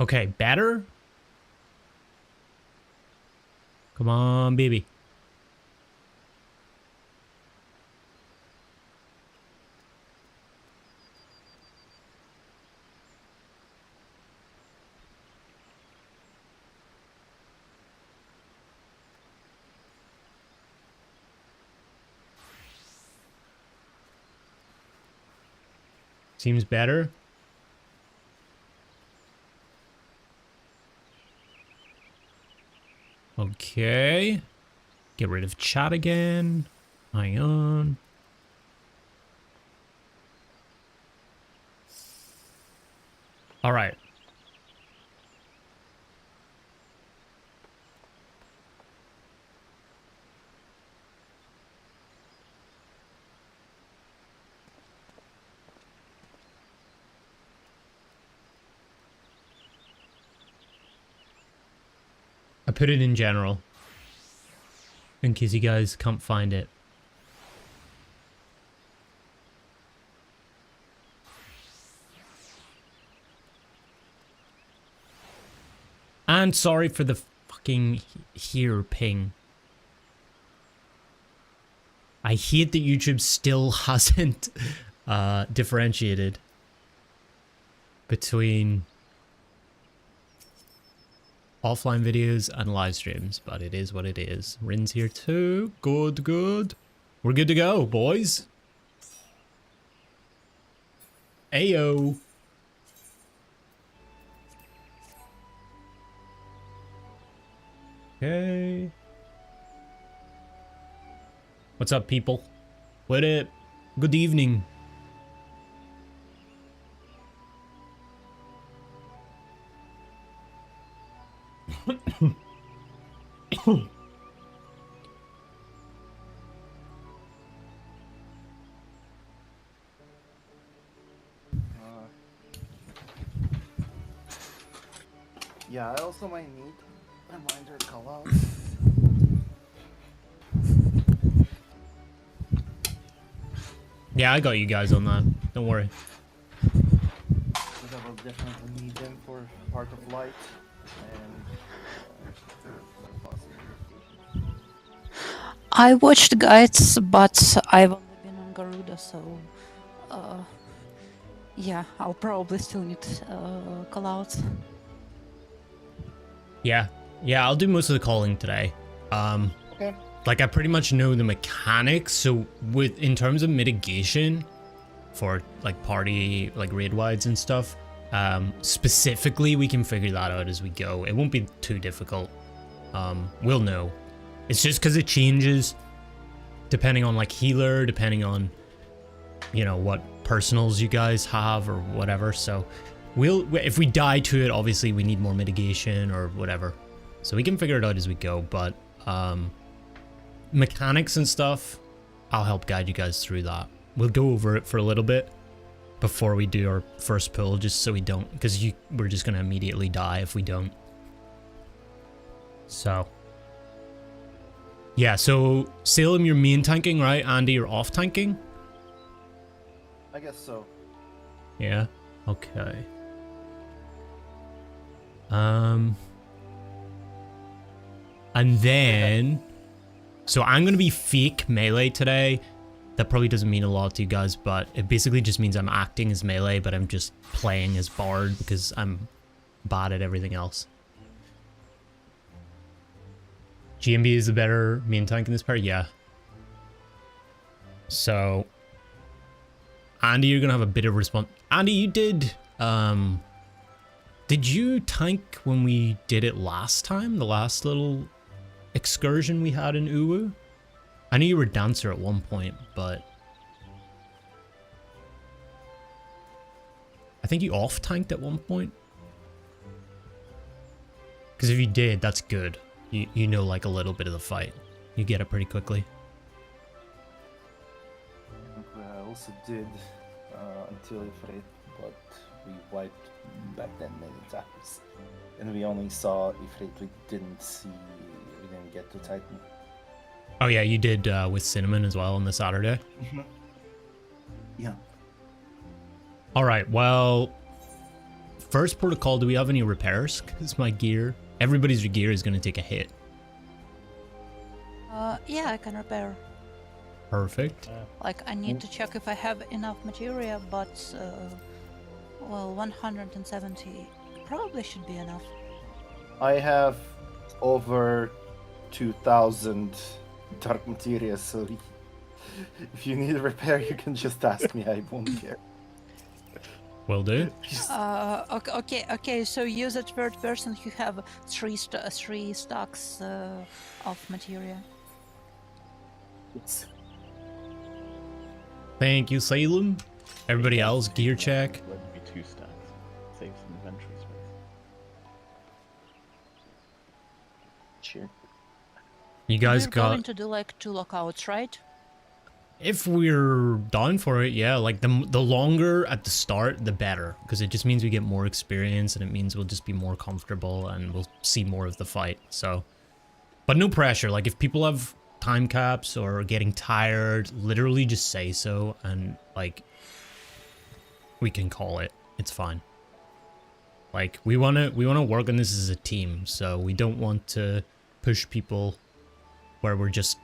Okay, better? Come on, baby. Seems better. Okay. Get rid of chat again. Hang on. All right. I put it in general in case you guys can't find it. And sorry for the fucking here ping. I hate that YouTube still hasn't differentiated between offline videos and live streams, but it is what it is. Rin's here too. Good, good. We're good to go, boys. Ayo. Okay. What's up, people? What up? Good evening. Yeah, I also might need reminder call out. Yeah, I got you guys on that. Don't worry. Because I will definitely need them for part of light and I watched guides, but I've only been on Garuda, so yeah, I'll probably still need callouts. Yeah, I'll do most of the calling today. okay. Like I pretty much know the mechanics, so in terms of mitigation for like party, like raid wides and stuff, specifically we can figure that out as we go. It won't be too difficult. We'll know. It's just because it changes depending on like healer, depending on, you know, what personals you guys have or whatever. So if we die to it, obviously we need more mitigation or whatever. So we can figure it out as we go, but mechanics and stuff, I'll help guide you guys through that. We'll go over it for a little bit before we do our first pull, just so we don't, because we're just going to immediately die if we don't. So yeah, so Salem, you're main tanking, right? Andy, you're off tanking? I guess so. Yeah, okay. And then, so I'm gonna be fake melee today. That probably doesn't mean a lot to you guys, but it basically just means I'm acting as melee, but I'm just playing as bard because I'm bad at everything else. GMB is a better main tank in this part, yeah. So, Andy, you're gonna have a bit of response. Andy, you did you tank when we did it last time? The last little excursion we had in UWU? I knew you were dancer at one point, but I think you off tanked at one point. Because if you did, that's good. You know like a little bit of the fight. You get it pretty quickly. I also did until Ifrit, but we wiped back then many times. And we only saw Ifrit, we didn't get to Titan. Oh yeah, you did with Cinnamon as well on the Saturday? Yeah. Alright, well, first protocol, do we have any repairs? Because my gear, everybody's gear is going to take a hit. Yeah, I can repair. Perfect. Like, I need to check if I have enough material, but, well, 170 probably should be enough. I have over 2,000 dark materia, so if you need a repair, you can just ask me. I won't care. Will do. Okay, so you the third person who have three stocks of material. Yes. Thank you, Salem. Everybody else, gear check. Let it be 2 stacks. Save some inventory space. Sure. You guys We're going got... to do like 2 lockouts, right? If we're down for it, yeah. Like, the longer at the start, the better. Because it just means we get more experience, and it means we'll just be more comfortable, and we'll see more of the fight, so... But no pressure. Like, if people have time caps or are getting tired, literally just say so, and, like, we can call it. It's fine. Like, we wanna work on this as a team, so we don't want to push people where we're just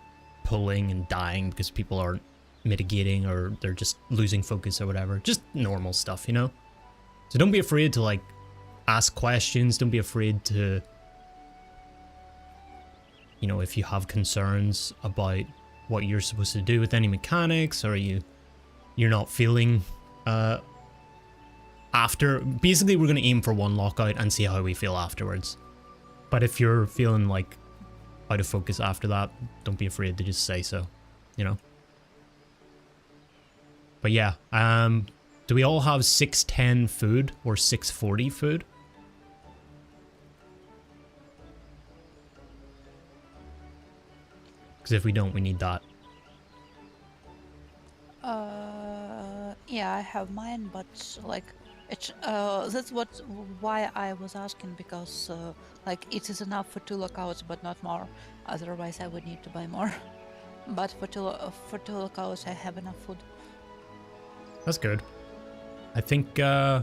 pulling and dying because people aren't mitigating or they're just losing focus or whatever. Just normal stuff, you know? So don't be afraid to, like, ask questions. Don't be afraid to, you know, if you have concerns about what you're supposed to do with any mechanics, or you're not feeling after. Basically, we're gonna aim for 1 lockout and see how we feel afterwards. But if you're feeling like out of focus after that, don't be afraid to just say so, you know. But yeah, do we all have 610 food or 640 food? Because if we don't, we need that. Yeah, I have mine, but like, it's that's why I was asking, because like it is enough for 2 lockouts, but not more. Otherwise, I would need to buy more. But for two lockouts, I have enough food. That's good. I think, yeah,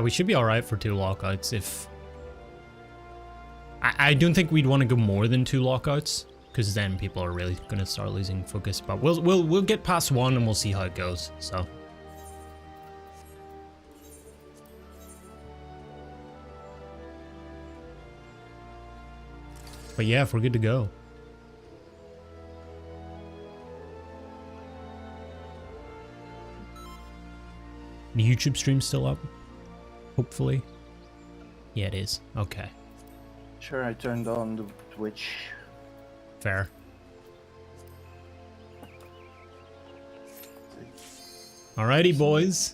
we should be alright for 2 lockouts. If I don't think we'd want to go more than 2 lockouts, because then people are really going to start losing focus. But we'll get past 1 and we'll see how it goes. So. But yeah, if we're good to go. The YouTube stream's still up? Hopefully. Yeah, it is. Okay. Sure, I turned on the Twitch. Fair. Alrighty, boys.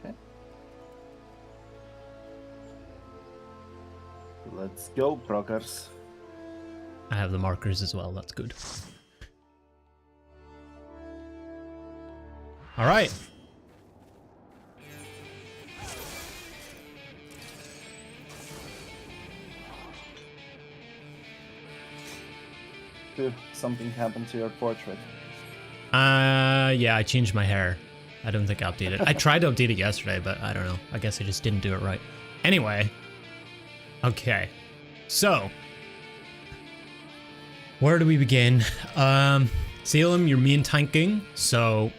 Okay. Let's go, Proggers. I have the markers as well, that's good. Alright. Did something happen to your portrait? Yeah, I changed my hair. I don't think I updated it. I tried to update it yesterday, but I don't know. I guess I just didn't do it right. Anyway. Okay. So. Where do we begin? Salem, you're main tanking. So,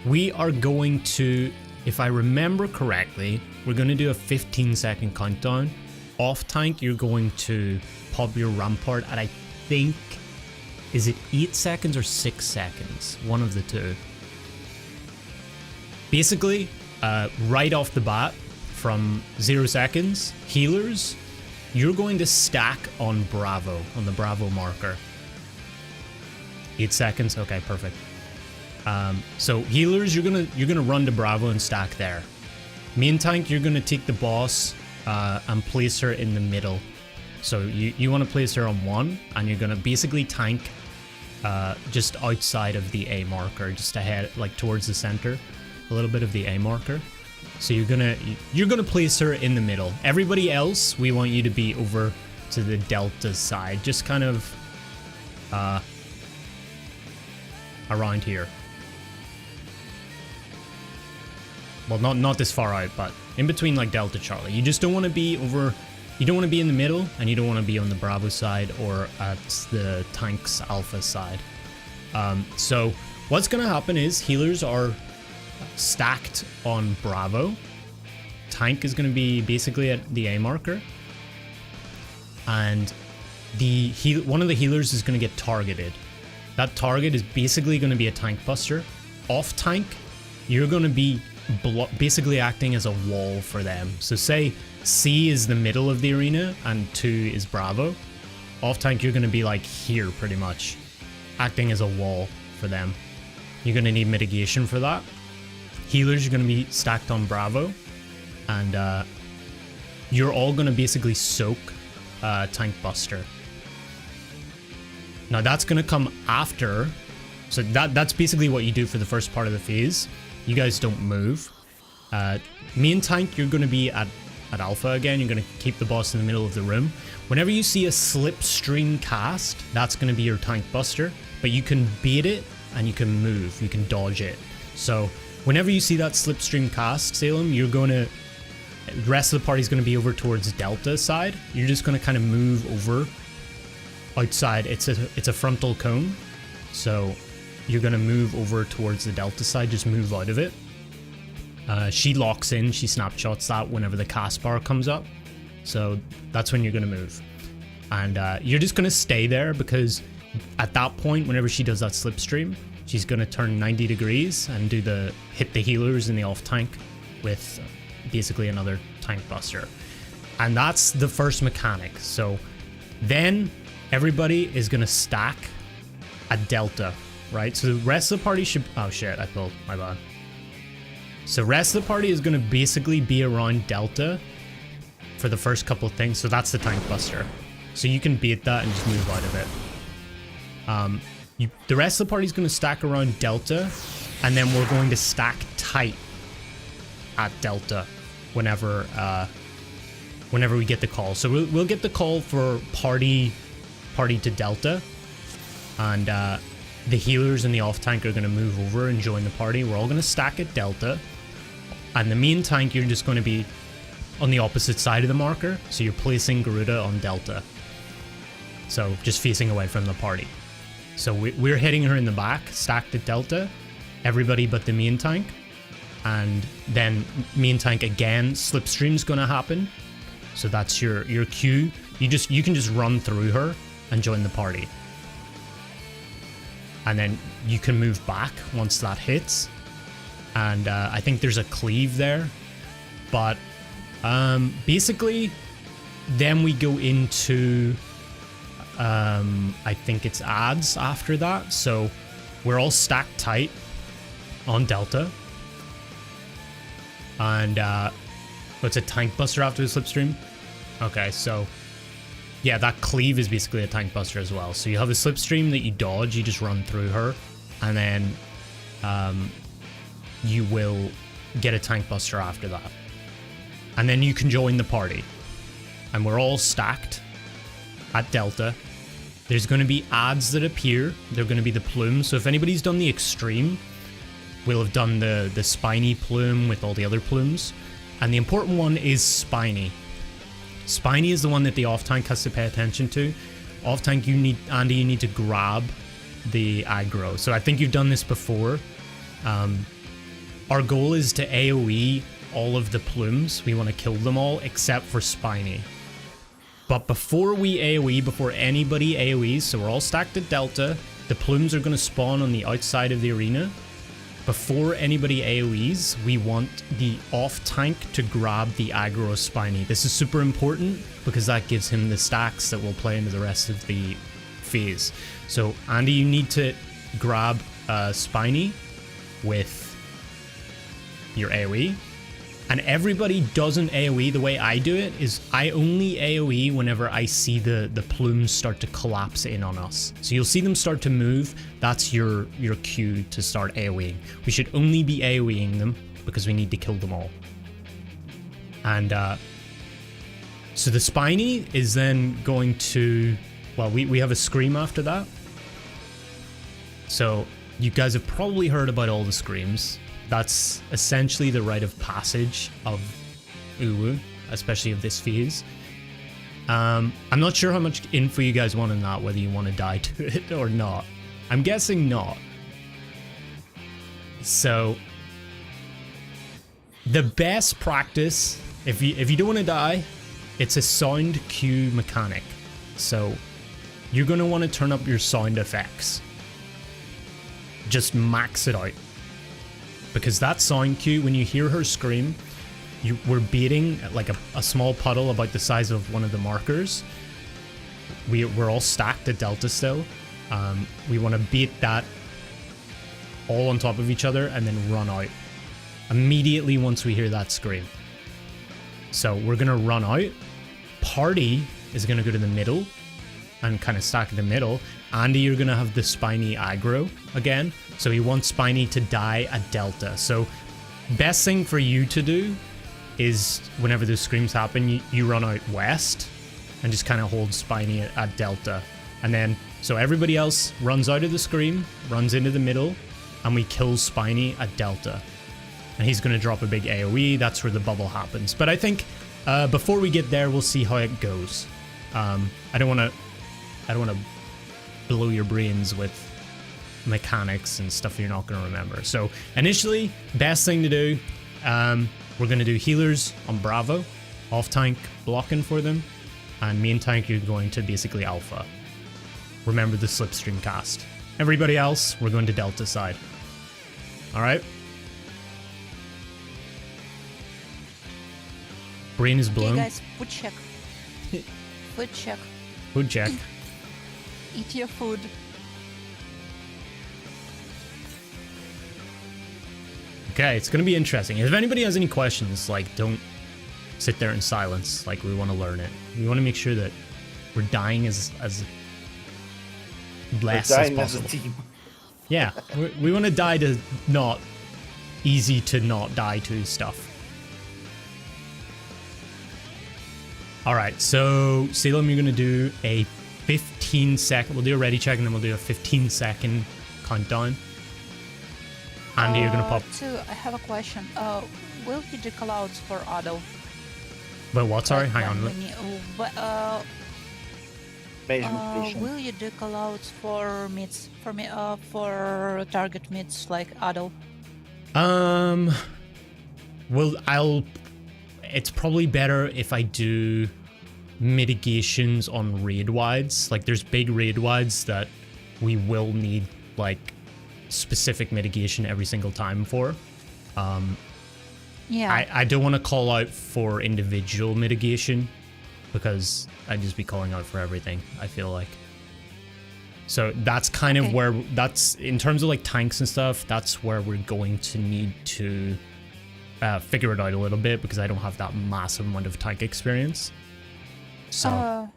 we are going to, if I remember correctly, we're going to do a 15-second countdown. Off tank, you're going to pop your rampart at, I think, is it 8 seconds or 6 seconds? One of the two. Basically, right off the bat, from 0 seconds, healers, you're going to stack on Bravo, on the Bravo marker. 8 seconds, okay, perfect. So healers, you're gonna run to Bravo and stack there. Main tank, you're gonna take the boss and place her in the middle. So you want to place her on 1, and you're gonna basically tank just outside of the A marker, just ahead, like towards the center, a little bit of the A marker. So you're gonna place her in the middle. Everybody else, we want you to be over to the Delta side, just kind of around here. well, not this far out, but in between like Delta Charlie. You just don't want to be over, you don't want to be in the middle, and you don't want to be on the Bravo side or at the tank's Alpha side. So what's going to happen is healers are stacked on Bravo. Tank is going to be basically at the A marker, and one of the healers is going to get targeted. That target is basically going to be a tank buster. Off tank, you're going to be basically acting as a wall for them. So say C is the middle of the arena and 2 is Bravo. Off tank, you're going to be like here pretty much, acting as a wall for them. You're going to need mitigation for that. Healers are going to be stacked on Bravo, and you're all going to basically soak tank buster. Now that's going to come after, so that's basically what you do for the first part of the phase. You guys don't move. Main tank, you're going to be at Alpha again. You're going to keep the boss in the middle of the room. Whenever you see a slipstream cast, that's going to be your tank buster, but you can bait it and you can move, you can dodge it. So whenever you see that slipstream cast, Salem, you're going to, the rest of the party's going to be over towards Delta side. You're just going to kind of move over outside. It's a frontal cone, so you're going to move over towards the Delta side, just move out of it. She locks in, she snapshots that whenever the cast bar comes up, so that's when you're going to move. And you're just going to stay there, because at that point, whenever she does that slipstream, she's going to turn 90 degrees and hit the healers in the off tank with basically another tank buster. And that's the first mechanic. So then everybody is going to stack at Delta, right? So the rest of the party should, oh shit, I pulled, my bad. So rest of the party is going to basically be around Delta for the first couple of things. So that's the tank buster. So you can bait that and just move out of it. The rest of the party is going to stack around Delta, and then we're going to stack tight at Delta whenever we get the call. So we'll get the call for party to Delta, and the healers and the off tank are going to move over and join the party. We're all going to stack at Delta, and the main tank, you're just going to be on the opposite side of the marker, so you're placing Garuda on Delta, so just facing away from the party. So we're hitting her in the back, stacked at Delta, everybody but the main tank, and then main tank again, slipstream's going to happen, so that's your cue. You can just run through her and join the party, and then you can move back once that hits. And I think there's a cleave there, but basically then we go into I think it's ads after that. So we're all stacked tight on Delta, and what's a tank buster after the slipstream? Okay, so yeah, that cleave is basically a tank buster as well. So you have a slipstream that you dodge, you just run through her, and then you will get a tank buster after that. And then you can join the party. And we're all stacked at Delta. There's going to be ads that appear. They're going to be the plumes. So if anybody's done the extreme, we'll have done the spiny plume with all the other plumes. And the important one is spiny. Spiny is the one that the off tank has to pay attention to. Off tank, Andy, you need to grab the aggro. So I think you've done this before. Our goal is to AoE all of the plumes. We want to kill them all except for spiny. But before we AoE, before anybody AoEs, so we're all stacked at Delta, the plumes are going to spawn on the outside of the arena. Before anybody AoEs, we want the off tank to grab the aggro spiny. This is super important because that gives him the stacks that will play into the rest of the phase. So Andy, you need to grab spiny with your AoE, and everybody doesn't AoE. The way I do it is I only AoE whenever I see the plumes start to collapse in on us. So you'll see them start to move. That's your cue to start AoEing. We should only be AoEing them because we need to kill them all. And so the spiny is then going to, well, we have a scream after that. So you guys have probably heard about all the screams. That's essentially the rite of passage of UWU, especially of this phase. I'm not sure how much info you guys want on that, whether you want to die to it or not. I'm guessing not. So, the best practice, if you don't want to die, it's a sound cue mechanic. So, you're going to want to turn up your sound effects. Just max it out. Because that sound cue, when you hear her scream, we're beating like a small puddle about the size of one of the markers. We're all stacked at Delta still. We want to beat that all on top of each other and then run out immediately once we hear that scream. So we're going to run out. Party is going to go to the middle and kind of stack in the middle. Andy, you're going to have the Spiny aggro again. So we want Spiny to die at Delta. So best thing for you to do is whenever those screams happen, you run out west and just kind of hold Spiny at Delta. And then, so everybody else runs out of the scream, runs into the middle, and we kill Spiny at Delta. And he's going to drop a big AoE. That's where the bubble happens. But I think before we get there, we'll see how it goes. I don't want to blow your brains with mechanics and stuff you're not going to remember. So initially, best thing to do, we're going to do healers on Bravo, off tank blocking for them, and main tank you're going to basically alpha. Remember the slipstream cast. Everybody else, we're going to Delta side. Alright? Brain is blown. Okay, guys, food check. Food check. Food check. Eat your food. Okay, it's gonna be interesting. If anybody has any questions, like, don't sit there in silence. Like, we want to learn it. We want to make sure that we're dying as less as dying possible. as a team. Yeah, we want to die to not easy to not die to stuff. All right, so Salem, you're gonna do a 15-second. We'll do a ready check, and then we'll do a 15-second countdown. Andy, you're gonna pop. I have a question. Will you do callouts for Adel? But what? Sorry, hang on. Will you do callouts for mids for target mids like Adel? Well, it's probably better if I do mitigations on raid wides. Like, there's big raid wides that we will need like specific mitigation every single time for. Yeah. I don't want to call out for individual mitigation because I'd just be calling out for everything, I feel like. So that's kind of where, that's in terms of like tanks and stuff, that's where we're going to need to figure it out a little bit, because I don't have that massive amount of tank experience. So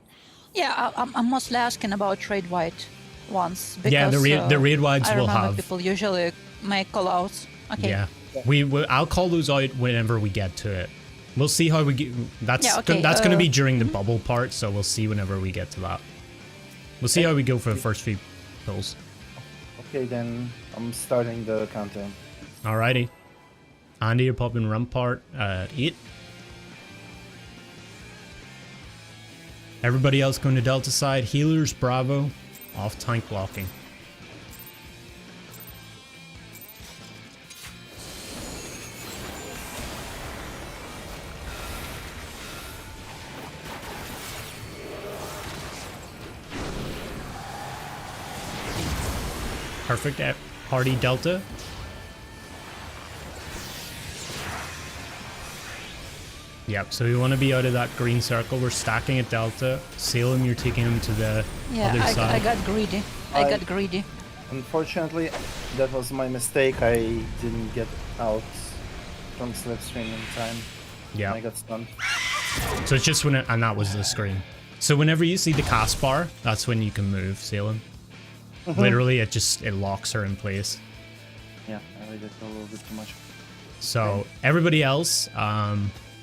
yeah, I'm mostly asking about trade white ones. Because, yeah, the raid wides will have. People usually make callouts. Okay. Yeah, I'll call those out whenever we get to it. We'll see how we get. That's going to be during the bubble part, so we'll see whenever we get to that. We'll see how we go for the first few pulls. Okay, then I'm starting the countdown. Alrighty. Andy, you're popping Rampart at 8. Everybody else going to Delta side. Healers, Bravo, off tank blocking. Perfect at party Delta. Yep, so we want to be out of that green circle. We're stacking at Delta. Salem, you're taking him to the other side. I got greedy. I got greedy. Unfortunately, that was my mistake. I didn't get out from slipstream in time. Yeah. I got stunned. So it's just when and that was the screen. So whenever you see the cast bar, that's when you can move, Salem. Literally, it locks her in place. Yeah, I did a little bit too much. So everybody else,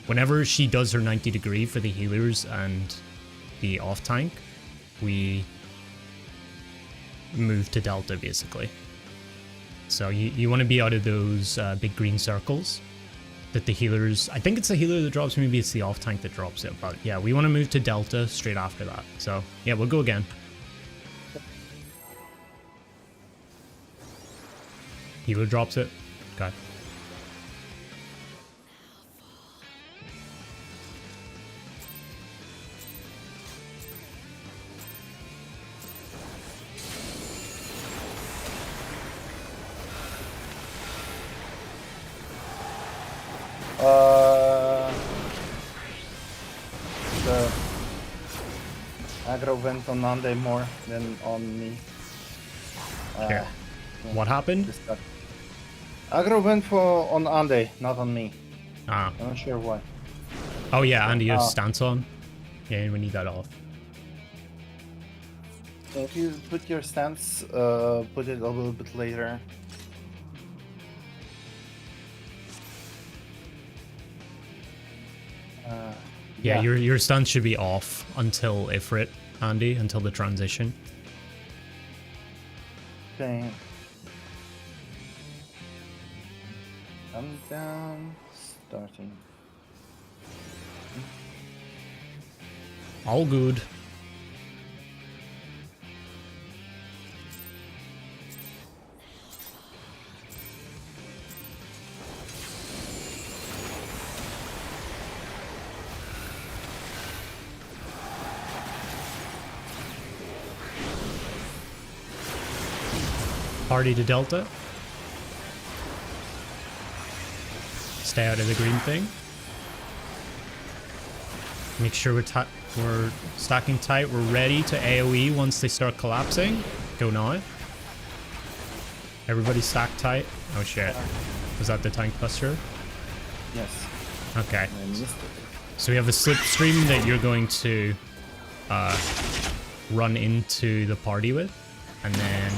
whenever she does her 90 degree for the healers and the off tank, we move to Delta basically. So you want to be out of those big green circles that the healers... I think it's the healer that drops, maybe it's the off tank that drops it. But yeah, we want to move to Delta straight after that. So yeah, we'll go again. Healer drops it. Okay. The aggro went on Nande more than on me. Here. What happened? Just got- Aggro went on Ande, not on me. Ah. I'm not sure why. Oh yeah, Andy, you have stance on. Yeah, we need that off. So if you put your stance, put it a little bit later. Yeah, your stance should be off until Ifrit, Andy, until the transition. Okay. I'm down. Starting. All good. Party to Delta. Stay out of the green thing. Make sure we're stacking tight. We're ready to AoE once they start collapsing. Go now. Everybody stack tight. Oh shit. Was that the tank buster? Yes. Okay. I missed it. So we have a slipstream that you're going to run into the party with. And then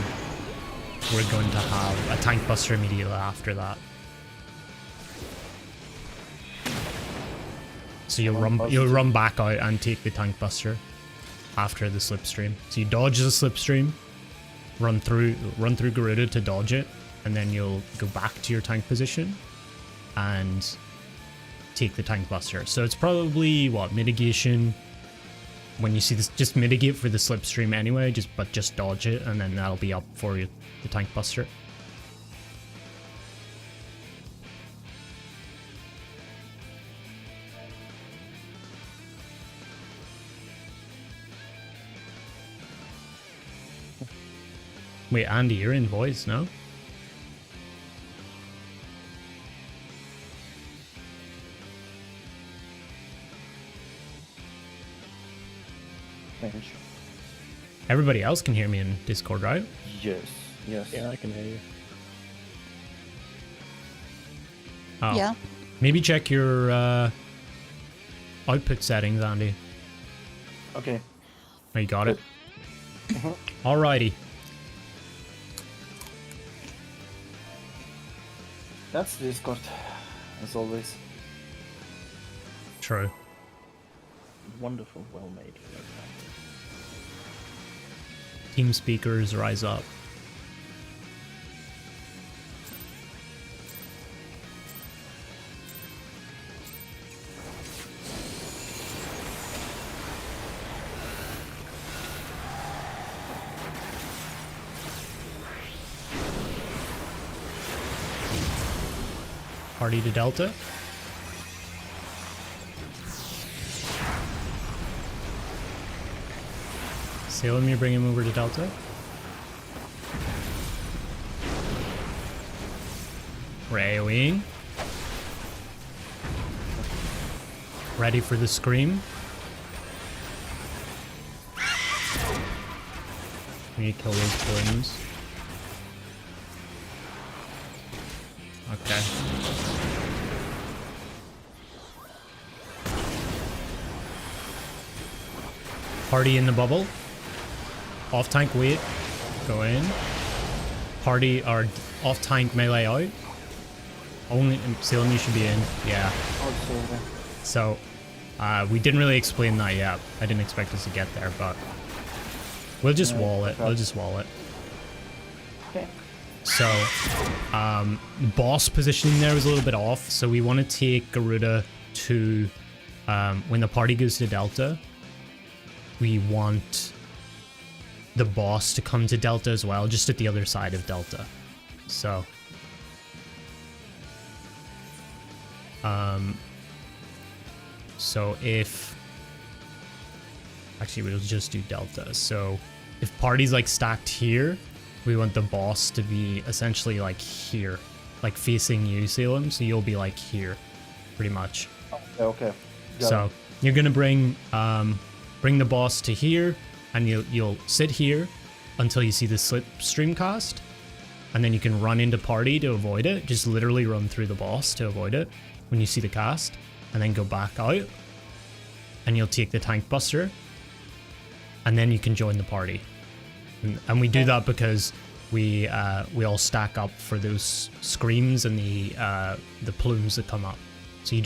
we're going to have a tank buster immediately after that. So you'll run back out and take the tank buster after the slipstream. So you dodge the slipstream, run through Garuda to dodge it, and then you'll go back to your tank position and take the tank buster. So it's probably what, mitigation. When you see this, just mitigate for the slipstream anyway, but just dodge it, and then that'll be up for you, the tank buster. Wait, Andy, you're in voice, no? Finish. Everybody else can hear me in Discord, right? Yes. Yes. Yeah, I can hear you. Oh. Yeah. Maybe check your output settings, Andy. Okay. Oh, you got it? Alrighty. That's Discord, as always. True. Wonderful, well made. Team speakers, rise up. Party to Delta. Salem, you bring him over to Delta. We're AoEing. Ready for the scream. We need to kill those poisons. Okay. Party in the bubble. Off tank wait. Go in. Party or off tank melee out. Only Salem, you should be in. Yeah. Also, So we didn't really explain that yet. I didn't expect us to get there, but we'll just wall it. We'll just wall it. okay. So, the boss positioning there was a little bit off. So we want to take Garuda to, when the party goes to Delta, we want the boss to come to Delta as well, just at the other side of Delta. So, so if, actually we'll just do Delta. So if party's like stacked here, we want the boss to be essentially like here, like facing you, Salem. So you'll be like here, pretty much. Okay. So you're gonna bring the boss to here, and you'll sit here until you see the slipstream cast, and then you can run into party to avoid it. Just literally run through the boss to avoid it when you see the cast, and then go back out, and you'll take the tank buster, and then you can join the party. And we do that because we all stack up for those screams and the plumes that come up. So you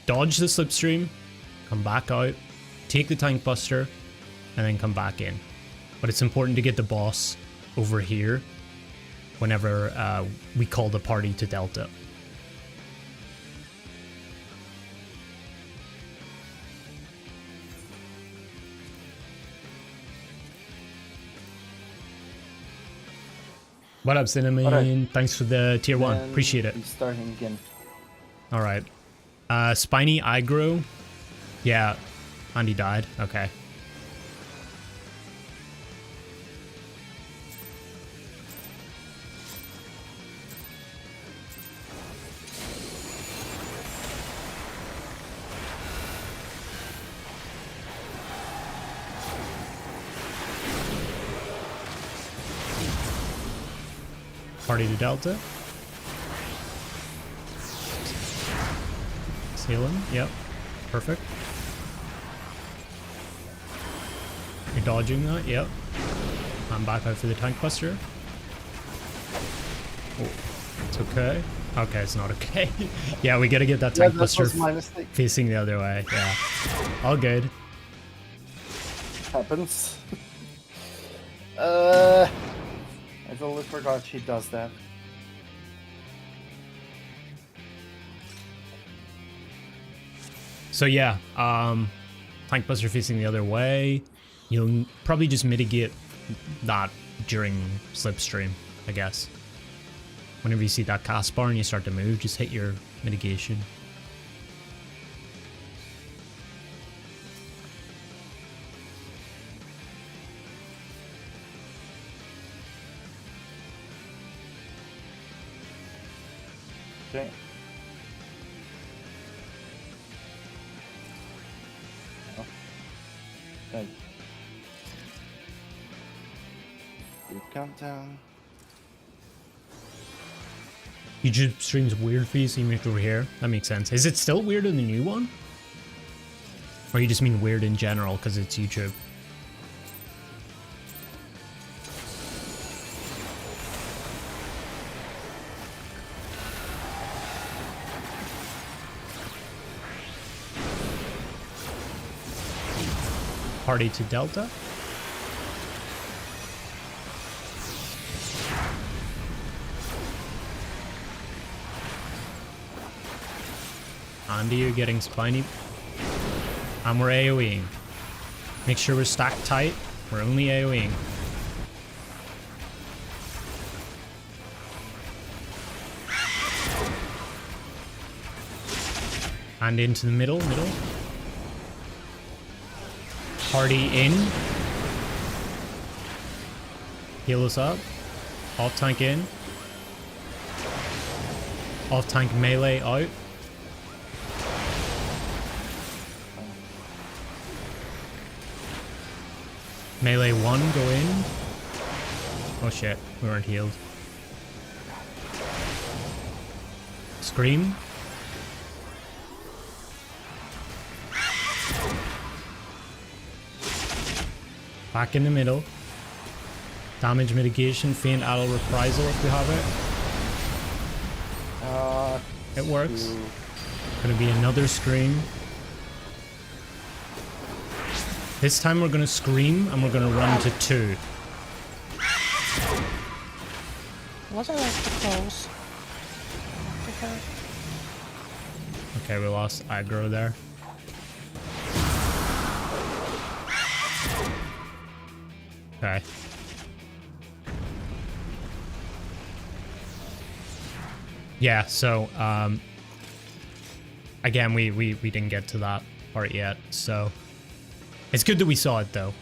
dodge the slipstream, come back out, take the tank buster, and then come back in. But it's important to get the boss over here whenever we call the party to Delta. What up, Cinnamon? Alright. Thanks for the tier 1. Then Appreciate it. we starting again. Alright. Spiny aggro. Yeah. Andy died. Okay. Party to Delta. Salem, yep. Perfect. You're dodging that, yep. I'm back out for the tank buster. Oh, it's okay. Okay, it's not okay. Yeah, we gotta get that tank buster was my mistake. facing the other way. Yeah. All good. Happens. I totally forgot she does that. So yeah, tank buster facing the other way. You'll probably just mitigate that during slipstream, I guess. Whenever you see that cast bar and you start to move, just hit your mitigation. Okay. Okay. Good countdown. YouTube stream's weird for you, so you moved over here. That makes sense. Is it still weird in the new one? Or you just mean weird in general because it's YouTube? Party to Delta. Andy, you're getting spiny. And we're AoEing. Make sure we're stacked tight. We're only AoEing. And into the middle. Party in. Heal us up. Off tank in. Off tank melee out. Melee 1 go in. Oh shit, we weren't healed. Scream. Back in the middle. Damage mitigation, feint, addle, reprisal if we have it. It works. Gonna be another scream. This time we're gonna scream and we're gonna run to 2. wasn't like too close to her. Okay, we lost aggro there. Okay. Yeah, so again, we didn't get to that part yet, so it's good that we saw it though.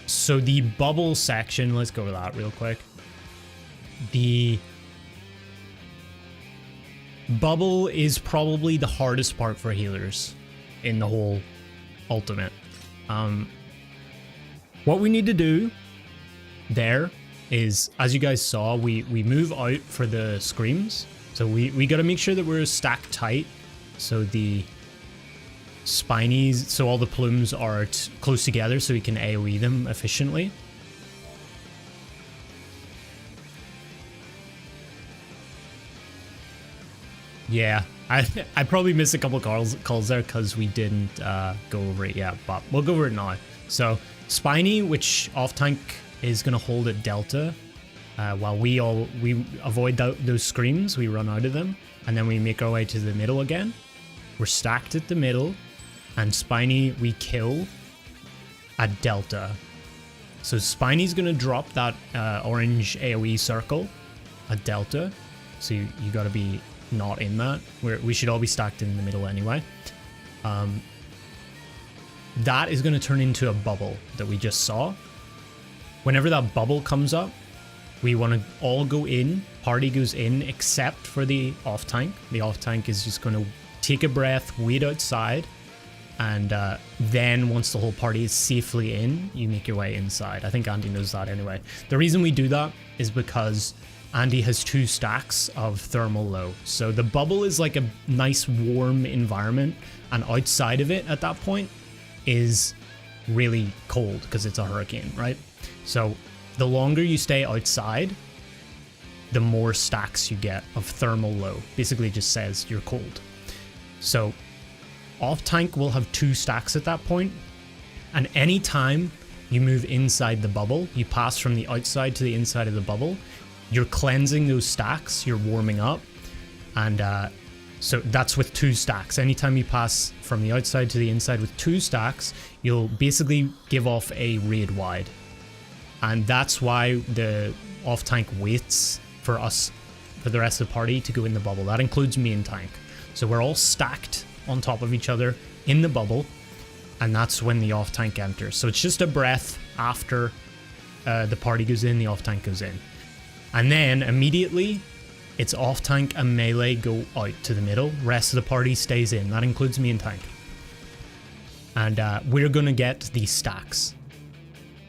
So the bubble section, let's go over that real quick. The bubble is probably the hardest part for healers in the whole ultimate. What we need to do there is, as you guys saw, we move out for the screams. So we got to make sure that we're stacked tight. So the spinies, so all the plumes are close together so we can AoE them efficiently. Yeah, I probably missed a couple calls there because we didn't go over it yet, but we'll go over it now. So Spiny, which off tank is gonna hold at Delta, while we avoid those screams, we run out of them, and then we make our way to the middle again. We're stacked at the middle, and Spiny we kill at Delta. So Spiny's gonna drop that orange AoE circle at Delta, so you gotta be not in that. We should all be stacked in the middle anyway. That is going to turn into a bubble that we just saw. Whenever that bubble comes up, we want to all go in. Party goes in except for the off tank. The off tank is just going to take a breath, wait outside, and then once the whole party is safely in, you make your way inside. I think Andy knows that anyway. The reason we do that is because Andy has 2 stacks of thermal low. So the bubble is like a nice warm environment, and outside of it at that point is really cold because it's a hurricane, right? So the longer you stay outside, the more stacks you get of thermal low. Basically it just says you're cold. So off tank will have 2 stacks at that point, and anytime you move inside the bubble, you pass from the outside to the inside of the bubble, you're cleansing those stacks, you're warming up, and so that's with 2 stacks. Anytime you pass from the outside to the inside with 2 stacks, you'll basically give off a raid wide. And that's why the off tank waits for us, for the rest of the party to go in the bubble. That includes me and tank. So we're all stacked on top of each other in the bubble, and that's when the off tank enters. So it's just a breath after the party goes in, the off tank goes in. And then immediately it's off tank and melee go out to the middle. Rest of the party stays in. That includes me and tank. And we're going to get these stacks.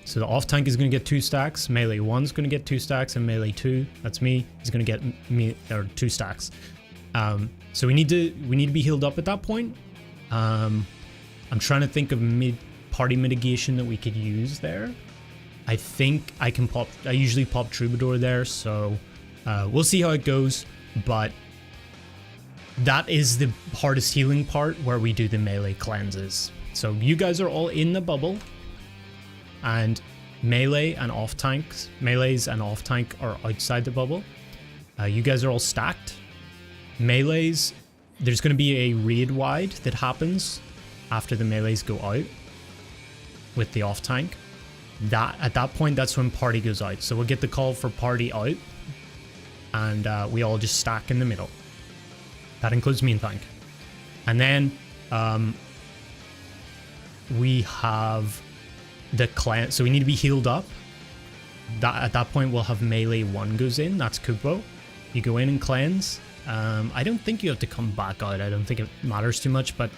So the off tank is going to get 2 stacks. Melee 1's going to get 2 stacks, and melee 2, that's me, is going to get 2 stacks. So we need to be healed up at that point. I'm trying to think of party mitigation that we could use there. I think I can pop. I usually pop Troubadour there, so we'll see how it goes. But that is the hardest healing part, where we do the melee cleanses. So you guys are all in the bubble, and melees and off tank are outside the bubble. You guys are all stacked. Melees, there's going to be a raid wide that happens after the melees go out with the off tank. At that point, that's when party goes out. So we'll get the call for party out, and we all just stack in the middle. That includes me and tank. And then we have the cleanse. So we need to be healed up. At that point, we'll have melee 1 goes in. That's Kupo. You go in and cleanse. I don't think you have to come back out. I don't think it matters too much, but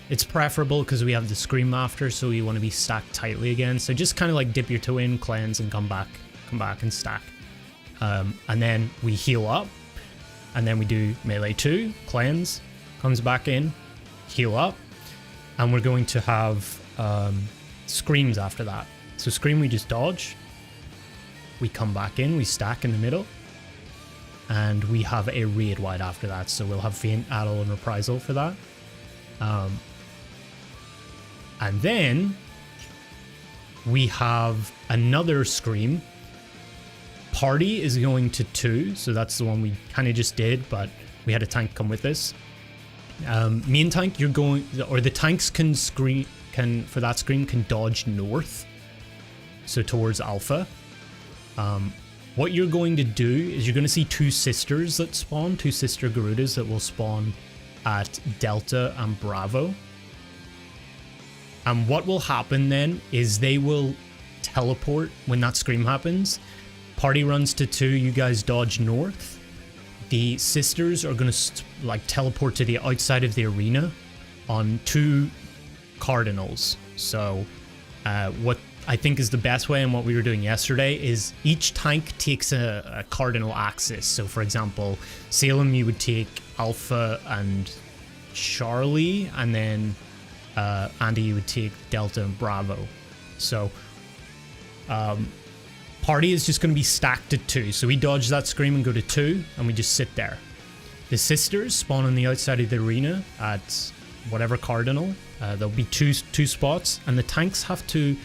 it's preferable because we have the scream after, so you want to be stacked tightly again. So just kind of like dip your toe in, cleanse, and come back and stack. And then we heal up, and then we do melee 2, cleanse, comes back in, heal up, and we're going to have screams after that. So scream, we just dodge, we come back in, we stack in the middle, and we have a raid wide after that. So we'll have feint, addle, and reprisal for that. And then we have another scream party is going to 2, so that's the one we kind of just did, but we had a tank come with us. Main tank, you're going, or the tanks can for that screen can dodge north, so towards Alpha. What you're going to do is you're going to see 2 sisters that spawn, 2 sister Garudas that will spawn at Delta and Bravo. And what will happen then is they will teleport when that scream happens. Party runs to 2, you guys dodge north. The sisters are going to like teleport to the outside of the arena on 2 cardinals. So what I think is the best way, and what we were doing yesterday, is each tank takes a cardinal axis. So for example, Salem, you would take Alpha and Charlie, and then Andy, you would take Delta and Bravo. So party is just going to be stacked at 2. So we dodge that scream and go to 2, and we just sit there. The sisters spawn on the outside of the arena at whatever cardinal. There'll be two spots, and the tanks have to,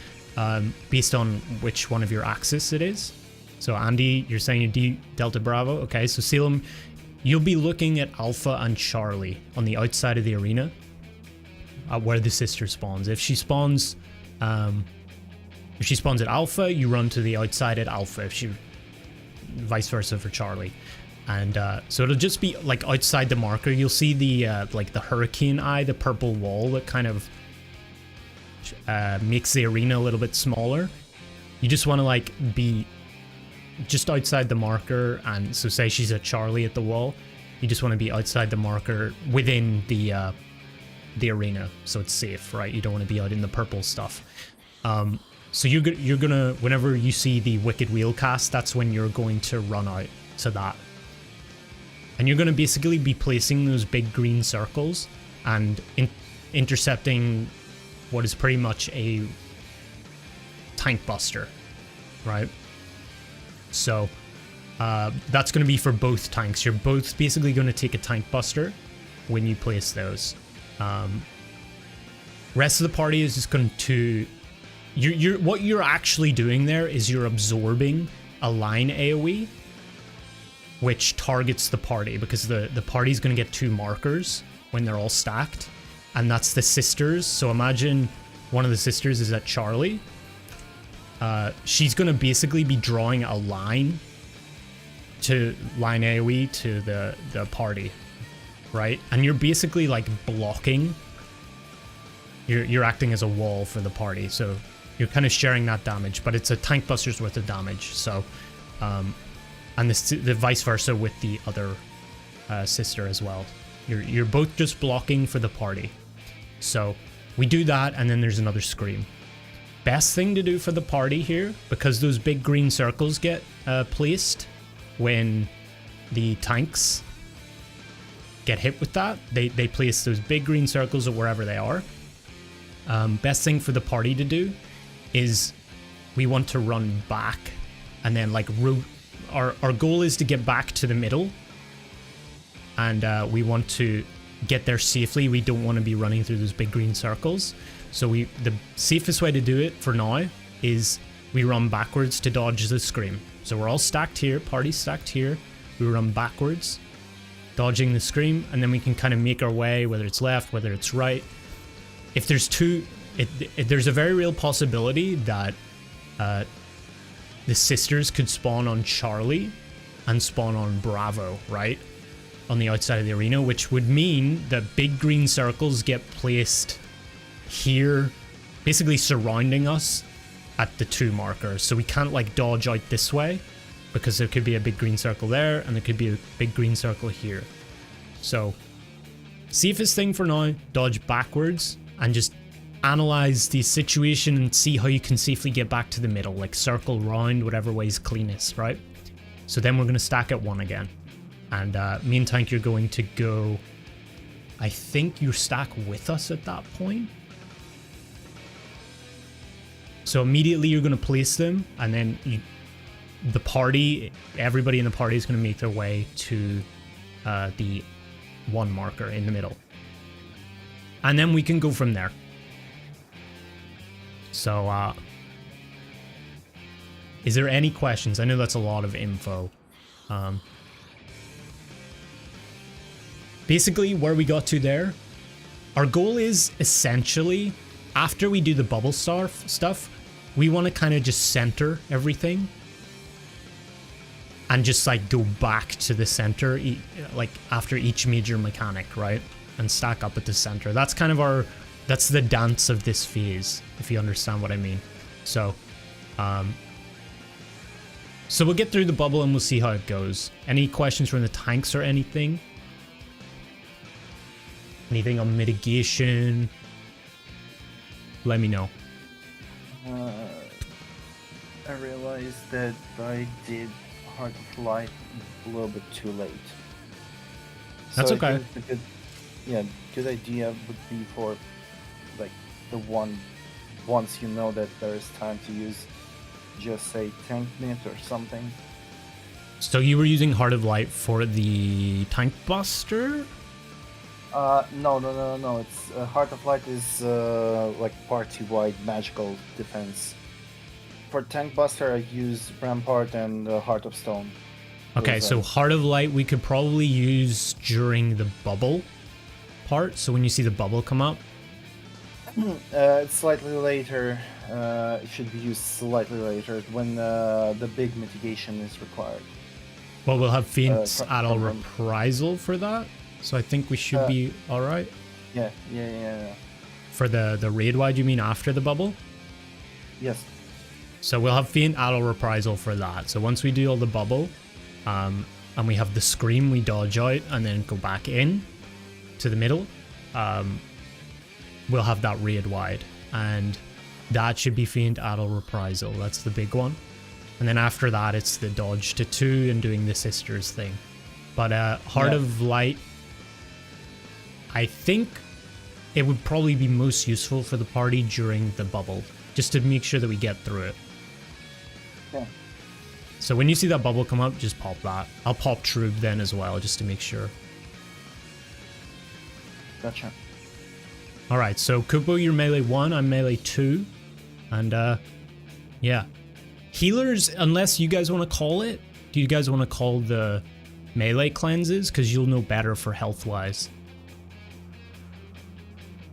based on which one of your axis it is. So Andy, you're saying you Delta Bravo. Okay, so Salem, you'll be looking at Alpha and Charlie on the outside of the arena, where the sister spawns. If she spawns at Alpha, you run to the outside at Alpha. Vice versa for Charlie. And so it'll just be like outside the marker. You'll see the like the hurricane eye, the purple wall that kind of makes the arena a little bit smaller. You just want to like be just outside the marker, and so say she's at Charlie at the wall, you just want to be outside the marker within the arena, so it's safe, right? You don't want to be out in the purple stuff. So you're gonna, whenever you see the Wicked Wheel cast, that's when you're going to run out to that. And you're going to basically be placing those big green circles and intercepting what is pretty much a tank buster, right? So that's going to be for both tanks. You're both basically going to take a tank buster when you place those. Rest of the party is just going to... what you're actually doing there is you're absorbing a line AoE, which targets the party, because the party's going to get 2 markers when they're all stacked, and that's the sisters. So imagine one of the sisters is at Charlie. She's going to basically be drawing a line AoE to the party, right? And you're basically like blocking. You're acting as a wall for the party, so you're kind of sharing that damage, but it's a tank buster's worth of damage. So and the vice versa with the other sister as well. You're both just blocking for the party. So we do that, and then there's another scream. Best thing to do for the party here, because those big green circles get placed when the tanks get hit with that. They place those big green circles at wherever they are. Best thing for the party to do is we want to run back, and then like our goal is to get back to the middle, and we want to get there safely. We don't want to be running through those big green circles. So the safest way to do it for now is we run backwards to dodge the scream. So we're all stacked here, party stacked here. We run backwards, dodging the scream, and then we can kind of make our way, whether it's left, whether it's right. If there's there's a very real possibility that the sisters could spawn on Charlie and spawn on Bravo, right? On the outside of the arena, which would mean that big green circles get placed here, basically surrounding us at the 2 markers. So we can't like dodge out this way, because there could be a big green circle there, and there could be a big green circle here. So safest thing for now, dodge backwards and just analyze the situation and see how you can safely get back to the middle, like circle round whatever way is cleanest, right? So then we're going to stack at 1 again, and main tank, you're going to go, I think you stack with us at that point. So immediately you're going to place them, and then everybody in the party is going to make their way to the 1 marker in the middle, and then we can go from there. So Is there any questions? I know that's a lot of info. Basically, where we got to there, our goal is essentially, after we do the bubble stuff, we want to kind of just center everything. And just like go back to the center, like after each major mechanic, right? And stack up at the center. That's kind of that's the dance of this phase, if you understand what I mean. So, so we'll get through the bubble and we'll see how it goes. Any questions from the tanks or anything? Anything on mitigation? Let me know. I realized that I did Heart of Light a little bit too late. That's so okay. I think good idea would be for like the once you know that there is time to use, just say tank knit or something. So you were using Heart of Light for the tank buster? No. It's Heart of Light is like party-wide magical defense. For tank buster, I use Rampart and Heart of Stone. Okay, so Heart of Light we could probably use during the bubble part. So when you see the bubble come up. It's slightly later. It should be used slightly later when the big mitigation is required. Well, we'll have Faint Adult Reprisal for that. So I think we should be alright. Yeah. For the raid wide, you mean after the bubble? Yes. So we'll have Faint Adult Reprisal for that. So once we do all the bubble, and we have the Scream, we dodge out and then go back in to the middle, we'll have that raid wide. And that should be Faint Adult Reprisal. That's the big one. And then after that, it's the dodge to 2 and doing the Sisters thing. But Heart of Light, I think it would probably be most useful for the party during the bubble, just to make sure that we get through it. Yeah. So when you see that bubble come up, just pop that. I'll pop Troop then as well, just to make sure. Gotcha. Alright, so Kupo, you're melee 1, I'm melee 2. And yeah. Healers, unless you guys want to call it, do you guys want to call the melee cleanses? Because you'll know better for health-wise.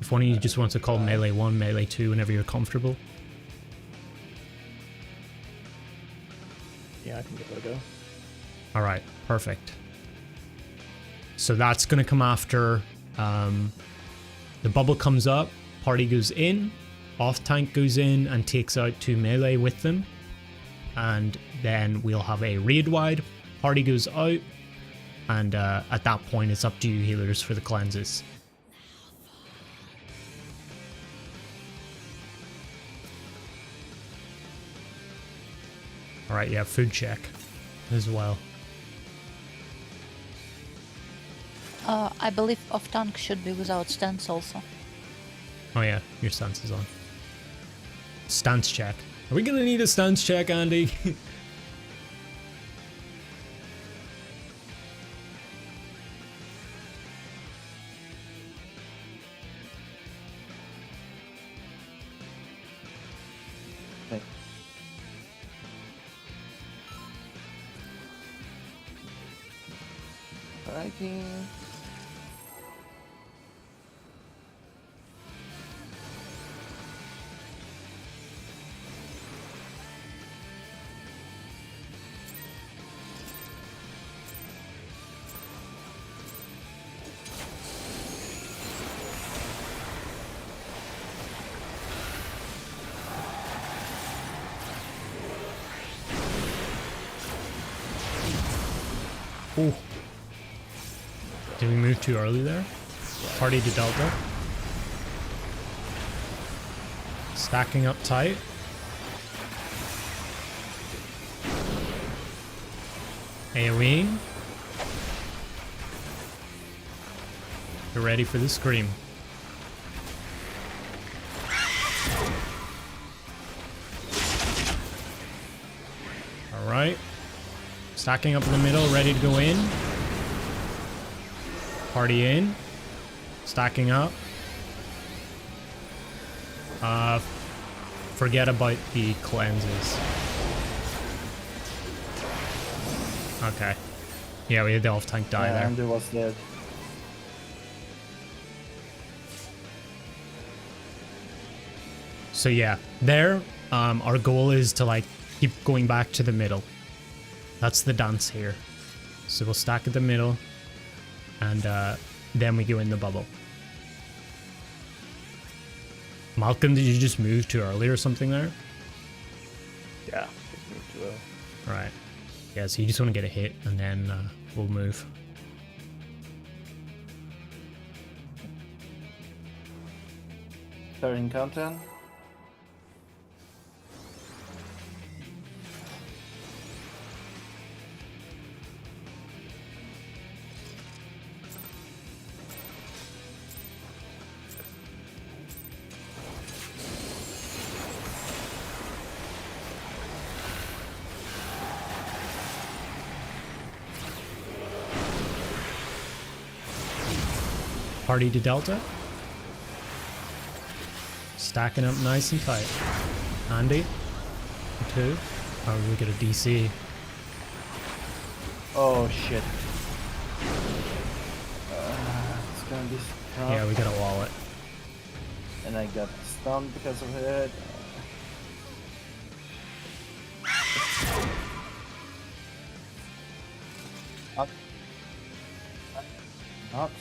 If one of you just wants to call melee 1, melee 2, whenever you're comfortable. Yeah, I can give it a go. Alright, perfect. So that's going to come after the bubble comes up, party goes in, off tank goes in and takes out 2 melee with them. And then we'll have a raid wide, party goes out, and at that point it's up to you healers for the cleanses. Alright, yeah, food check as well. I believe off tank should be without stance also. Oh yeah, your stance is on. Stance check. Are we gonna need a stance check, Andy? Okay. Alrighty. Ooh. Did we move too early there? Party to Delta. Stacking up tight. AoE. You're ready for the Scream. Alright. Stacking up in the middle, ready to go in. Party in. Stacking up. Forget about the cleanses. Okay. Yeah, we had the off tank die there. And there was dead. So yeah, there, our goal is to like keep going back to the middle. That's the dance here. So we'll stack at the middle, and then we go in the bubble. Malcolm, did you just move too early or something there? Yeah, just moved too early. Right. Yeah, so you just want to get a hit, and then we'll move. Starting countdown. Party to Delta. Stacking up nice and tight. Andy. 2. Oh, we get a DC. Oh shit. It's gonna be tough. Yeah, we got a wallet. And I got stunned because of it. Not. Not.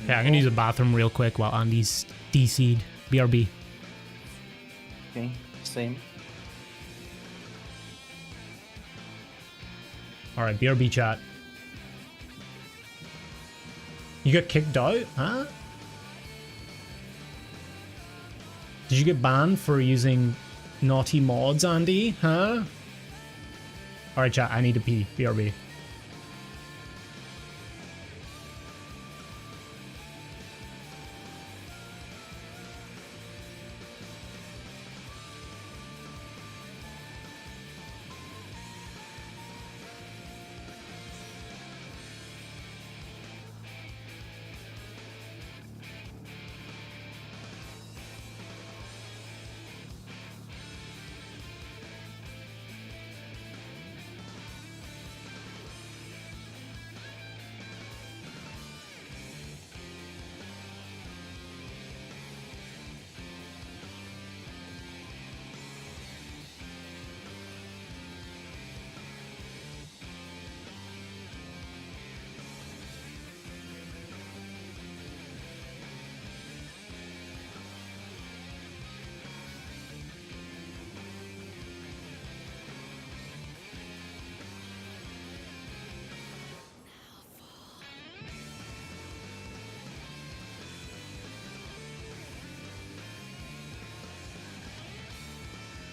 Yeah, I'm gonna use a bathroom real quick while Andy's DC'd. BRB. Okay, same. Alright, BRB chat. You got kicked out, huh? Did you get banned for using naughty mods, Andy? Huh? Alright, chat, I need to pee. BRB.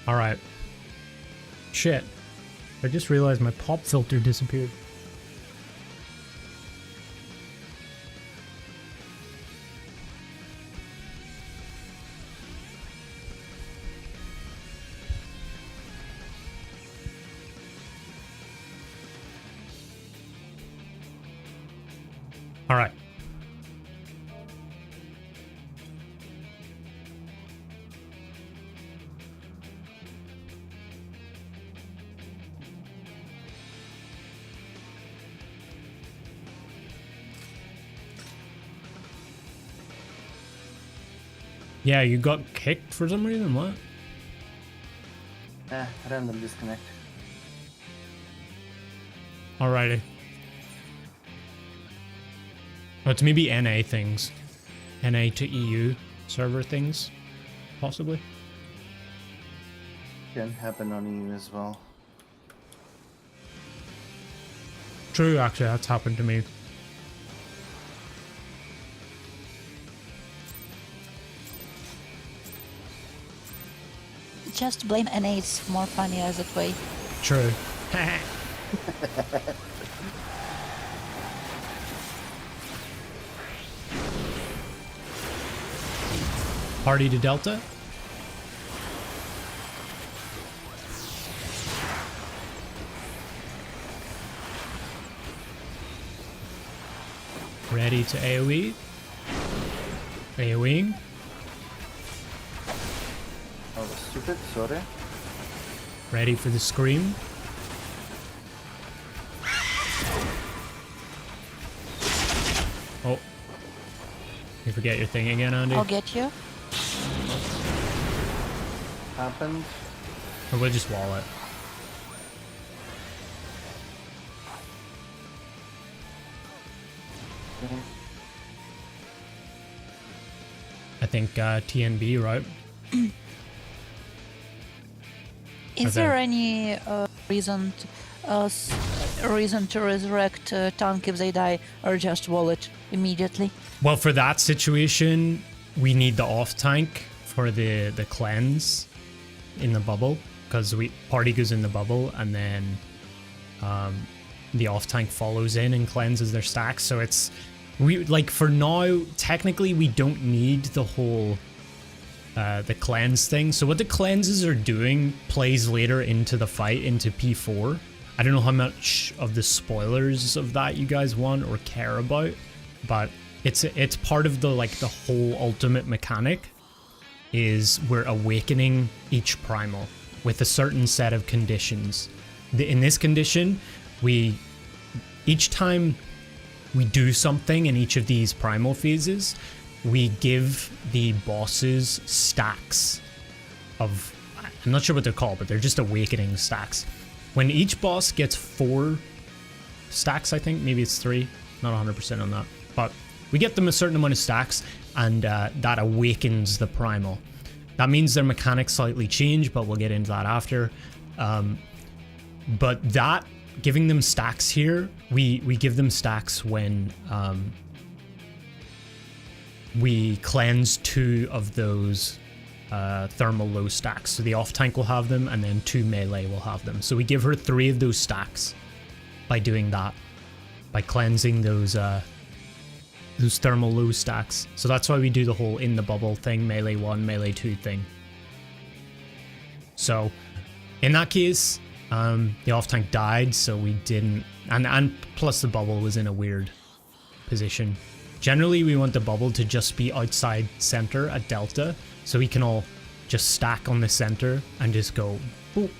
Alright. Shit. I just realized my pop filter disappeared. Alright. Yeah, you got kicked for some reason? What? Random disconnect. Alrighty. Oh, it's maybe NA things. NA to EU server things, possibly. Can happen on you as well. True, actually, that's happened to me. Just blame NA, it's more funnier that way. True. Party to Delta. Ready to AoE. AoEing. I was stupid, sorry. Ready for the scream? Oh. You forget your thing again, Andy? I'll get you. Happened. Or we'll just wall it. I think TNB, right? Is Okay. there any reason to resurrect tank if they die, or just wall it immediately? Well, for that situation, we need the off tank for the cleanse in the bubble, because party goes in the bubble and then the off tank follows in and cleanses their stacks. So for now, technically we don't need the whole the cleanse thing. So what the cleanses are doing plays later into the fight, into P4. I don't know how much of the spoilers of that you guys want or care about, but it's part of the whole ultimate mechanic is we're awakening each primal with a certain set of conditions. In this condition, each time we do something in each of these primal phases, we give the bosses stacks of, I'm not sure what they're called, but they're just awakening stacks. When each boss gets 4 stacks, I think, maybe it's 3, not 100% on that, but we get them a certain amount of stacks, and that awakens the primal. That means their mechanics slightly change, but we'll get into that after. But that, giving them stacks here, we give them stacks when we cleanse 2 of those thermal low stacks. So the off tank will have them, and then 2 melee will have them. So we give her 3 of those stacks by doing that, by cleansing those thermal low stacks. So that's why we do the whole in the bubble thing, melee 1, melee 2 thing. So in that case, the off tank died, so we didn't, and plus the bubble was in a weird position. Generally, we want the bubble to just be outside center at Delta, so we can all just stack on the center and just go boop,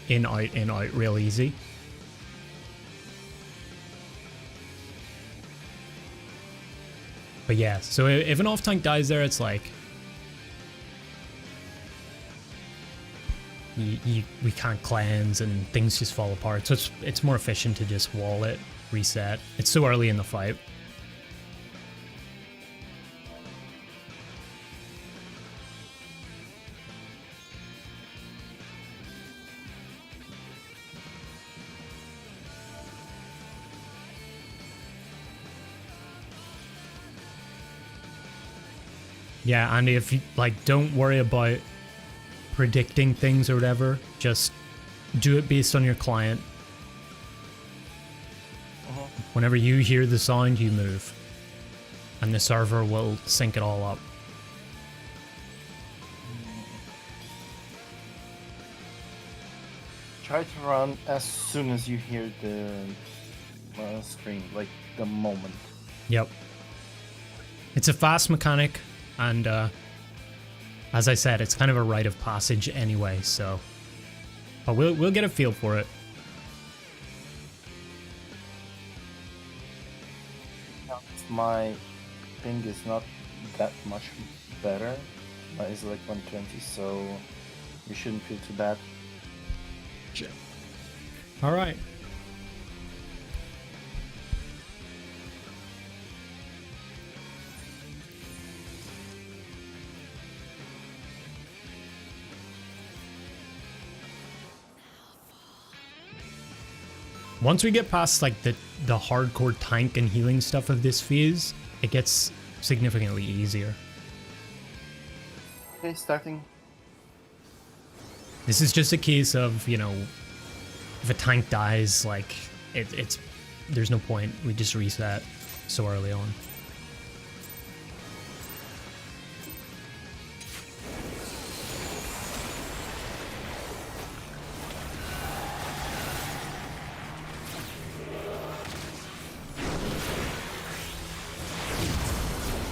in, out real easy. But yeah, so if an off tank dies there, it's like we can't cleanse and things just fall apart. So it's more efficient to just wall it, reset. It's so early in the fight. Yeah, Andy, if you don't worry about predicting things or whatever, just do it based on your client. Whenever you hear the sound, you move, and the server will sync it all up. Try to run as soon as you hear the scream, like the moment. Yep. It's a fast mechanic, and as I said, it's kind of a rite of passage anyway, so but we'll get a feel for it. My ping is not that much better. Mine is like 120, so you shouldn't feel too bad. All right. Once we get past the hardcore tank and healing stuff of this phase, it gets significantly easier. Okay, starting. This is just a case of, if a tank dies, it's there's no point. We just reset so early on.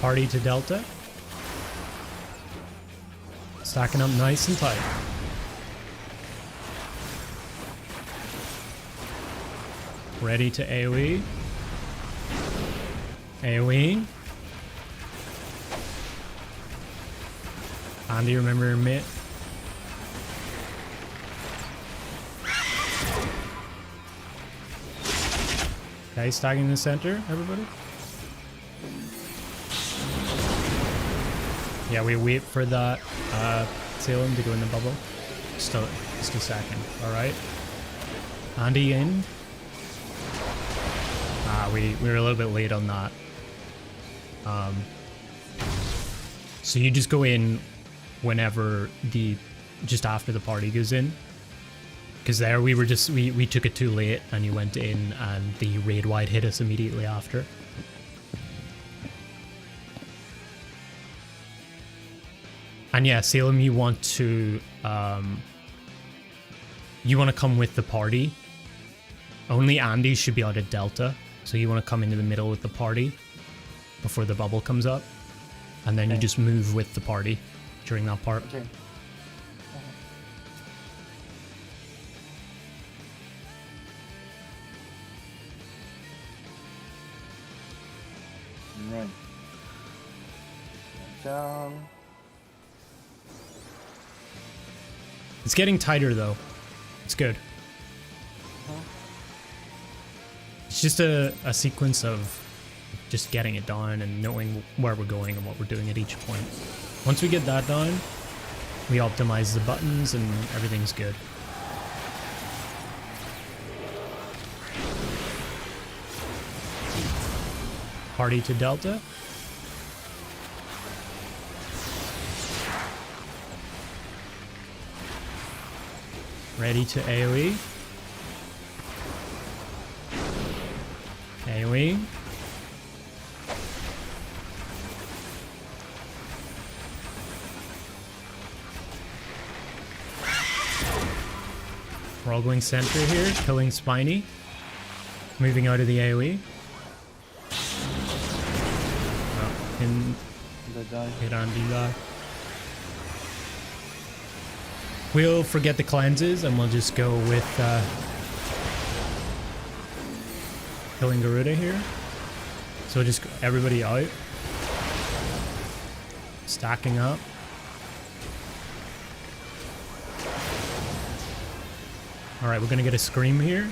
Party to Delta. Stacking up nice and tight. Ready to AoE. AoE. Andy, remember your mitt. Okay, stacking in the center, everybody. Yeah, we wait for that Salem to go in the bubble. Just a second. Alright. Andy in. We were a little bit late on that. So you just go in whenever just after the party goes in. Because there we took it too late and you went in and the raid wide hit us immediately after. And yeah, Salem, you want to come with the party. Only Andy should be out at Delta. So you want to come into the middle with the party before the bubble comes up. And then you just move with the party during that part. Okay. Right. Down. It's getting tighter though. It's good. It's just a sequence of just getting it done and knowing where we're going and what we're doing at each point. Once we get that done, we optimize the buttons and everything's good. Party to Delta. Ready to AoE. AoE. We're all going center here, killing Spiny. Moving out of the AoE. Hit on D-Lock. We'll forget the cleanses and we'll just go with killing Garuda here. So just everybody out. Stacking up. Alright, we're gonna get a scream here.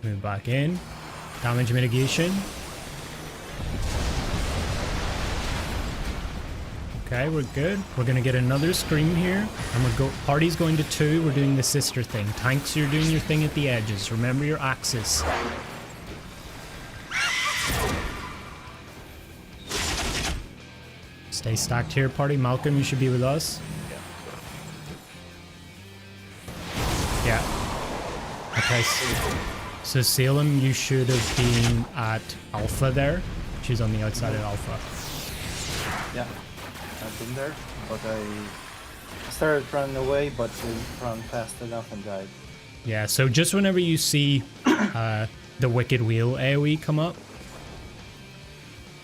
Move back in. Damage mitigation. Okay, we're good. We're gonna get another scream here. And party's going to 2. We're doing the sister thing. Tanks, you're doing your thing at the edges. Remember your axis. Stay stacked here, party. Malcolm, you should be with us. Yeah. Okay, so Salem, you should have been at Alpha there. She's on the outside of Alpha. Yeah, I've been there, but I started running away, but didn't run fast enough and died. Yeah, so just whenever you see the Wicked Wheel AoE come up,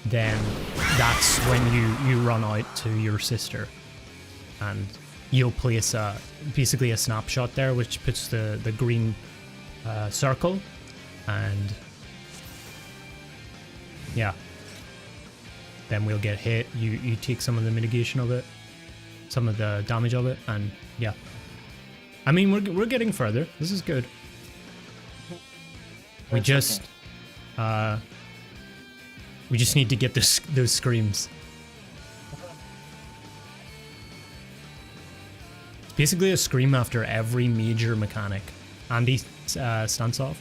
then that's when you run out to your sister. And you'll place basically a snapshot there, which puts the green circle. And yeah, then we'll get hit. You take some of the mitigation of it, some of the damage of it, and yeah. I mean, we're getting further. This is good. We just need to get those screams. It's basically a scream after every major mechanic. Andy, stance off.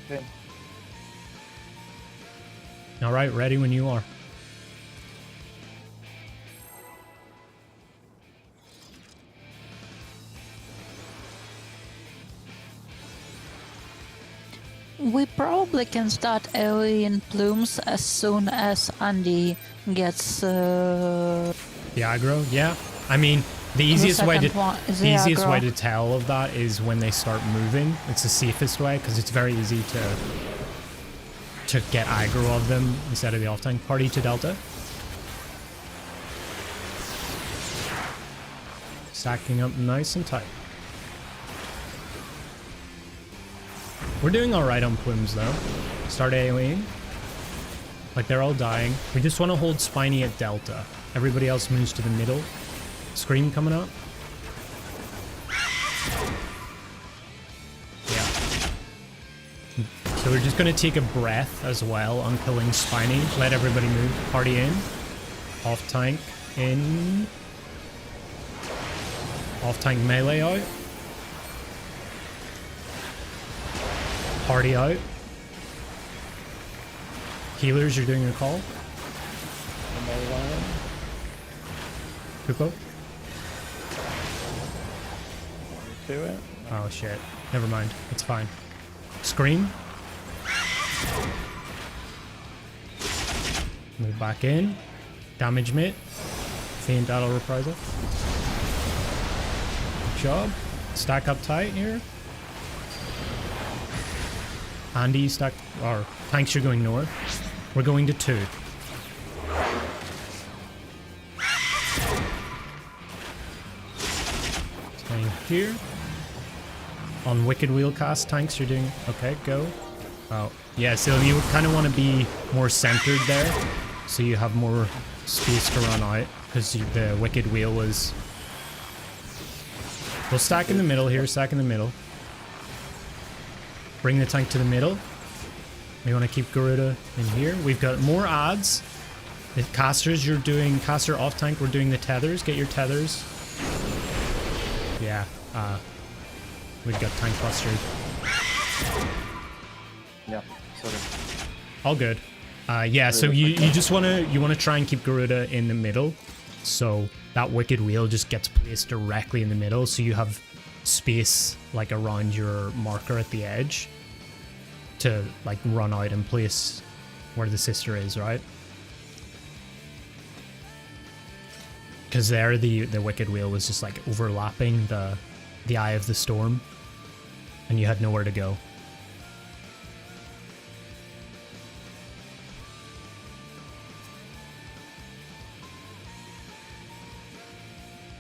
Okay. All right, ready when you are. We probably can start AoE in plumes as soon as Andy gets The aggro, yeah. I mean, The easiest way to second one is the easiest way aggro. to tell of that is when they start moving. It's the safest way because it's very easy to get aggro of them instead of the off tank. Party to Delta. Stacking up nice and tight. We're doing alright on Plumes though. Start AoEing. Like they're all dying. We just want to hold Spiny at Delta. Everybody else moves to the middle. Scream coming up. Yeah. So we're just going to take a breath as well on killing Spiny. Let everybody move. Party in. Off tank in. Off tank melee out. Party out. Healers, you're doing your call. Kuko? Do it. Oh shit. Never mind. It's fine. Scream. Move back in. Damage mitt. Faint battle reprisal. Good job. Stack up tight here. Andy, stack. Or tanks, you're going north. We're going to 2. Staying here. On Wicked Wheel cast, tanks, you're doing... Okay, go. Oh, yeah, so you kind of want to be more centered there. So you have more space to run out. Because the Wicked Wheel was... We'll stack in the middle here, stack in the middle. Bring the tank to the middle. We want to keep Garuda in here. We've got more odds. The casters, you're doing caster off tank. We're doing the tethers. Get your tethers. Yeah. We've got tank clustered. Yeah, sorry. All good. Yeah. So you just wanna try and keep Garuda in the middle. So that Wicked Wheel just gets placed directly in the middle. So you have space like around your marker at the edge to like run out and place where the sister is, right? Because there the Wicked Wheel was just like overlapping the Eye of the Storm and you had nowhere to go.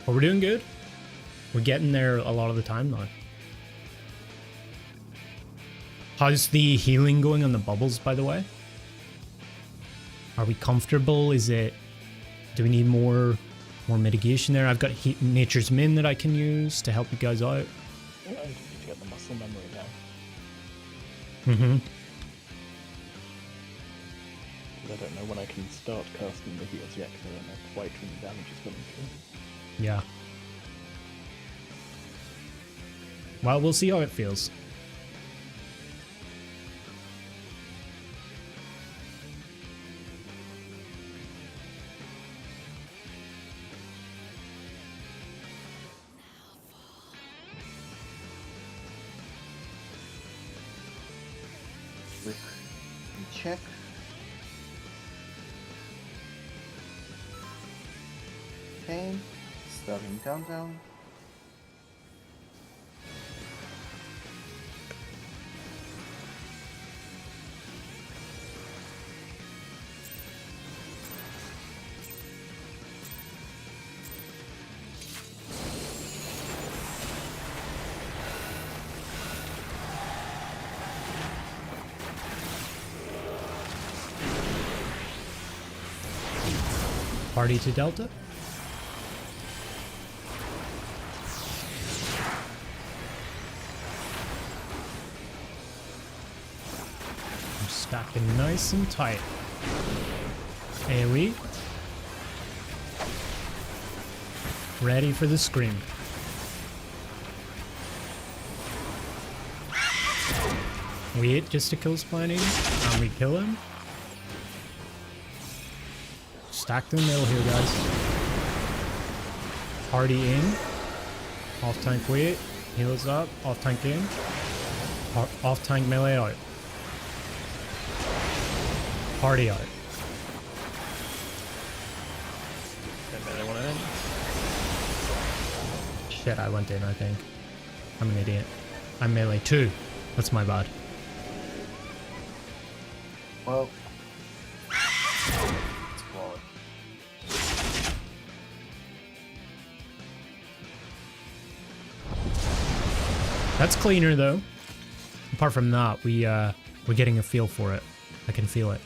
But we're doing good. We're getting there a lot of the time now. How's the healing going on the bubbles, by the way? Are we comfortable? Is it... Do we need more mitigation there? I've got Nature's Min that I can use to help you guys out. I just need to get the muscle memory down. Mm-hmm. I don't know when I can start casting the heals yet, because I don't know quite when the damage is coming through. Yeah. Well, we'll see how it feels. Quick check. Okay, starting countdown. Party to Delta. I'm stacking nice and tight. AoE. Ready for the scream. Wait just to kill Spiny, and we kill him. Stack to the middle here, guys. Party in. Off tank wait. Heals up. Off tank in. Off tank melee out. Party out. Don't really want to end. Shit, I went in, I think. I'm an idiot. I'm melee 2. That's my bad. Well, let's call it. That's cleaner though. Apart from that, we're getting a feel for it. I can feel it.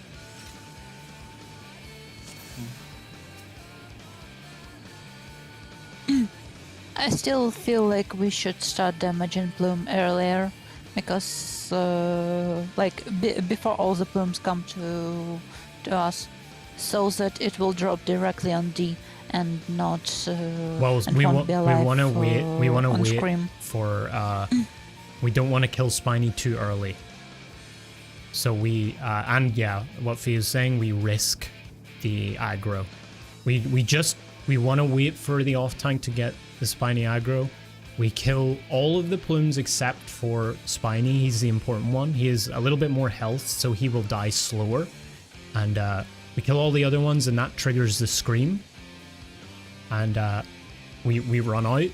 I still feel like we should start damaging Bloom earlier, because before all the plumes come to us, so that it will drop directly on D and not. Well, and we won't be alive, want to wait. We want to on wait Scream. for. We don't want to kill Spiny too early. So we and yeah, what Fee is saying, we risk the aggro. We want to wait for the off tank to get the Spiny aggro. We kill all of the plumes except for Spiny. He's the important one. He has a little bit more health, so he will die slower. And we kill all the other ones, and that triggers the scream. And we run out.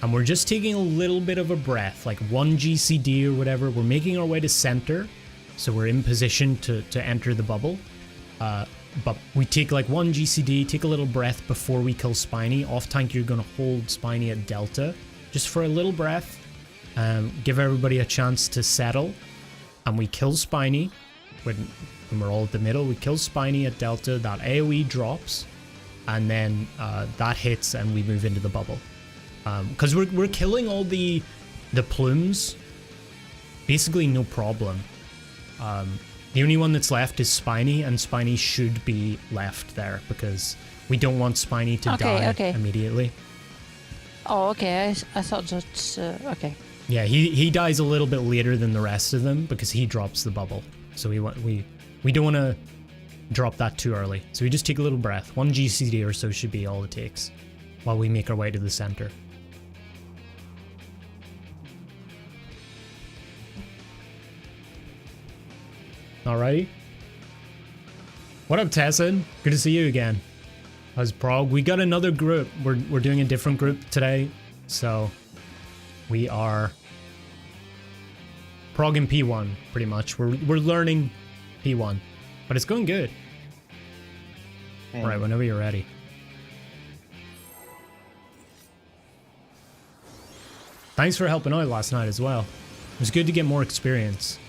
And we're just taking a little bit of a breath, like 1 GCD or whatever. We're making our way to center, so we're in position to enter the bubble. But we take like 1 GCD, take a little breath before we kill Spiny. Off tank, you're going to hold Spiny at Delta, just for a little breath. Give everybody a chance to settle. And we kill Spiny. When we're all at the middle, we kill Spiny at Delta. That AoE drops. And then that hits and we move into the bubble. Because we're killing all the plumes. Basically no problem. The only one that's left is Spiny, and Spiny should be left there because we don't want Spiny to die immediately. Oh, okay. I thought that. Okay. Yeah, he dies a little bit later than the rest of them because he drops the bubble. So we don't want to drop that too early. So we just take a little breath. 1 GCD or so should be all it takes while we make our way to the center. Alrighty. What up, Tessin? Good to see you again. How's Prog? We got another group. We're doing a different group today. So we are Prog in P1 pretty much. We're learning P1. But it's going good. Alright, whenever you're ready. Thanks for helping out last night as well. It was good to get more experience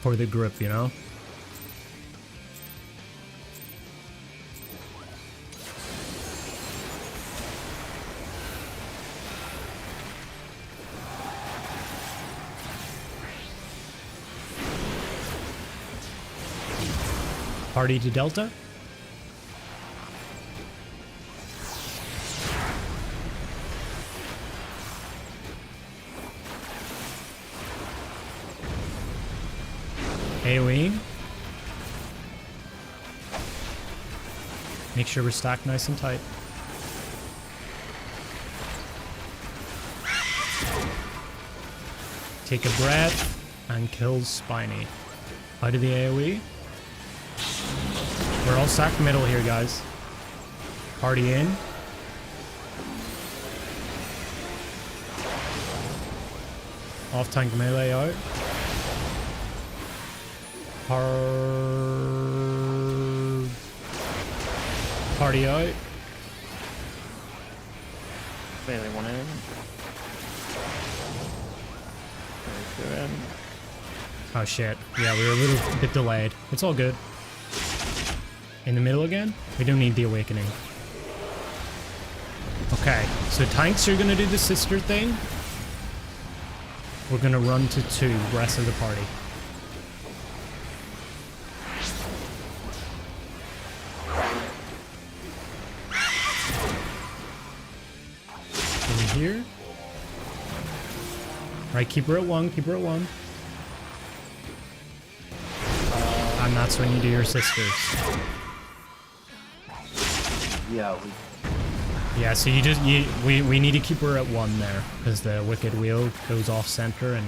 for the group, you know? Party to Delta? AoE. Make sure we're stacked nice and tight. Take a breath and kill Spiny. Out of the AoE. We're all stacked middle here, guys. Party in. Off tank melee out. Party out. Melee one in. Melee two in. Oh shit. Yeah, we were a little bit delayed. It's all good. In the middle again? We don't need the awakening. Okay, so tanks are gonna do the sister thing. We're gonna run to 2, rest of the party. In here. Right, keep her at 1, keep her at 1. And that's when you do your sisters. Yeah, so we need to keep her at 1 there, because the Wicked Wheel goes off center and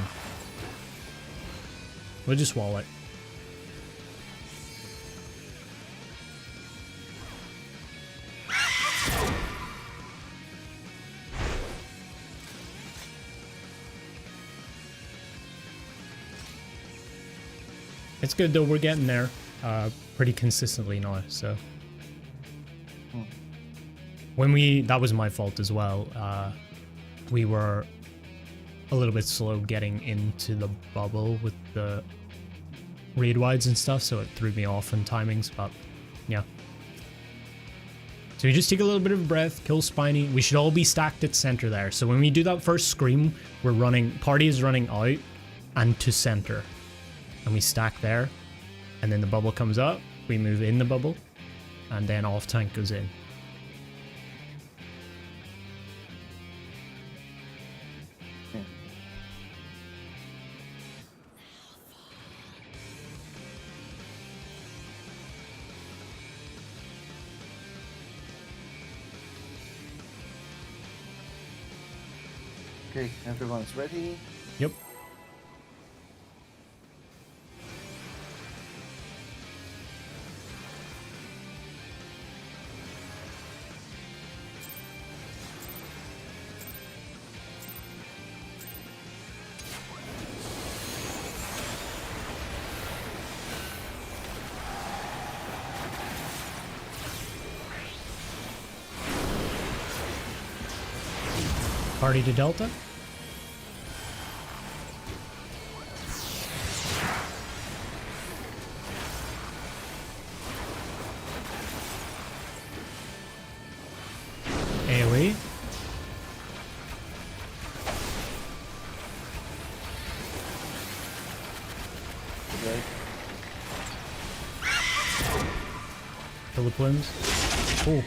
we'll just wall it. It's good though, we're getting there pretty consistently now, so. That was my fault as well. We were a little bit slow getting into the bubble with the raid wides and stuff, so it threw me off in timings, but yeah. So we just take a little bit of breath, kill Spiny. We should all be stacked at center there. So when we do that first scream, party is running out and to center. And we stack there, and then the bubble comes up, we move in the bubble, and then off tank goes in. Okay, everyone's ready. Yep. Party to Delta. AoE. Right. Kill the plumes. Cool.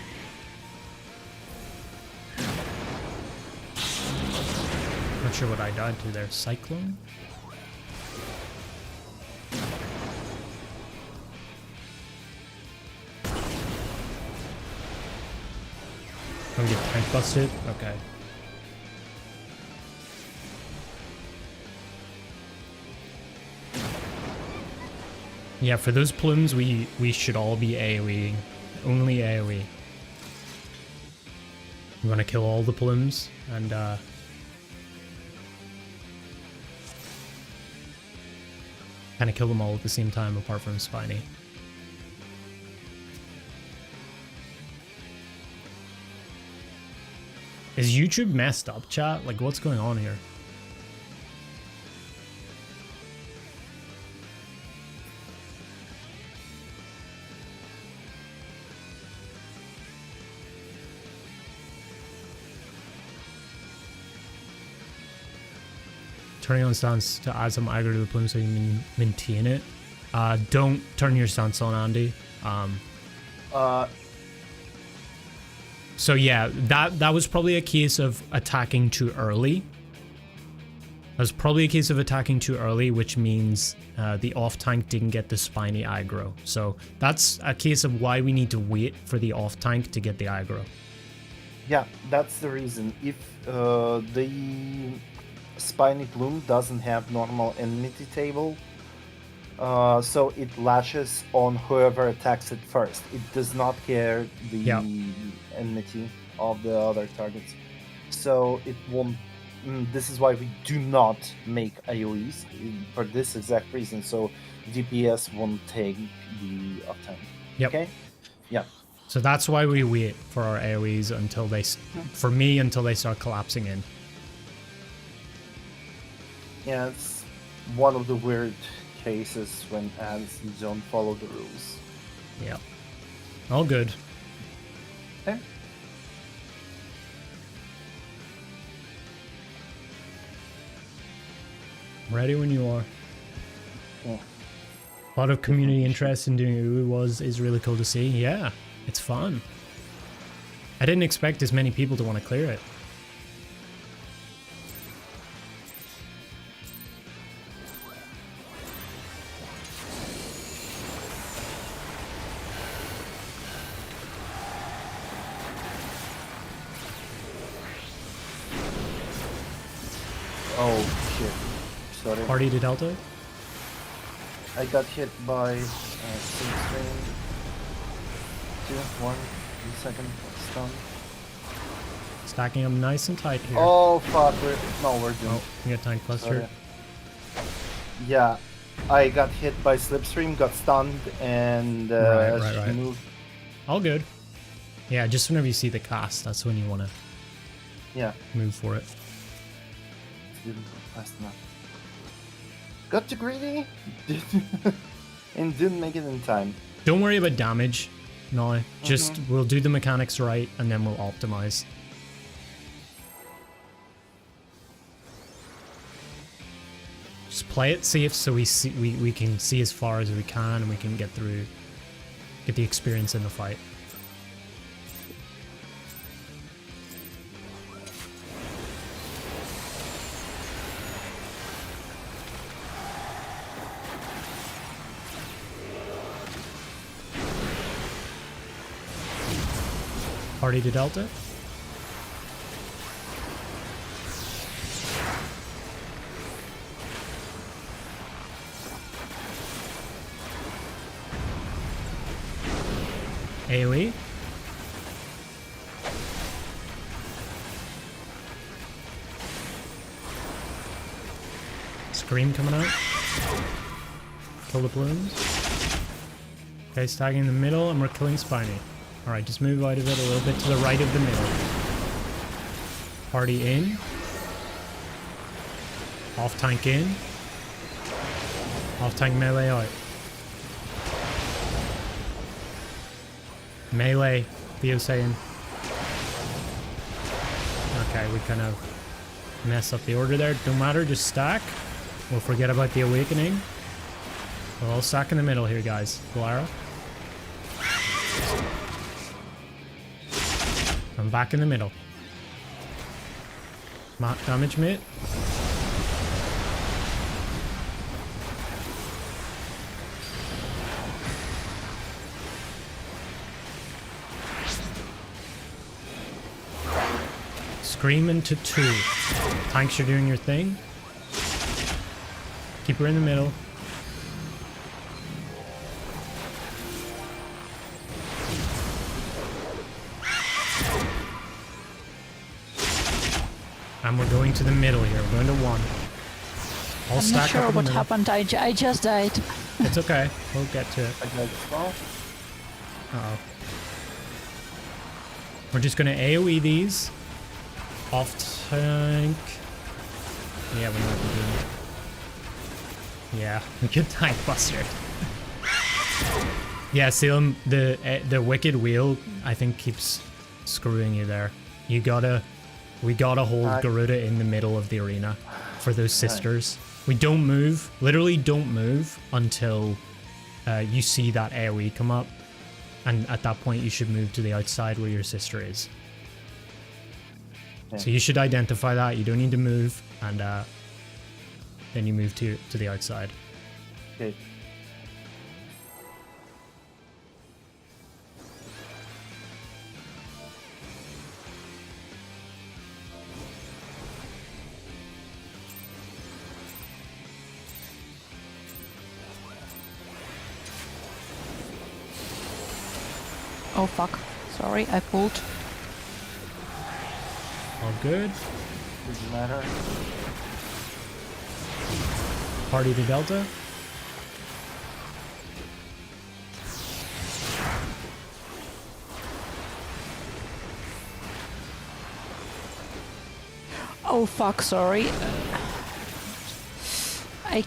Not sure what I died to there. Cyclone? Oh, we get tank busted? Okay. Yeah, for those plumes, we should all be AoEing. Only AoE. We want to kill all the plumes and kind of kill them all at the same time, apart from Spiny. Is YouTube messed up, chat? Like, what's going on here? Turning on stance to add some aggro to the plume so you can maintain it. Don't turn your stance on, Andy. So yeah, that was probably a case of attacking too early. That was probably a case of attacking too early, which means the off tank didn't get the Spiny aggro. So that's a case of why we need to wait for the off tank to get the aggro. Yeah, that's the reason. If the Spiny Plume doesn't have normal enmity table, so it lashes on whoever attacks it first. It does not care the enmity of the other targets. So it won't. This is why we do not make AoEs for this exact reason. So DPS won't take the off tank. Yep. Okay. Yeah. So that's why we wait for our AoEs until they, for me, until they start collapsing in. Yeah, it's one of the weird cases when ads don't follow the rules. Yeah. All good. Okay. Ready when you are. Yeah. A lot of community interest in doing UWU is really cool to see. Yeah, it's fun. I didn't expect as many people to want to clear it. Oh shit. Sorry. Party to Delta? I got hit by Sync Stream. 2, 1, 2 second stun. Stacking them nice and tight here. Oh fuck, we're doomed. Oh, you got tank cluster. Sorry. Yeah, I got hit by Slipstream, got stunned, and Right. she moved. All good. Yeah, just whenever you see the cast, that's when you want to Yeah, move for it. didn't go fast enough. Got too greedy, and didn't make it in time. Don't worry about damage now. Just we'll do the mechanics right, and then we'll optimize. Just play it safe so we can see as far as we can, and we can get the experience in the fight. Party to Delta. AoE. Scream coming out. Kill the plumes. Okay, stagging in the middle, and we're killing Spiny. Alright, just move out of it a little bit to the right of the middle. Party in. Off tank in. Off tank melee out. Melee, Theo saying. Okay, we kind of mess up the order there. Don't matter, just stack. We'll forget about the awakening. We'll all stack in the middle here, guys. Polara. I'm back in the middle. Damage mate. Scream into 2. Tanks are doing your thing. Keep her in the middle. And we're going to the middle here. We're going to 1. All I'm not stack sure up in the what middle. happened. I just died. It's okay. We'll get to it. I got as well. Uh-oh. We're just going to AoE these. Off tank. Yeah, we're not doing it. Yeah, good tank buster. Yeah, Salem, the wicked wheel, I think, keeps screwing you there. We gotta hold Garuda in the middle of the arena for those sisters. We don't move, literally don't move until you see that AoE come up, and at that point you should move to the outside where your sister is. So you should identify that. You don't need to move, and then you move to the outside. Okay. Oh fuck. Sorry, I pulled. All good. Doesn't matter. Party to Delta. Oh fuck, sorry. I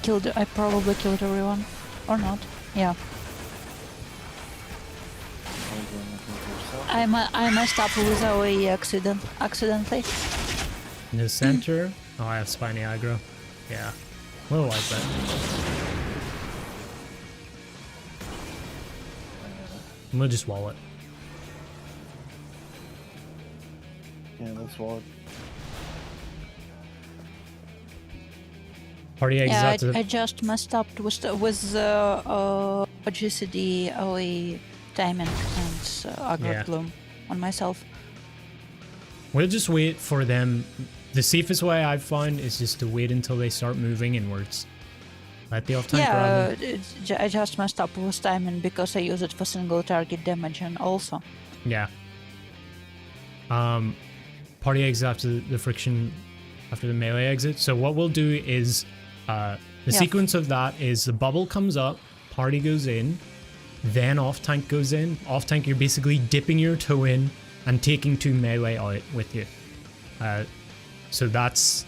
probably killed everyone. Or not. Yeah. I messed up with AoE accidentally. In the center. Oh, I have spiny aggro. Yeah. We'll like that. We'll just wall it. Yeah, that's what. Party exits Yeah, out to the... I just messed up with GCD, AoE, timing, and aggro Yeah. bloom on myself. We'll just wait for them. The safest way I've found is just to wait until they start moving inwards. Let the off tank grab them. I just messed up with timing because I use it for single target damage and also. Yeah. Party exits after the friction, after the melee exit. So what we'll do is The Yeah. sequence of that is the bubble comes up, party goes in, then off tank goes in. Off tank, you're basically dipping your toe in and taking 2 melee out with you. So that's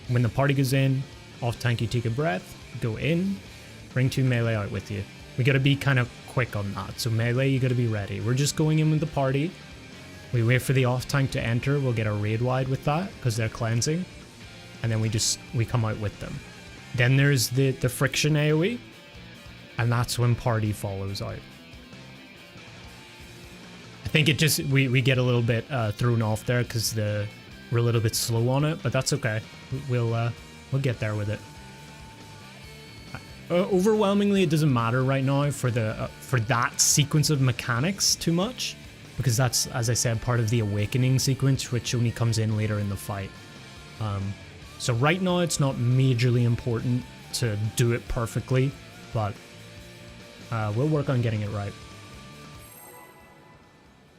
when the party goes in, off tank, you take a breath, go in, bring 2 melee out with you. We gotta be kind of quick on that. So melee, you gotta be ready. We're just going in with the party. We wait for the off tank to enter. We'll get a raid wide with that because they're cleansing. And then we come out with them. Then there's the friction AoE. And that's when party follows out. I think it just, we get a little bit thrown off there because we're a little bit slow on it, but that's okay. We'll get there with it. Overwhelmingly, it doesn't matter right now for that sequence of mechanics too much, because that's, as I said, part of the awakening sequence, which only comes in later in the fight. So right now, it's not majorly important to do it perfectly, but we'll work on getting it right.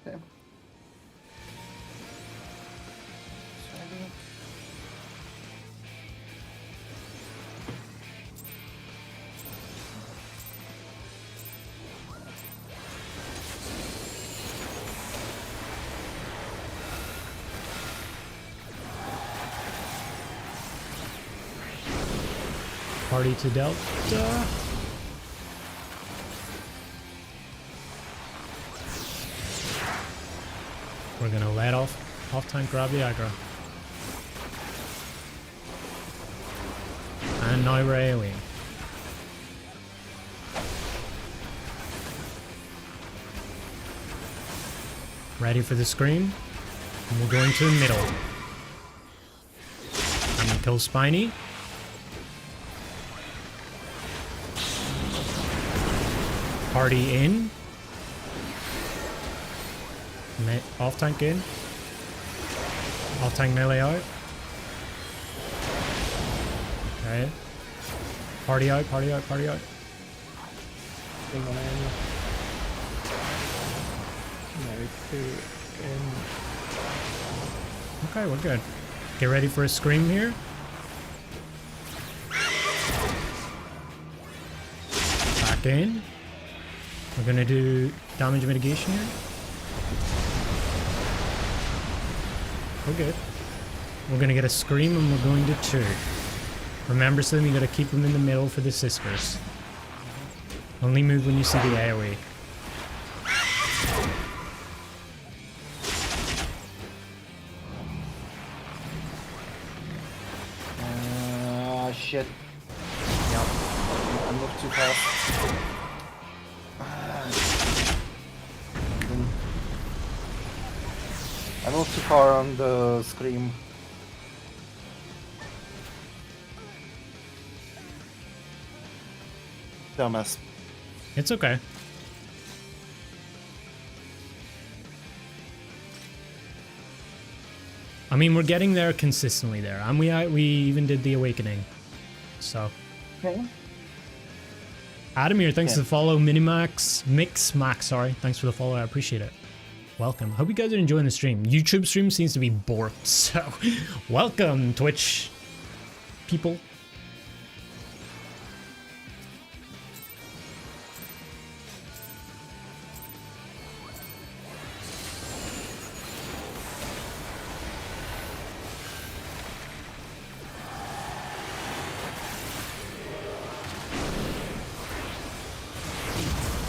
Okay. Party to Delta. We're gonna let off tank grab the aggro. And now we're AoE. Ready for the scream? And we're going to the middle. I'm gonna kill Spiny. Party in. Off tank in. Off tank melee out. Okay. Party out, party out, party out. Thing on area. No, 2 in. Okay, we're good. Get ready for a scream here. Back in. We're gonna do damage mitigation here. We're good. We're gonna get a scream and we're going to 2. Remember, Slim, you gotta keep them in the middle for the sisters. Only move when you see the AoE. Shit. Yeah. I moved too fast. I moved too far on the scream. Dumbass. It's okay. I mean, we're getting there consistently there, and we even did the awakening. So, Okay. Adamir, thanks Yeah. for the follow. Mixmax, sorry, thanks for the follow. I appreciate it. Welcome. Hope you guys are enjoying the stream. YouTube stream seems to be bored, so welcome, Twitch people.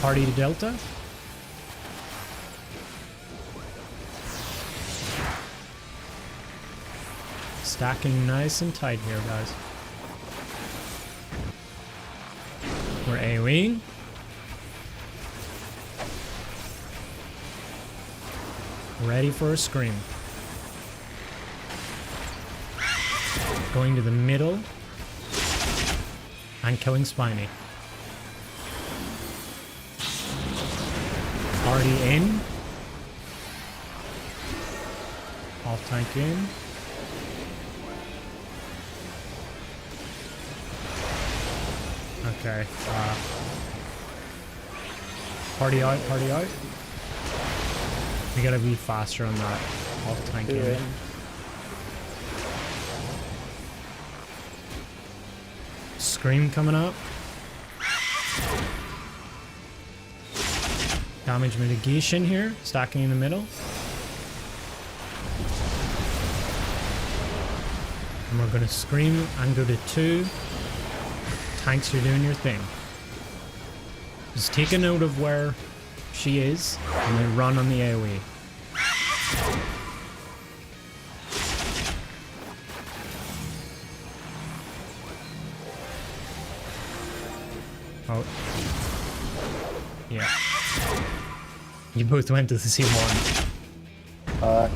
Party to Delta. Stacking nice and tight here, guys. We're AoEing. Ready for a scream. Going to the middle. And killing Spiny. Party in. Off tank in. Okay. Party out, party out. We gotta be faster on that off tank in. Scream coming up. Damage mitigation here, stacking in the middle. And we're gonna Scream and go to 2. Tanks, you're doing your thing. Just take a note of where she is and then run on the AoE. Oh. Yeah. You both went to the C1.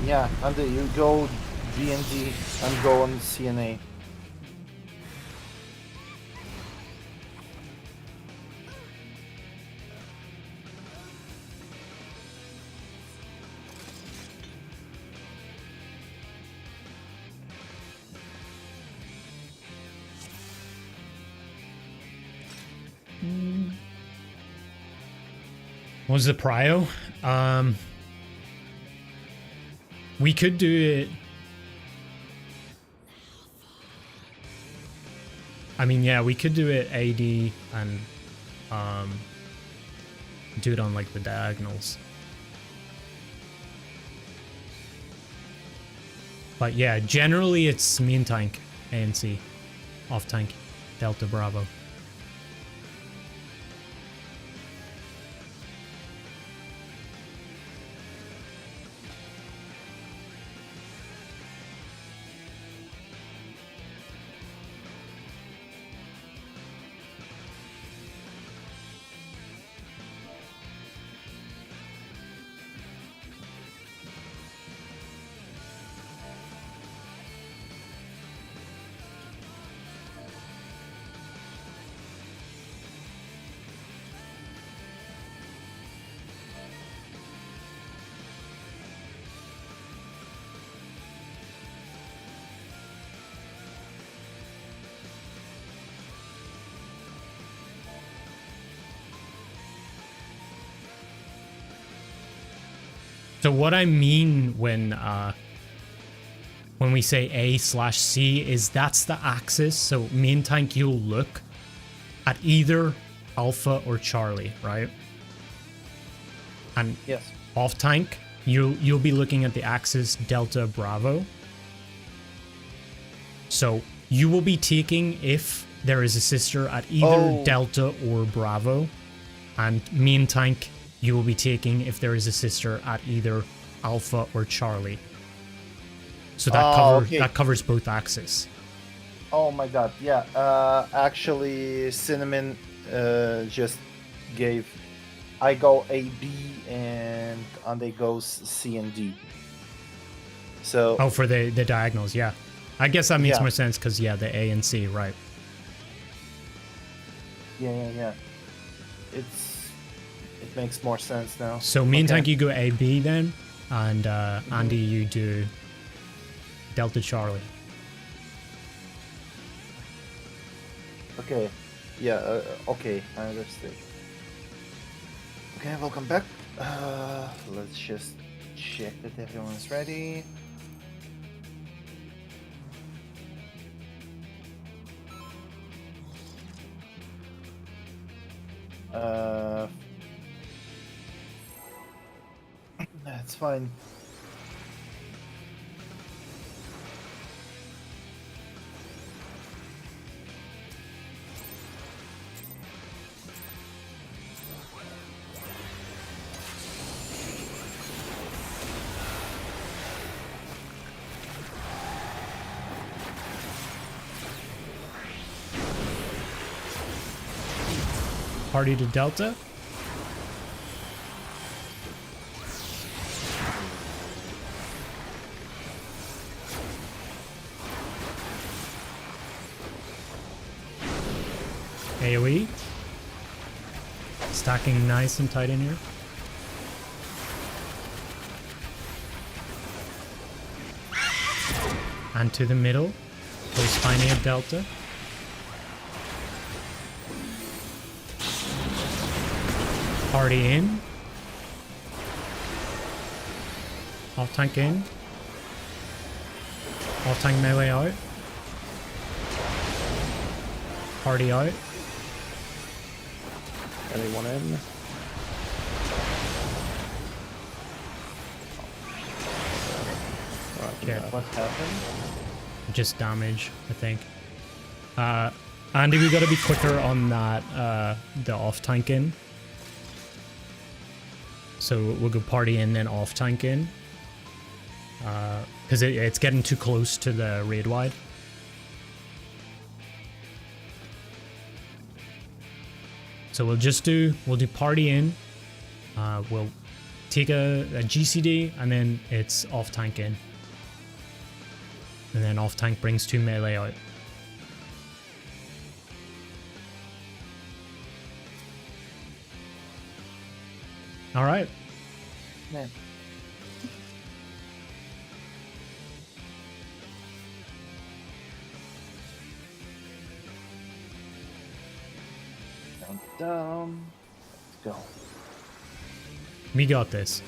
Yeah, and you go D&D and go on CNA. What was the prio? We could do it. I mean, yeah, we could do it AD and do it on like the diagonals. But yeah, generally it's main tank, ANC, off tank, Delta Bravo. So what I mean when we say A/C is that's the axis. So main tank, you'll look at either Alpha or Charlie, right? And Yes. off tank, you'll be looking at the axis Delta Bravo. So you will be taking if there is a sister at either Delta or Bravo, and main tank, you will be taking if there is a sister at either Alpha or Charlie. So that that covers both axes. Oh my god, yeah. Actually, Cinnamon just gave. I go A, B, and they goes C and D. So. Oh, for the diagonals, yeah. I guess that makes Yeah. more sense because, yeah, the A and C, right. Yeah. It makes more sense now. So main Okay. tank, you go A, B then, and Andy, you do Delta Charlie. Okay. Yeah. Okay. I understood. Okay. Welcome back. Let's just check that everyone's ready. That's fine. Party to Delta. AoE. Stacking nice and tight in here. And to the middle. Goes Spiny of Delta. Party in. Off tank in. Off tank melee out. Party out. Anyone in? Yeah. What happened? Just damage, I think. Andy, we gotta be quicker on that, the off tank in. So we'll go party in, then off tank in. Because it's getting too close to the raid wide. So we'll do party in. We'll take a GCD, and then it's off tank in. And then off tank brings 2 melee out. All right. Man. Down. Let's go. We got this.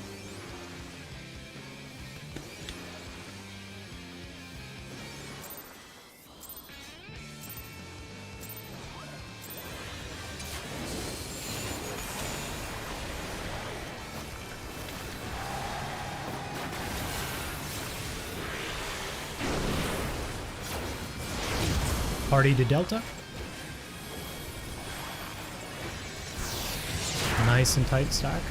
Party to Delta. Nice and tight stack.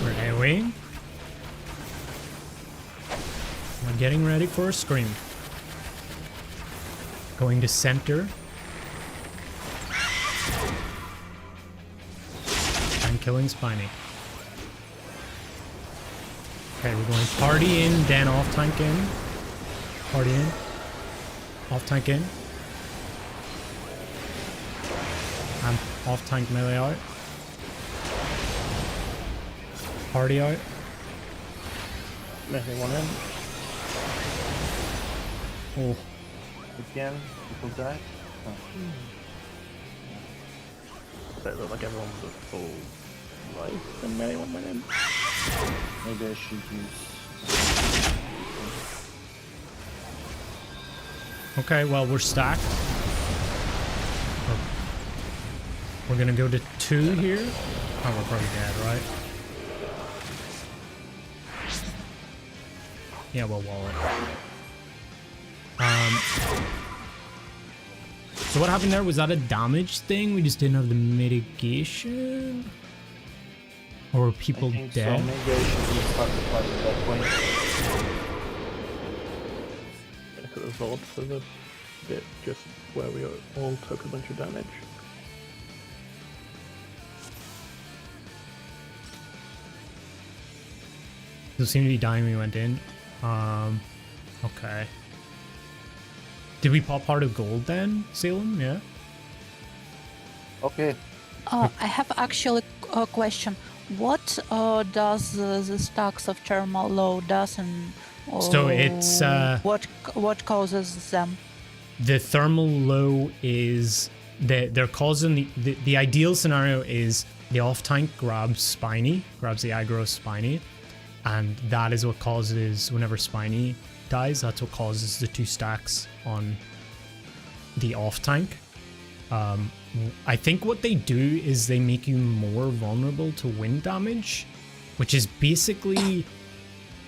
We're AoEing. We're getting ready for a scream. Going to center. And killing Spiny. Okay, we're going party in, then off tank in. Party in. Off tank in. And off tank melee out. Party out. Anyone in? Oh, Again, people died. Oh. So it looked like everyone was at full life and anyone went in. Maybe I should use. okay, well, we're stacked. We're gonna go to 2 here. Oh, we're probably dead, right? Yeah, we'll wall it. So what happened there? Was that a damage thing? We just didn't have the mitigation? Or were people I think dead? So maybe I should restart the party at that point. I could have rolled for the bit just where we all took a bunch of damage. Doesn't seem to be dying when we went in. Okay. Did we pop Heart of Gold then, Salem? Yeah. Okay. I have actually a question. What does the stacks of thermal low does, and So it's, what causes them? the thermal low is they're causing the ideal scenario is the off tank grabs the aggro Spiny, and that is what causes whenever Spiny dies. That's what causes the 2 stacks on the off tank. I think what they do is they make you more vulnerable to wind damage, which is basically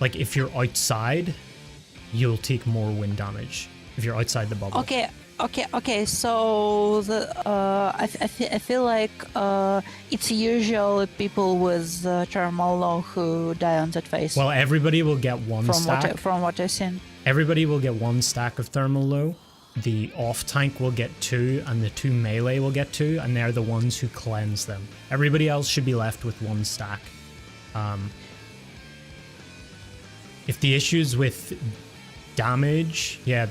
like if you're outside, you'll take more wind damage if you're outside the bubble. Okay. So I feel like it's usually people with thermal low who die on that phase. Well, everybody will get one stack. From what I've seen. Everybody will get 1 stack of thermal low. The off tank will get 2, and the 2 melee will get 2, and they're the ones who cleanse them. Everybody else should be left with 1 stack. If the issues with damage, yeah,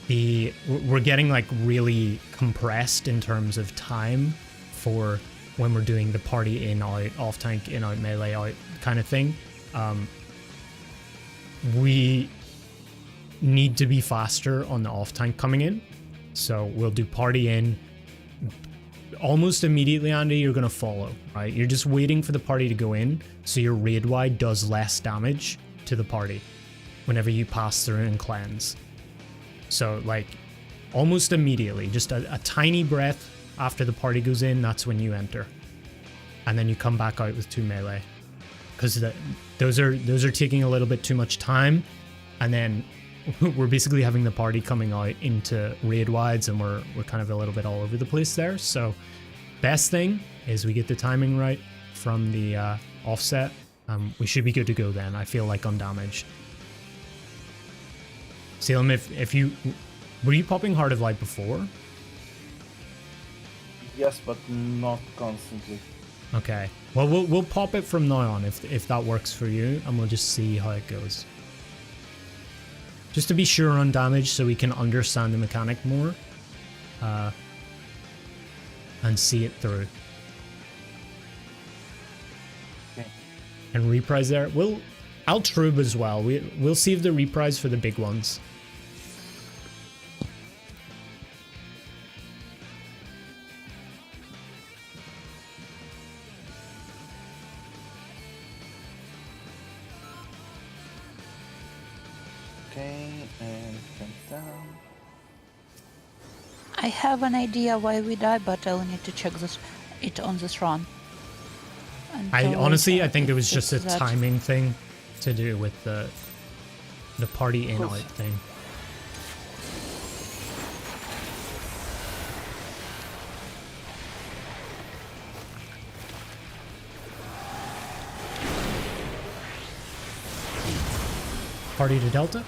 we're getting like really compressed in terms of time for when we're doing the party in out, off tank in out, melee out kind of thing. We need to be faster on the off tank coming in, so we'll do party in almost immediately. Andy, you're gonna follow, right? You're just waiting for the party to go in so your raid wide does less damage to the party whenever you pass through and cleanse. So like almost immediately, just a tiny breath after the party goes in, that's when you enter. And then you come back out with 2 melee. Because those are taking a little bit too much time. And then we're basically having the party coming out into raid wides, and we're kind of a little bit all over the place there. So best thing is we get the timing right from the offset. We should be good to go then. I feel like undamaged. Salem, if you... Were you popping Heart of Light before? Yes, but not constantly. Okay. Well, we'll pop it from now on if that works for you, and we'll just see how it goes. Just to be sure on damage so we can understand the mechanic more. And see it through. Okay. And reprise there. I'll trube as well. We'll save the reprise for the big ones. Okay, and jump down. I have an idea why we die, but I'll need to check it on this run. I honestly, I think it was fix just a that. timing thing to do with the party in out thing. Party to Delta.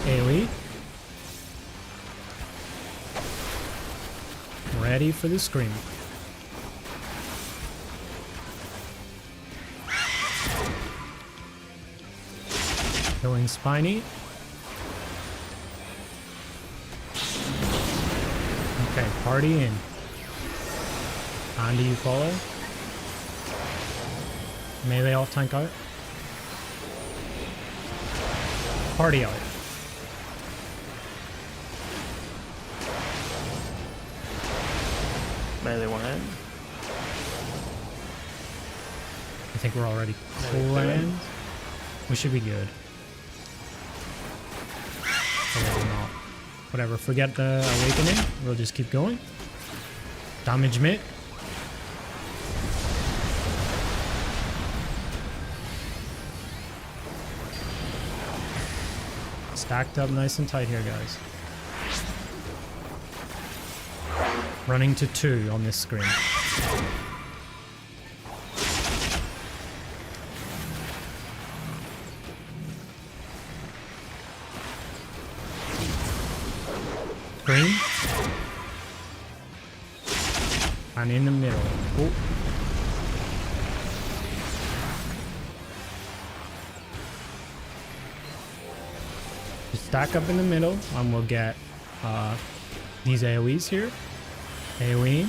AoE. Ready for the scream. Killing Spiny. Okay, party in. Andy, you follow. Melee off, tank out. Party out. Melee one in. I think we're already Melee two in. cleansed. We should be good. Or maybe not. Whatever, forget the awakening. We'll just keep going. Damage mitt. Stacked up nice and tight here, guys. Running to 2 on this screen. Green. And in the middle. Oh. Just stack up in the middle and we'll get these AoEs here. AoE.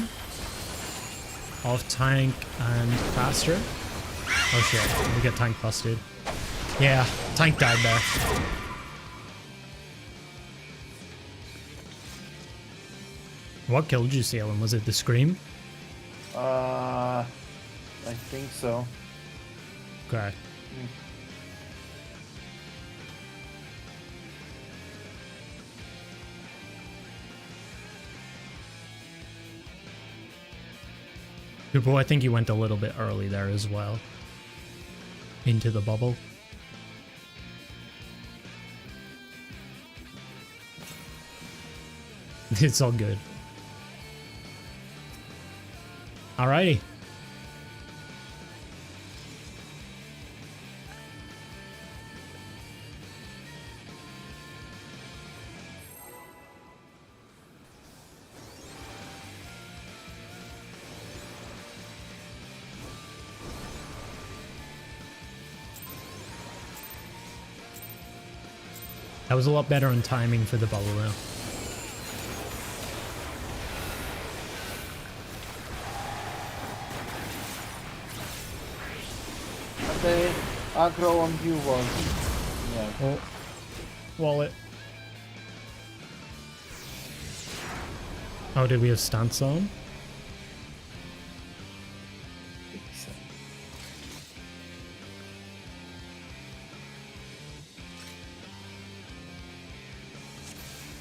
Off tank and faster. Oh shit, we get tank busted. Yeah, tank died there. What killed you, Salem? Was it the scream? I think so. Okay. Well, I think you went a little bit early there as well. Into the bubble. It's all good. Alrighty. That was a lot better on timing for the bubble though. Okay, aggro on you was. Yeah. Oh, wallet. Oh, did we have stance on?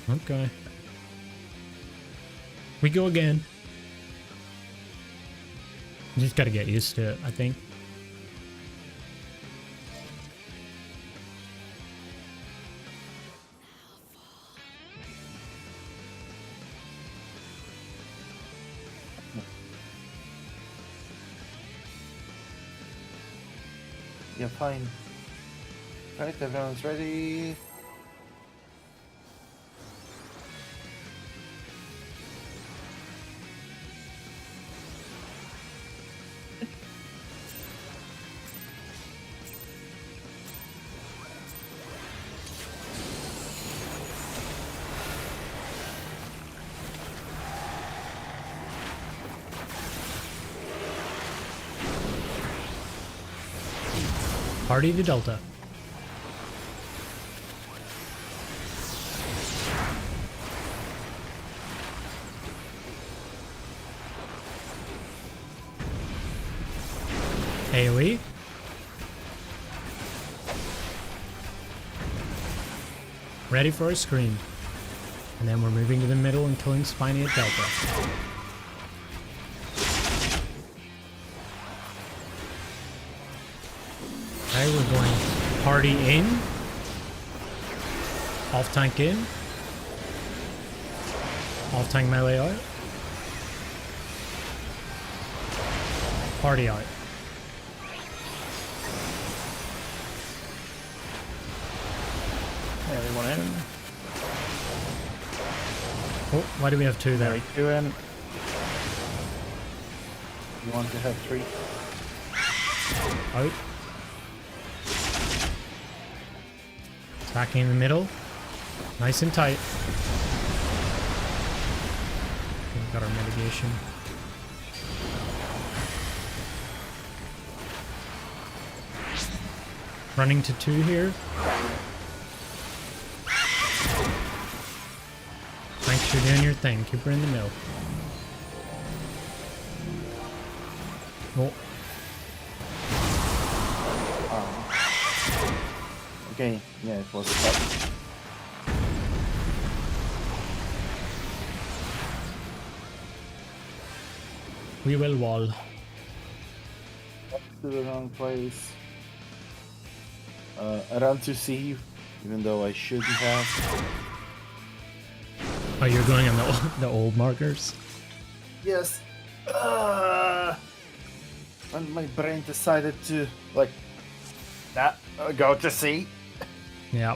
Okay. We go again. You just gotta get used to it, I think. Yeah, fine. Right, everyone's ready. Party to Delta. AoE. Ready for a scream. And then we're moving to the middle and killing Spiny at Delta. Okay, we're going party in. Off tank in. Off tank melee out. Party out. Everyone in. Oh, why do we have two there? Very two in. You want to have 3? Out. Attacking in the middle. Nice and tight. We've got our mitigation. Running to 2 here. Thanks for doing your thing. Keep her in the middle. Oh. Okay, yeah, it was tough. We will wall. To the wrong place. Around to C, even though I shouldn't have. Oh, you're going on the old markers? Yes. And my brain decided to, like, go to C. Yeah.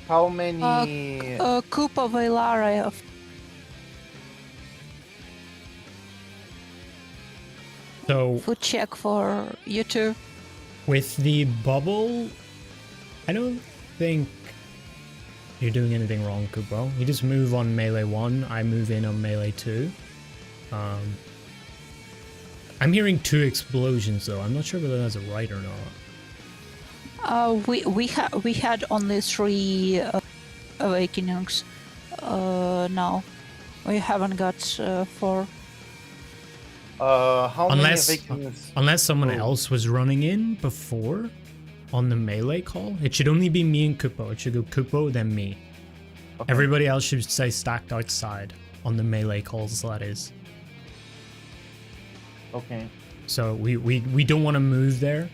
How many? Koopa Velara of So food check for you two. with the bubble, I don't think you're doing anything wrong, Kupo. You just move on melee 1, I move in on melee 2. I'm hearing 2 explosions though. I'm not sure whether that's right or not. We had only 3 awakenings. Now we haven't got 4. How Unless many awakenings? unless someone else was running in before on the melee call. It should only be me and Kupo. It should go Kupo, then me. Okay. Everybody else should stay stacked outside on the melee calls, that is. Okay. So we don't want to move there.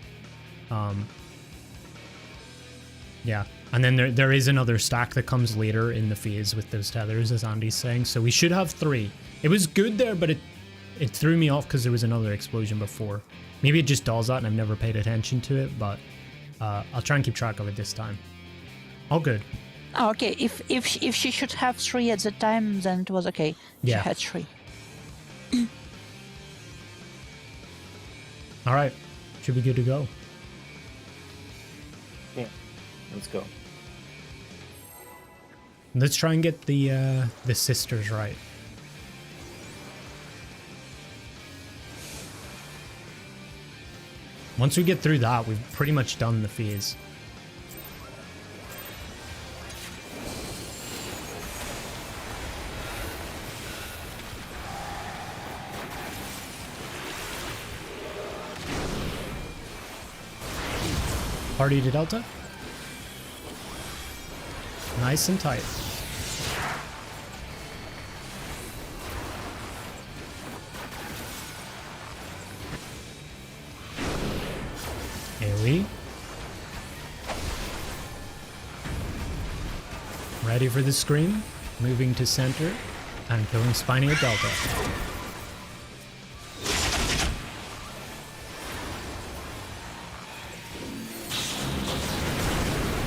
Yeah. And then there is another stack that comes later in the phase with those tethers, as Andy's saying. So we should have 3. It was good there, but it threw me off because there was another explosion before. Maybe it just does that and I've never paid attention to it, but I'll try and keep track of it this time. All good. Oh, okay, if she should have 3 at the time, then it was okay. Yeah. She had 3. All right. Should be good to go. Okay. Let's go. Let's try and get the sisters right. Once we get through that, we've pretty much done the phase. Party to Delta. Nice and tight. AoE. Ready for the scream. Moving to center and killing Spiny at Delta.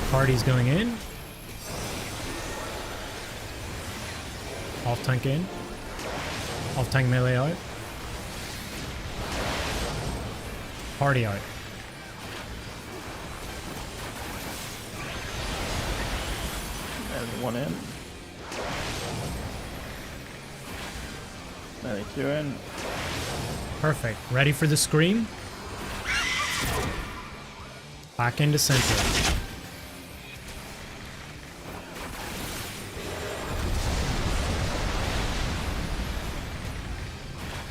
Party's going in. Off tank in. Off tank melee out. Party out. There's one in. Melee 2 in. Perfect. Ready for the scream. Back into center.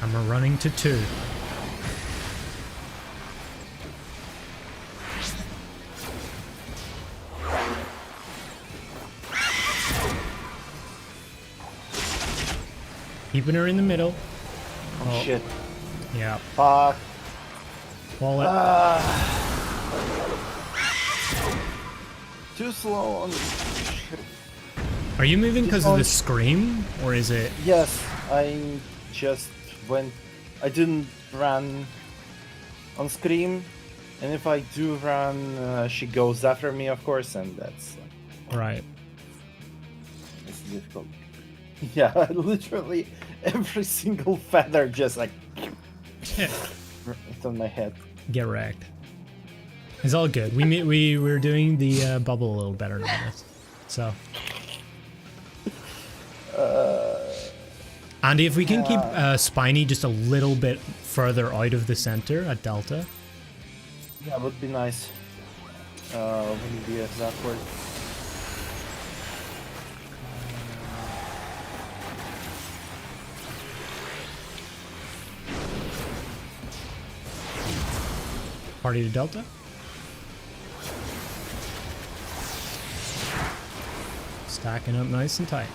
And we're running to 2. Keeping her in the middle. Oh, shit. Yeah. Fuck. Wallet. Too slow on. Are you moving because of the scream? Or is it... Yes, I just went. I didn't run on Scream. And if I do run, she goes after me, of course, and that's. Right. It's difficult. Yeah, literally every single feather just like it's on my head. Get wrecked. It's all good. We're doing the bubble a little better than this. So. Andy, if we can keep Spiny just a little bit further out of the center at Delta. Yeah, would be nice. Wouldn't be as awkward. Party to Delta. Stacking up nice and tight.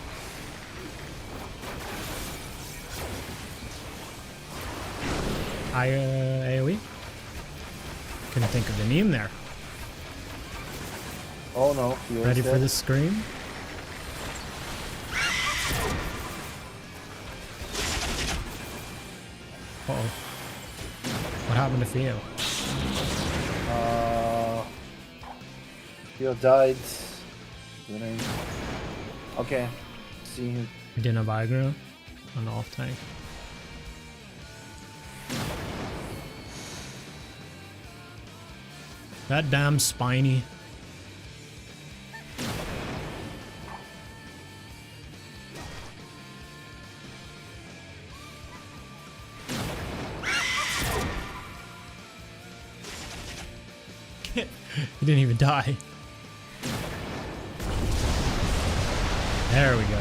AoE. Couldn't think of the name there. Oh no, he was Ready for dead. the scream? Uh-oh. What happened to Theo? Theo died. Okay, see him. We didn't have aggro on the off tank. That damn Spiny. He didn't even die. There we go.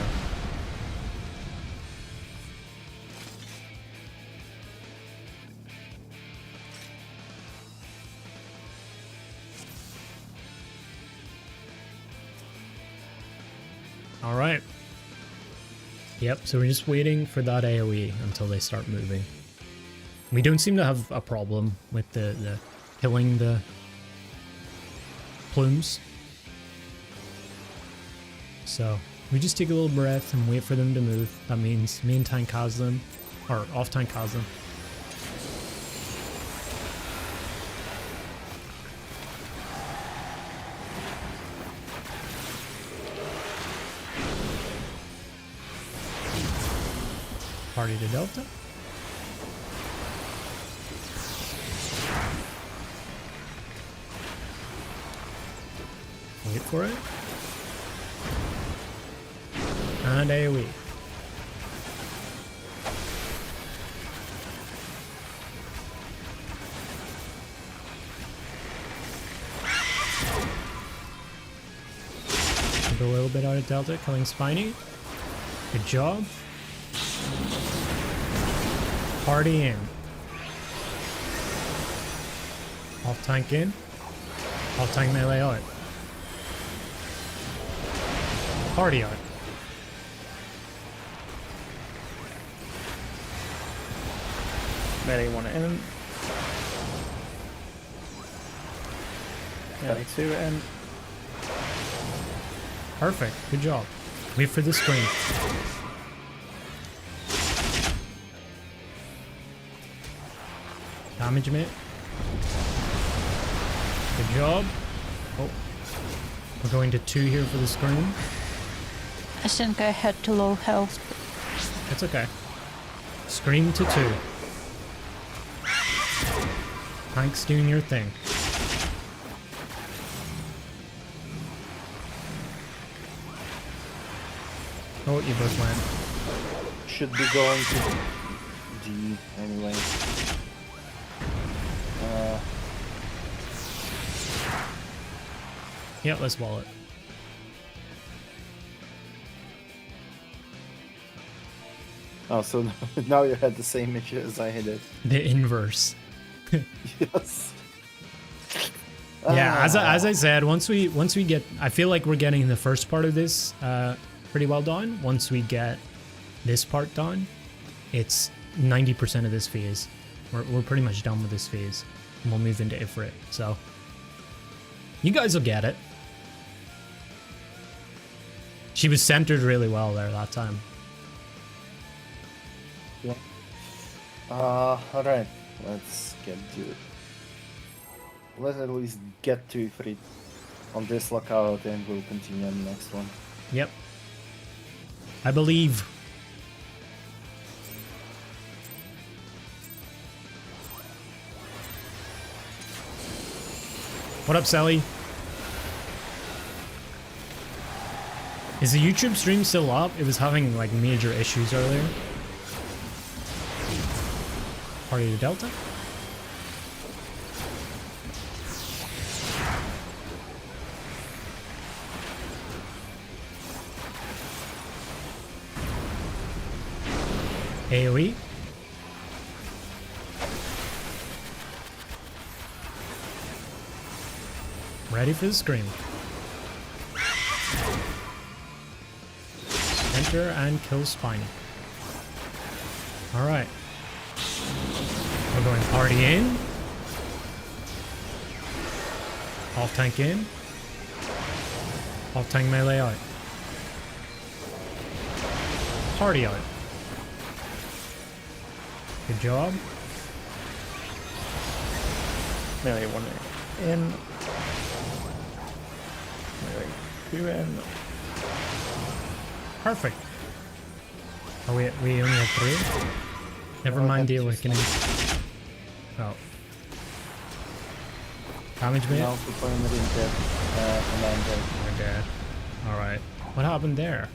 All right. Yep, so we're just waiting for that AoE until they start moving. We don't seem to have a problem with the killing the plumes. So we just take a little breath and wait for them to move. That means main tank has them, or off tank has them. Party to Delta. Wait for it. And AoE. Maybe a little bit out of Delta, killing Spiny. Good job. Party in. Off tank in. Off tank melee out. Party out. Melee 1 in. Melee 2 in. Perfect. Good job. Wait for the screen. Damage mate. Good job. Oh. We're going to 2 here for the screen. I think I had too low health. It's okay. Scream to 2. Tank's doing your thing. Oh, you both went. Should be going to D anyway. Yeah, let's wall it. Oh, so now you had the same issue as I had it. The inverse. Yes. Yeah, as I said, once we get, I feel like we're getting the first part of this pretty well done. Once we get this part done, it's 90% of this phase. We're pretty much done with this phase, and we'll move into Ifrit. So you guys will get it. She was centered really well there that time. Yeah. Alright. Let's get to it. Let's at least get to Ifrit on this lockout and we'll continue on the next one. Yep. I believe. What up, Sally? Is the YouTube stream still up? It was having like major issues earlier. Party to Delta? AoE. Ready for the scream. Enter and kill Spiny. Alright. We're going party in. Off tank in. Off tank melee out. Party out. Good job. Melee 1 in. Melee 2 in. Perfect. Oh, we only have 3? Never mind the awakening. Oh. Damage me? Now people in the ring dead. And I'm dead. We're dead. Alright. What happened there?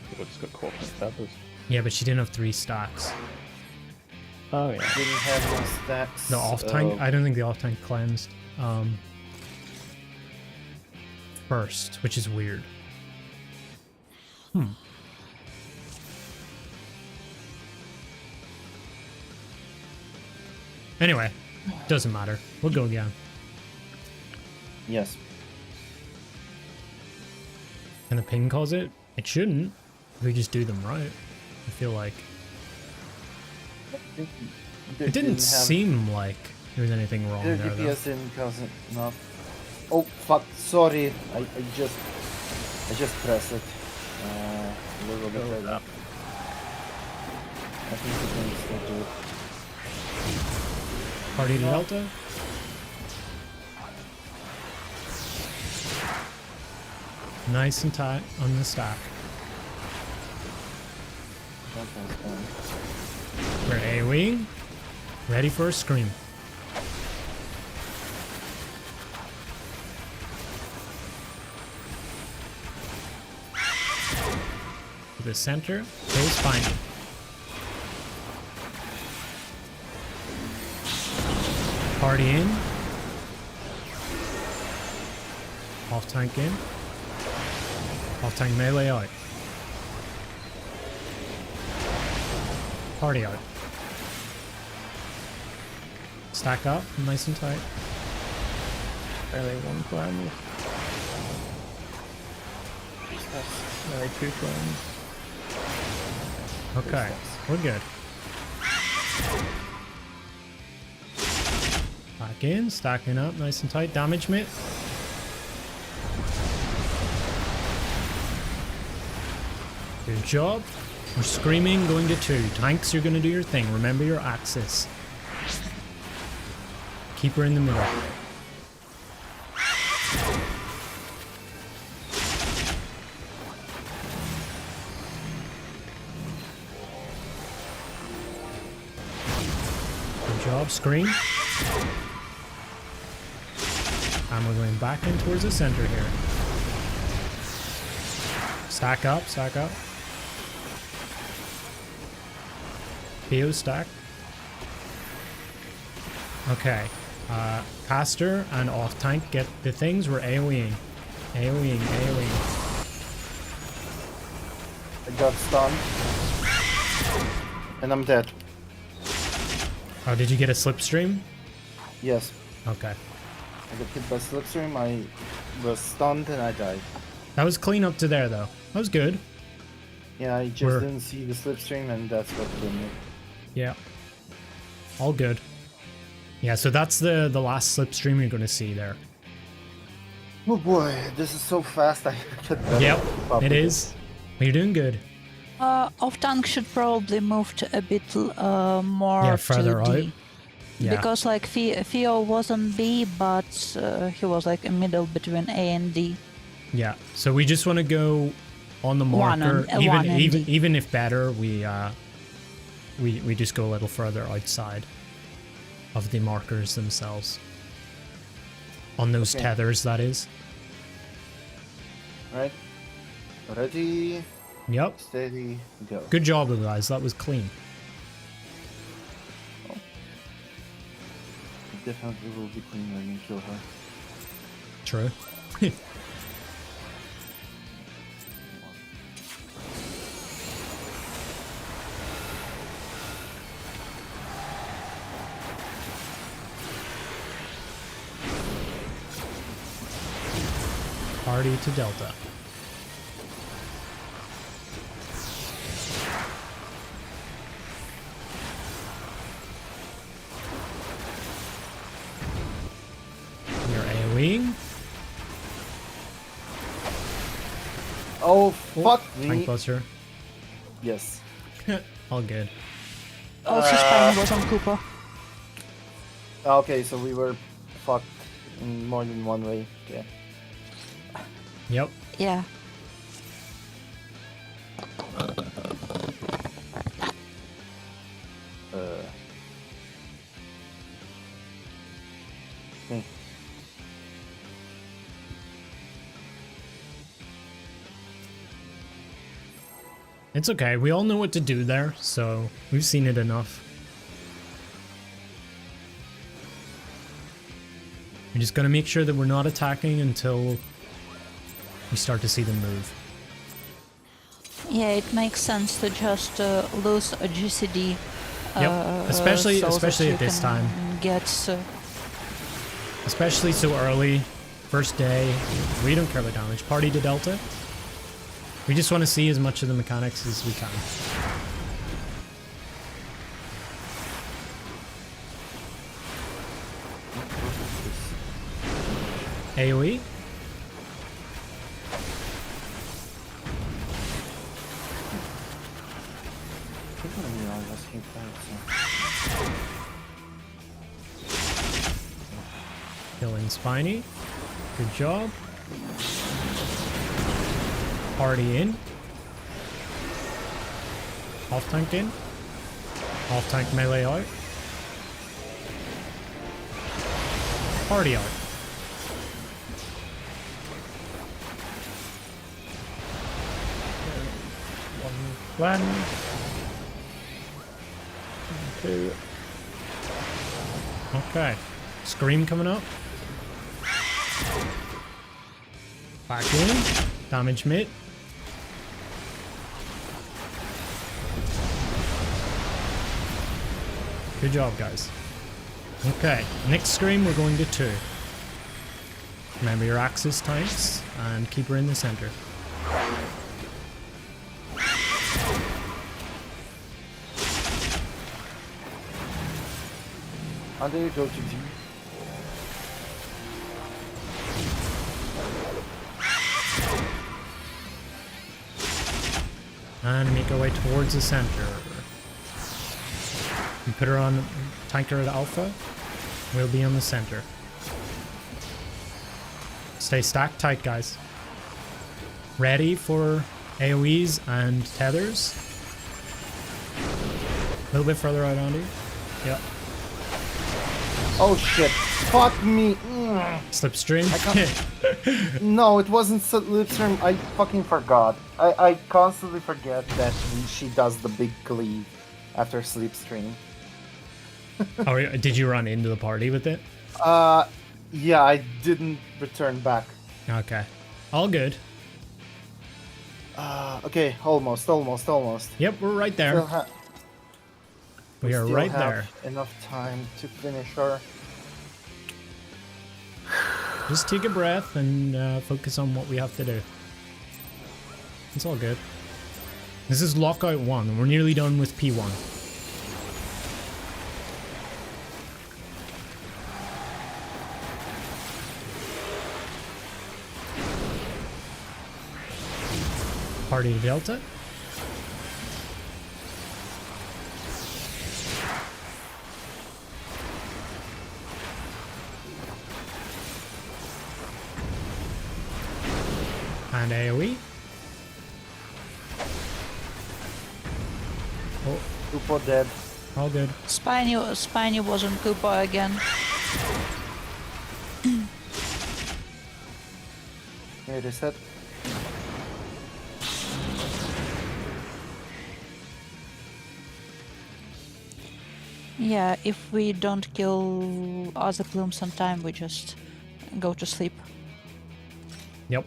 People just got caught in feathers. Yeah, but she didn't have 3 stacks. Oh yeah. Didn't have no stacks. The off tank? I don't think the off tank cleansed. First, which is weird. Anyway, doesn't matter. We'll go again. Yes. Can the ping cause it? It shouldn't. If we just do them right. I feel like. It didn't seem like there was anything wrong Their there, though. DPS didn't cause it enough. Oh fuck! Sorry, I just pressed it. A little bit later. I think we can still do it. Party to Delta. Nice and tight on the stack. Delta's fine. We're AoE. Ready for a scream. To the center, goes Spiny. Party in. Off tank in. Off tank melee out. Party out. Stack up, nice and tight. Melee 1 clan. Melee 2 clans. Okay, we're good. Back in, stacking up, nice and tight. Damage mate. Good job. We're screaming, going to 2. Tanks, you're going to do your thing. Remember your axis. Keep her in the middle. Good job, scream. And we're going back in towards the center here. Stack up, stack up. PO stack. Okay. Caster and off tank get the things. We're AoEing. AoEing, AoEing. I got stunned. And I'm dead. Oh, did you get a slipstream? Yes. Okay. I got hit by slipstream, I was stunned and I died. That was clean up to there though. That was good. Yeah, I just We're- didn't see the slipstream and that's what killed me. Yeah. All good. Yeah, so that's the last slipstream you're going to see there. Oh boy, this is so fast I get better. Yep, Probably. it is. Well, you're doing good. Off tank should probably move to a bit more Yeah, further to D. out. Yeah. Because like Theo was on B, but he was like in middle between A and D. Yeah. So we just want to go on the One marker. and- one and D. Even if better, we just go a little further outside of the markers themselves. On those Okay. tethers, that is. Right? Ready, Yep. steady, go. Good job, guys. That was clean. Definitely will be clean when you kill her. True. Party to Delta. You're AoEing. Oh, fuck Tank me! buster. Yes. All good. Also, Spine was on Cooper. Okay, so we were fucked in more than one way. Yeah. Yep. Yeah. Okay. It's okay. We all know what to do there, so we've seen it enough. We're just gonna make sure that we're not attacking until we start to see them move. Yeah, it makes sense to just lose a GCD. Yep. Especially so that especially you at this can time. Get Especially so early. First day. We don't care about damage. Party to Delta. We just want to see as much of the mechanics as we can. AoE. Killing Spiny. Good job. Party in. Off tank in. Off tank melee out. Party out. One. 2. Okay. Scream coming up. Back in. Damage mid. Good job, guys. Okay, next scream we're going to 2. Remember your axis types and keep her in the center. How do you go to D? And make our way towards the center. You put her on tanker at alpha. We'll be on the center. Stay stacked tight, guys. Ready for AoEs and tethers. A little bit further out on you. Yep. Oh shit! Fuck me! Slipstream. No, it wasn't Slipstream. I fucking forgot. I constantly forget that she does the big cleave after Slipstream. Oh, did you run into the party with it? Yeah, I didn't return back. Okay. All good. Okay, almost. Yep, we're right there. We are still right have there. Enough time to finish her. Just take a breath and focus on what we have to do. It's all good. This is lockout 1. We're nearly done with P1. Party to Delta. And AoE. Oh, Lupo dead. all good. Spiny was on Koopa again. Okay, reset. Yeah, if we don't kill other plumes on time, we just go to sleep. Yep.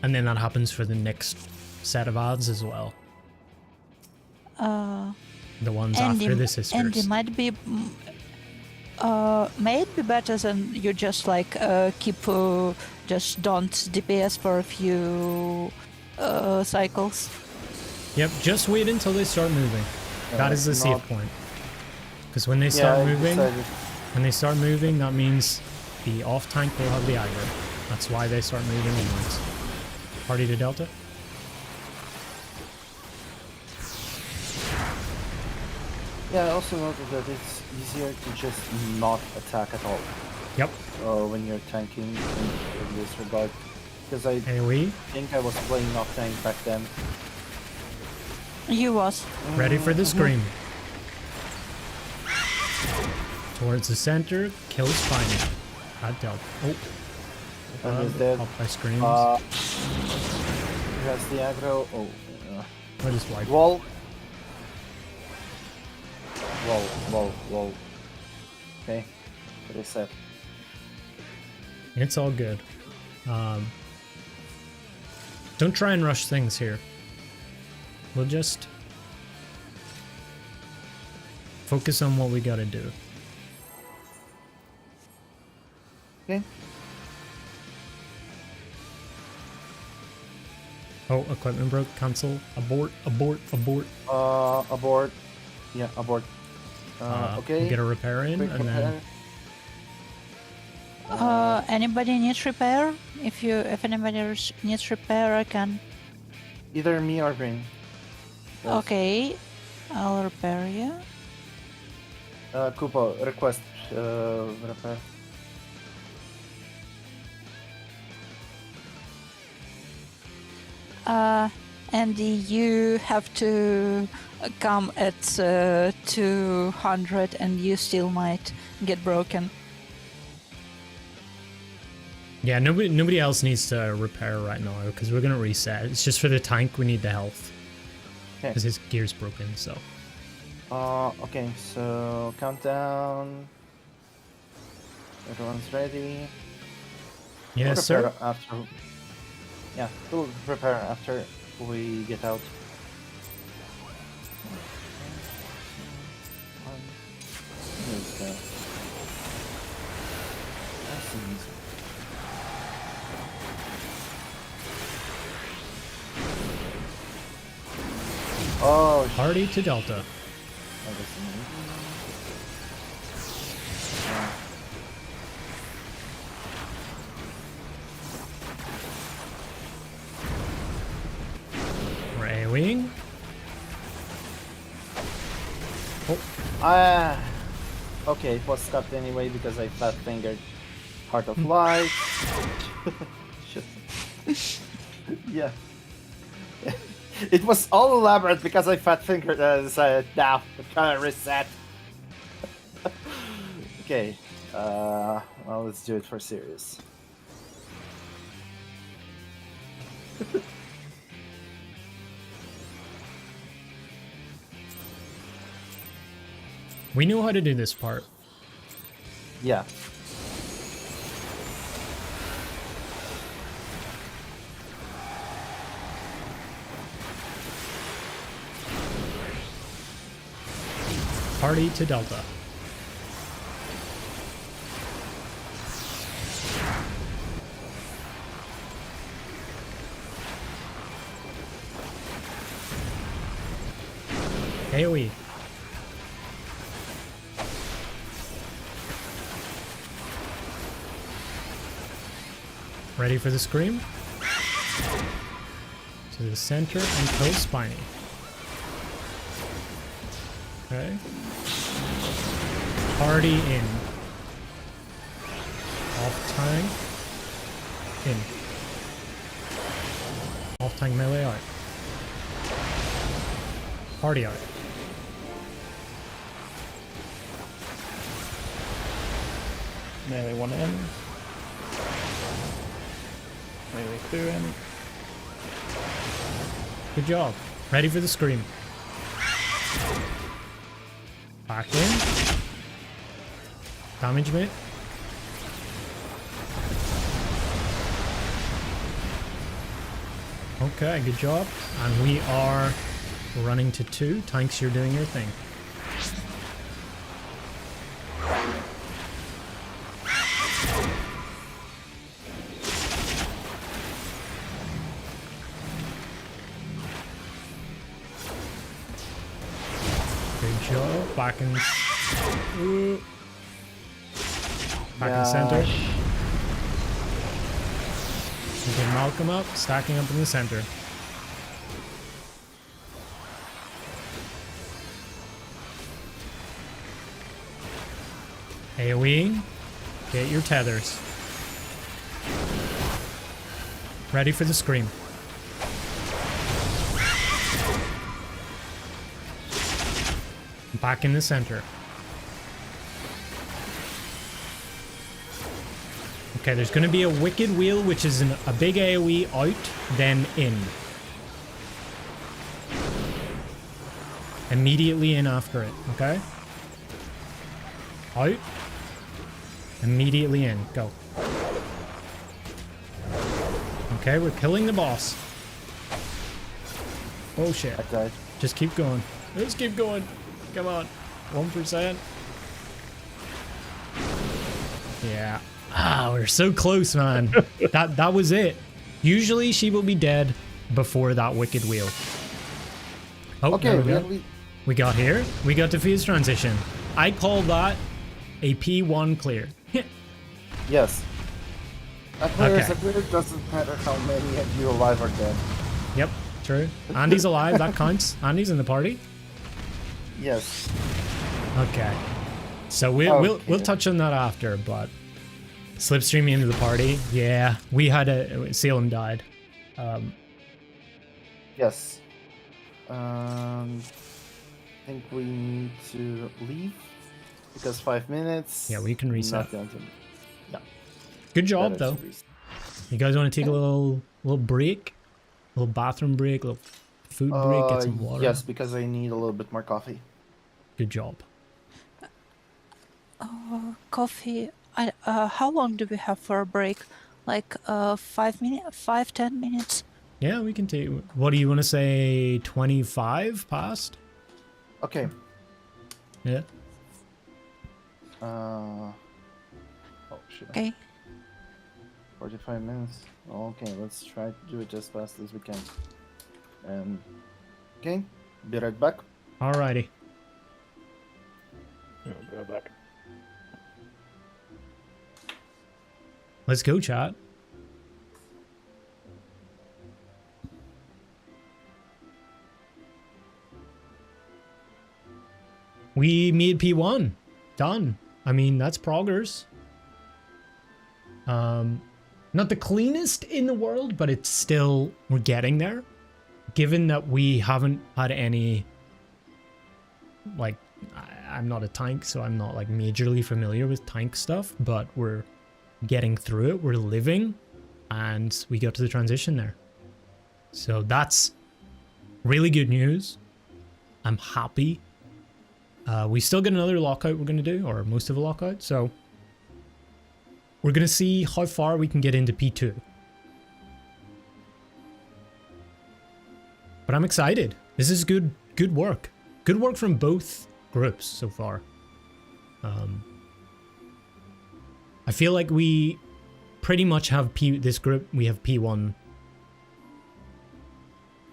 And then that happens for the next set of odds as well. The ones after the sisters. And it might be better than you just like keep just don't DPS for a few cycles. Yep, just wait until they start moving. That is the safe point. Because when they Yeah, start I moving, decided. that means the off tank will have the aggro. That's why they start moving inwards. Party to Delta. Yeah, I also noted that it's easier to just not attack at all Yep. when you're tanking in this regard. Because I AoE. think I was playing off tank back then. You was. Ready for the scream. Towards the center. Kill Spiny. That dealt. Oh. And he's dead. Up by screams. He has the aggro. Oh. I just wipe. Wall. Wall. Okay. Reset. It's all good. Don't try and rush things here. We'll just focus on what we gotta do. Okay. Oh, equipment broke. Cancel. Abort. Abort. Yeah, abort. Okay. Get a repair in, Quick and then Anybody needs repair? If anybody needs repair, I can. Either me or Green. Yes. Okay, I'll repair you. Koopa, request repair. And you have to come at 200 and you still might get broken. yeah, nobody else needs to repair right now because we're gonna reset. It's just for the tank. We need the health Okay. because his gear's broken. So Okay, so countdown. Everyone's ready. yes, We'll sir. repair after. Yeah, we'll prepare after we get out. There's the lessons. Oh, Party to Delta. I guess We're AoEing. okay, it was stopped anyway because I fat fingered Heart of Light. Shit. Yeah. It was all elaborate because I fat fingered decided now I'm trying to reset. Okay. Well, let's do it for serious. We knew how to do this part. Yeah. Party to Delta. AoE. Ready for the scream? To the center and kill Spiny. Okay. Party in. Off tank. In. Off tank melee art. Party art. Melee 1 in. Melee 2 in. Good job. Ready for the scream. Back in. Damage mate. Okay, good job. And we are running to 2. Tanks, you're doing your thing. Good job. Back in. Ooh. Back in center. We can Malcolm up, stacking up in the center. AoE, get your tethers. Ready for the scream. Back in the center. Okay, there's going to be a Wicked Wheel, which is a big AoE out, then in. Immediately in after it, okay? Out. Immediately in. Go. Okay, we're killing the boss. Oh shit. I died. Just keep going. Let's keep going. Come on. 1%. Yeah. Ah, we're so close, man. that was it. Usually she will be dead before that Wicked Wheel. Oh, Okay, there we go. We got here. We got to phase transition. I call that a P1 clear. Yes. A clear is Okay. a clear, doesn't matter how many of you alive or dead. Yep, true. Andy's alive. That counts. Andy's in the party. Yes. Okay. So we'll touch on that after, but slipstreaming into the party. Yeah, we had a Salem died. Yes. I think we need to leave because 5 minutes. Yeah, we can reset. Not going to. Yeah. Good job better though. to reset. You guys want to take a little break, a little bathroom break, a little food break, get some water. Yes, because I need a little bit more coffee. Good job. Coffee. How long do we have for a break? Like 10 minutes. Yeah, we can take. What do you want to say? 25 past? Okay. Yeah. Oh shit. Okay. 45 minutes. Okay, let's try to do it as fast as we can. Okay, be right back. Alrighty. I'll go back. Let's go, chat. We made P1. Done. I mean, that's progress. Not the cleanest in the world, but it's still, we're getting there. Given that we haven't had any, like, I'm not a tank, so I'm not like majorly familiar with tank stuff, but we're getting through it. We're living, and we got to the transition there. So that's really good news. I'm happy. We still got another lockout we're going to do, or most of a lockout, so we're going to see how far we can get into P2. But I'm excited. This is good work. Good work from both groups so far. I feel like we pretty much have this group, we have P1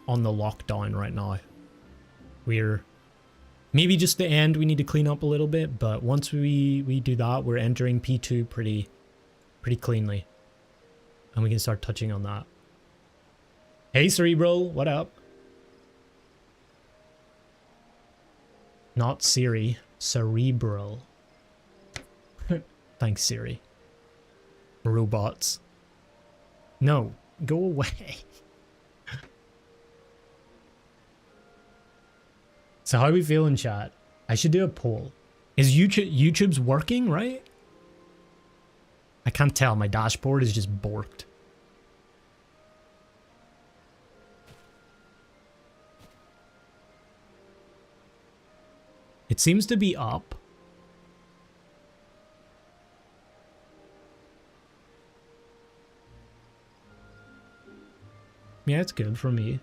on the lockdown right now. We're maybe just the end we need to clean up a little bit, but once we do that, we're entering P2 pretty cleanly. And we can start touching on that. Hey Cerebral, what up? Not Siri, Cerebral. Thanks, Siri. Robots. No, go away. So how are we feeling, chat? I should do a poll. Is YouTube's working, right? I can't tell. My dashboard is just borked. It seems to be up. Yeah, it's good for me.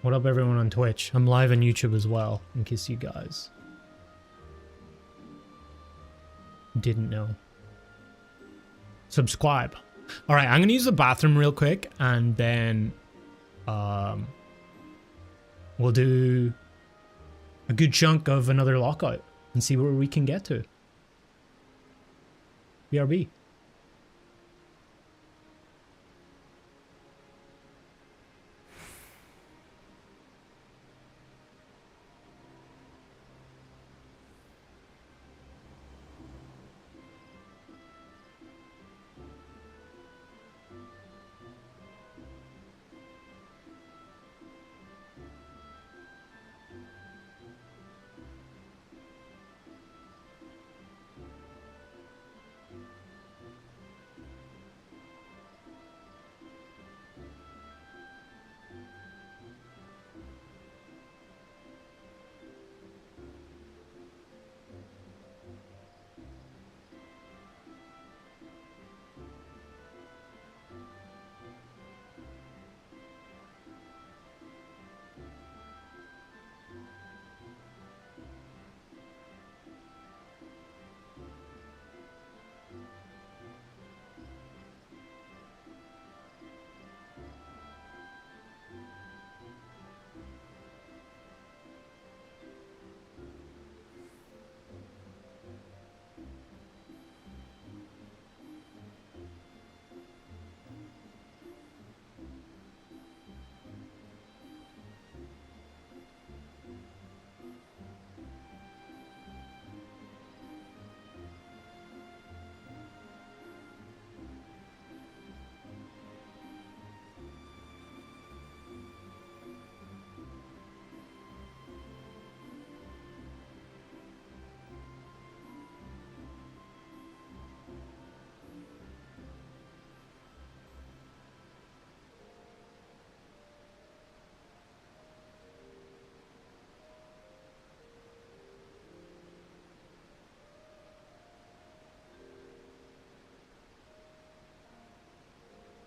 What up, everyone on Twitch? I'm live on YouTube as well, in case you guys didn't know. Subscribe. All right, I'm gonna use the bathroom real quick, and then we'll do a good chunk of another lockout and see where we can get to. BRB.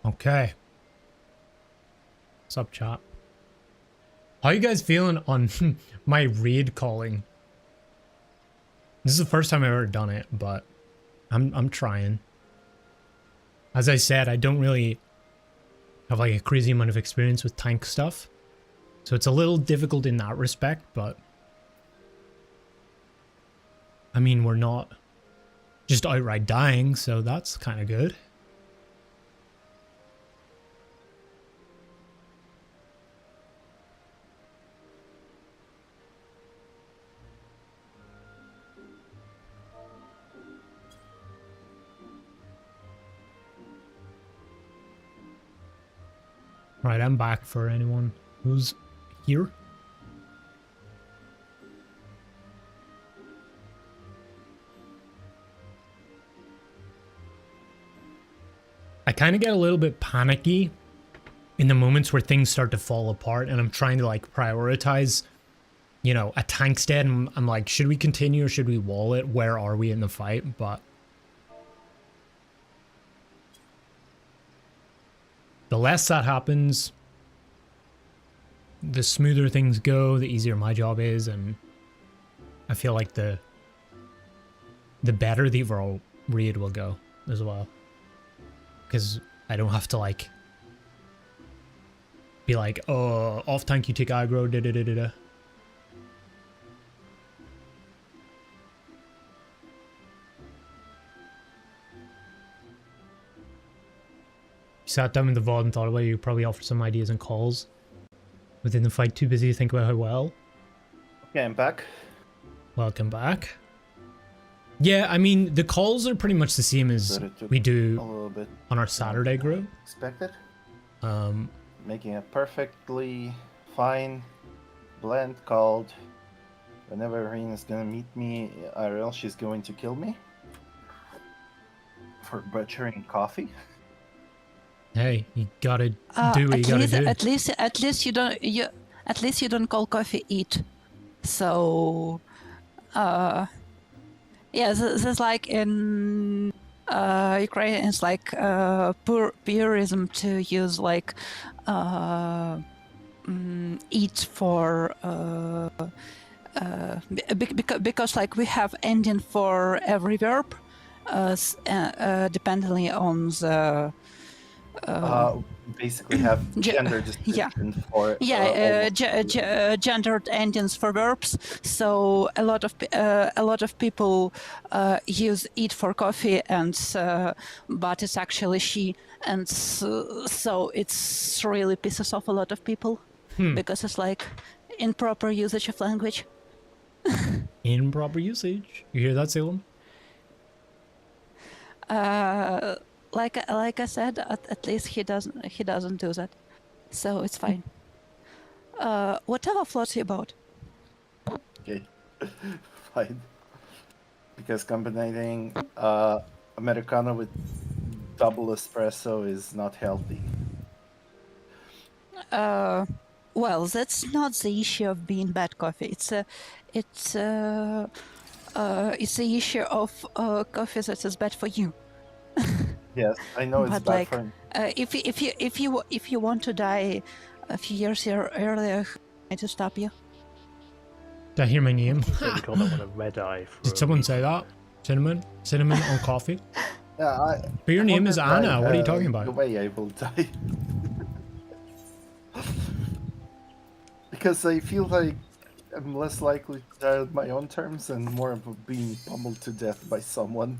Okay. What's up, chat? How you guys feeling on my raid calling? This is the first time I've ever done it, but I'm trying. As I said, I don't really have like a crazy amount of experience with tank stuff. So it's a little difficult in that respect, but I mean, we're not just outright dying, so that's kind of good. Right, I'm back for anyone who's here. I kind of get a little bit panicky in the moments where things start to fall apart and I'm trying to like prioritize, you know, a tank's dead and I'm like, should we continue or should we wall it? Where are we in the fight? But the less that happens, the smoother things go, the easier my job is, and I feel like the better the overall raid will go as well. Because I don't have to like be like, oh, off tank you take aggro, da da da da da. You sat down with the VOD and thought about it, you probably offered some ideas and calls. Within the fight, too busy to think about how well. Okay, I'm back. Welcome back. Yeah, I mean, the calls are pretty much the same as we a do little bit on our Saturday group. expected. Um, Making a perfectly fine blend called whenever Reina's gonna meet me IRL, she's going to kill me for butchering coffee. hey, you gotta do what you gotta do. At least you don't call coffee eat. So, yeah, there's like in Ukraine, it's like purism to use like eat for because like we have ending for every verb, dependently on the. Basically have gender description for gendered endings for verbs. So a lot of people use eat for coffee, and but it's actually she, and so it's really pisses off a lot of people because it's like improper usage of language. Improper usage. You hear that, Salem? Like I said, at least he doesn't do that, so it's fine. Whatever floats you about. Okay, fine. Because combining Americano with double espresso is not healthy. Well, that's not the issue of being bad coffee. It's the issue of coffee that is bad for you. Yes, I know it's But bad like, for if you want to die a few years earlier, I to stop you. Did I hear my name? They call that one a red eye. Did someone say that? Cinnamon? Cinnamon on coffee? Yeah, But your name is wonder Anna. why, What are you talking about? The way I will die. Because I feel like I'm less likely to die on my own terms and more of being pummeled to death by someone.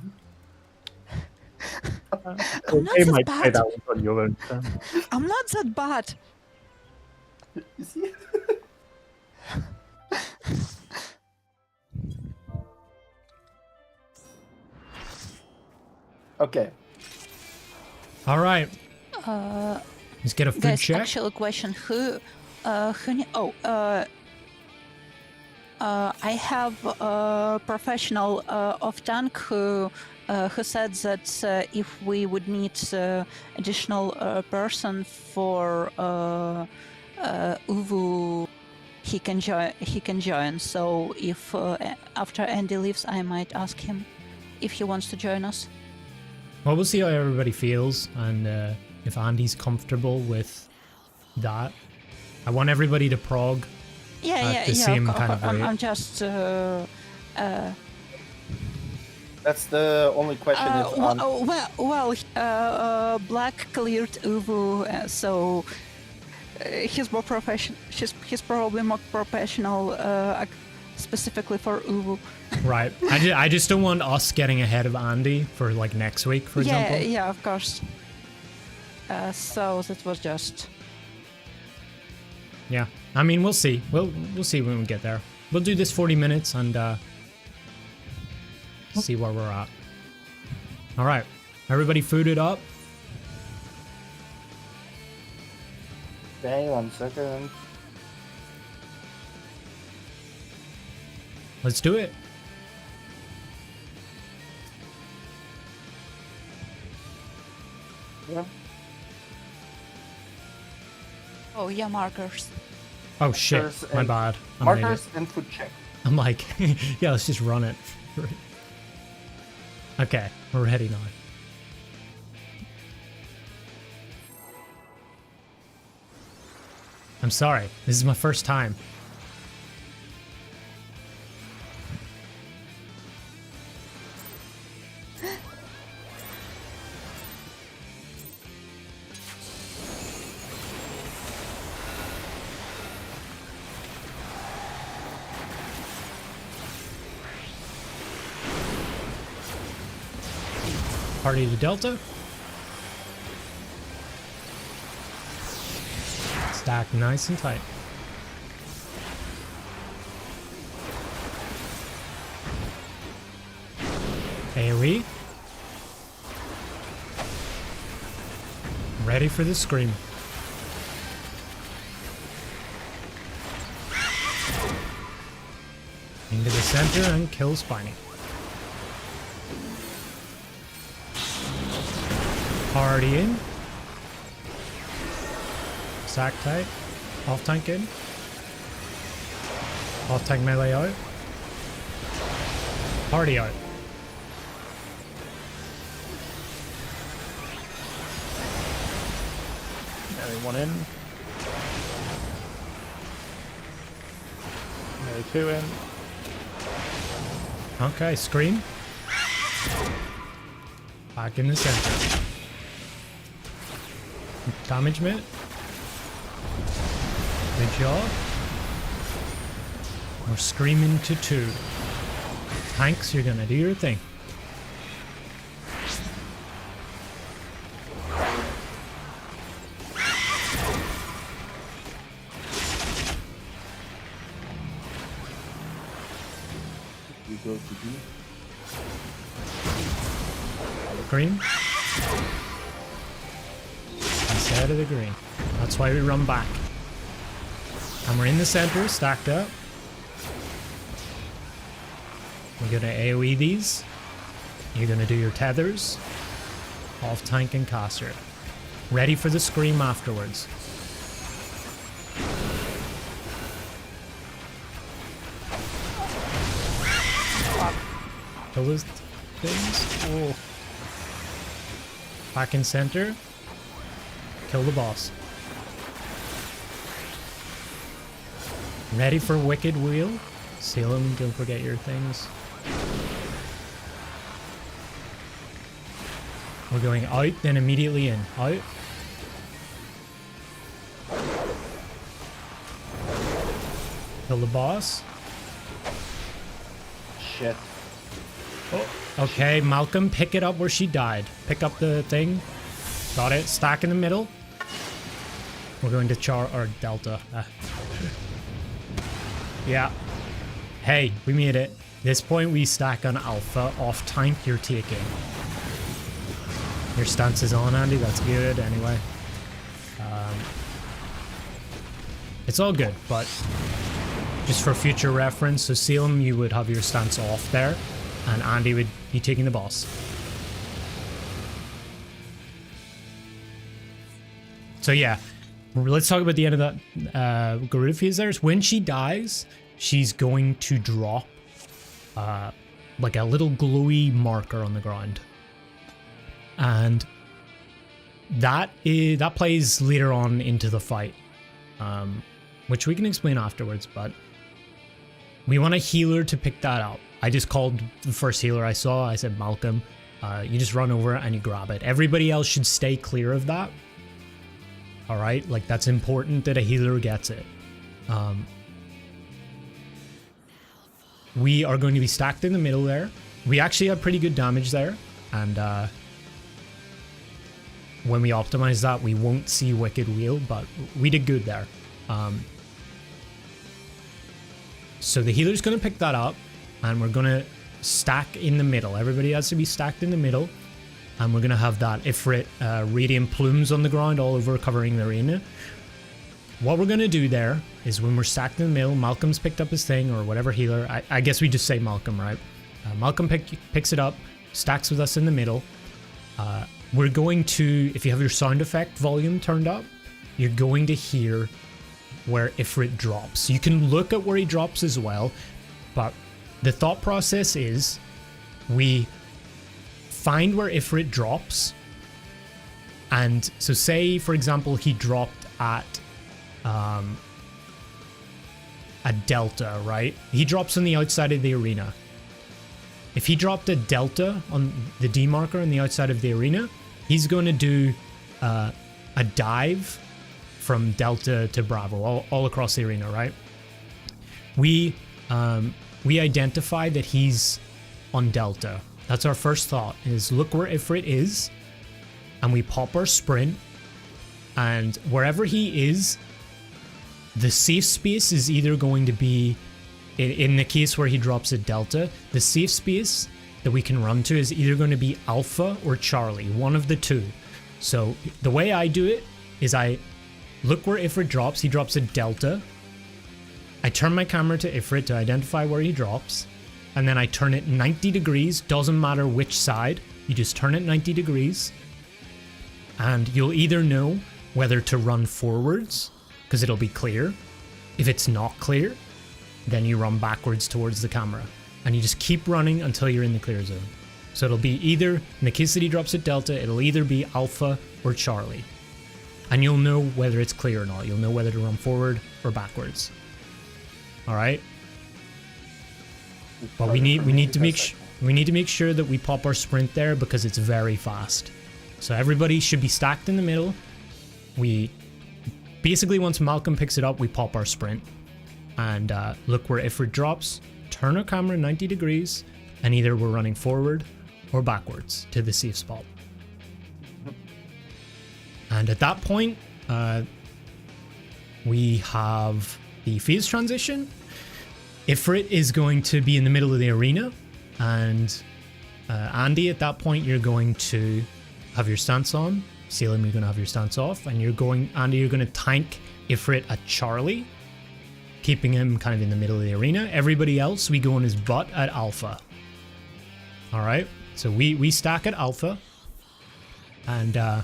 I'm not They that might say bad. that one on your own terms. I'm not that bad. You see? Okay. All right. Let's get a food Guys, check. actual question: who I have a professional of tank who said that if we would need additional person for UWU, he can join. So if after Andy leaves, I might ask him if he wants to join us. Well, we'll see how everybody feels, and if Andy's comfortable with that. I want everybody to prog. Yeah, to see him kind of I'm, wait. I'm just. That's the only question. If Black cleared Uvu, so he's more professional. He's probably more professional, specifically for Uvu. Right. I just don't want us getting ahead of Andy for like next week, for example. Yeah, of course. So that was just. Yeah. I mean, we'll see. We'll see when we get there. We'll do this 40 minutes and see where we're at. All right. Everybody fooded up. hang on a second. Let's do it. Yeah. Oh yeah, markers. Oh shit, Markers my and- bad. I'm an Markers idiot. and food check. I'm like, yeah, let's just run it. Okay, we're ready now. I'm sorry, this is my first time. Party to Delta. Stack nice and tight. AoE. Ready for the scream. Into the center and kill Spiny. Party in. Sack tight. Off tank in. Off tank melee out. Party out. One in. No, 2 in. Okay, scream. Back in the center. Damage mitt. Good job. We're screaming to 2. Tanks, you're gonna do your thing. We go to B. Green. Instead of the green. That's why we run back. And we're in the center, stacked up. We're gonna AoE these. You're gonna do your tethers. Off tank and caster. Ready for the scream afterwards. Kill those things. Oh. Back in center. Kill the boss. Ready for Wicked Wheel. Seal them, don't forget your things. We're going out, then immediately in. Out. Kill the boss. Shit. Oh, okay, Malcolm, pick it up where she died. Pick up the thing. Got it. Stack in the middle. We're going to Char or Delta. Yeah. Hey, we made it. This point we stack on Alpha. Off tank, you're taking. Your stance is on, Andy. That's good. Anyway. It's all good, but just for future reference, so Salem, you would have your stance off there, and Andy would be taking the boss. So yeah, let's talk about the end of that Garuda phase there. When she dies, she's going to drop like a little glowy marker on the ground. And that plays later on into the fight, which we can explain afterwards, but we want a healer to pick that up. I just called the first healer I saw. I said, Malcolm, you just run over and you grab it. Everybody else should stay clear of that. All right, like that's important that a healer gets it. We are going to be stacked in the middle there. We actually have pretty good damage there, and when we optimize that, we won't see Wicked Wheel, but we did good there. So the healer's going to pick that up, and we're going to stack in the middle. Everybody has to be stacked in the middle, and we're going to have that Ifrit radiant plumes on the ground all over covering the arena. What we're going to do there is when we're stacked in the middle, Malcolm's picked up his thing, or whatever healer. I guess we just say Malcolm, right? Malcolm picks it up, stacks with us in the middle. We're going to, if you have your sound effect volume turned up, you're going to hear where Ifrit drops. You can look at where he drops as well, but the thought process is we find where Ifrit drops. And so say, for example, he dropped at a delta, right? He drops on the outside of the arena. If he dropped a delta on the D marker on the outside of the arena, he's going to do a dive from delta to bravo all across the arena, right? We identify that he's on delta. That's our first thought, is look where Ifrit is, and we pop our sprint, and wherever he is, the safe space is either going to be, in the case where he drops a delta, the safe space that we can run to is either going to be Alpha or Charlie, one of the two. So the way I do it is I look where Ifrit drops. He drops a delta. I turn my camera to Ifrit to identify where he drops, and then I turn it 90 degrees. Doesn't matter which side, you just turn it 90 degrees, and you'll either know whether to run forwards because it'll be clear. If it's not clear, then you run backwards towards the camera, and you just keep running until you're in the clear zone. So it'll be either, in the case that he drops at delta, it'll either be Alpha or Charlie, and you'll know whether it's clear or not. You'll know whether to run forward or backwards. All right, but we need to make sure that we pop our sprint there because it's very fast. So everybody should be stacked in the middle. We basically, once Malcolm picks it up, we pop our sprint. And look where Ifrit drops, turn our camera 90 degrees, and either we're running forward or backwards to the safe spot. And at that point, we have the phase transition. Ifrit is going to be in the middle of the arena, and Andy, at that point, you're going to have your stance on. Salem, you're going to have your stance off, and Andy, you're going to tank Ifrit at Charlie, keeping him kind of in the middle of the arena. Everybody else, we go on his butt at Alpha. All right, so we stack at Alpha, and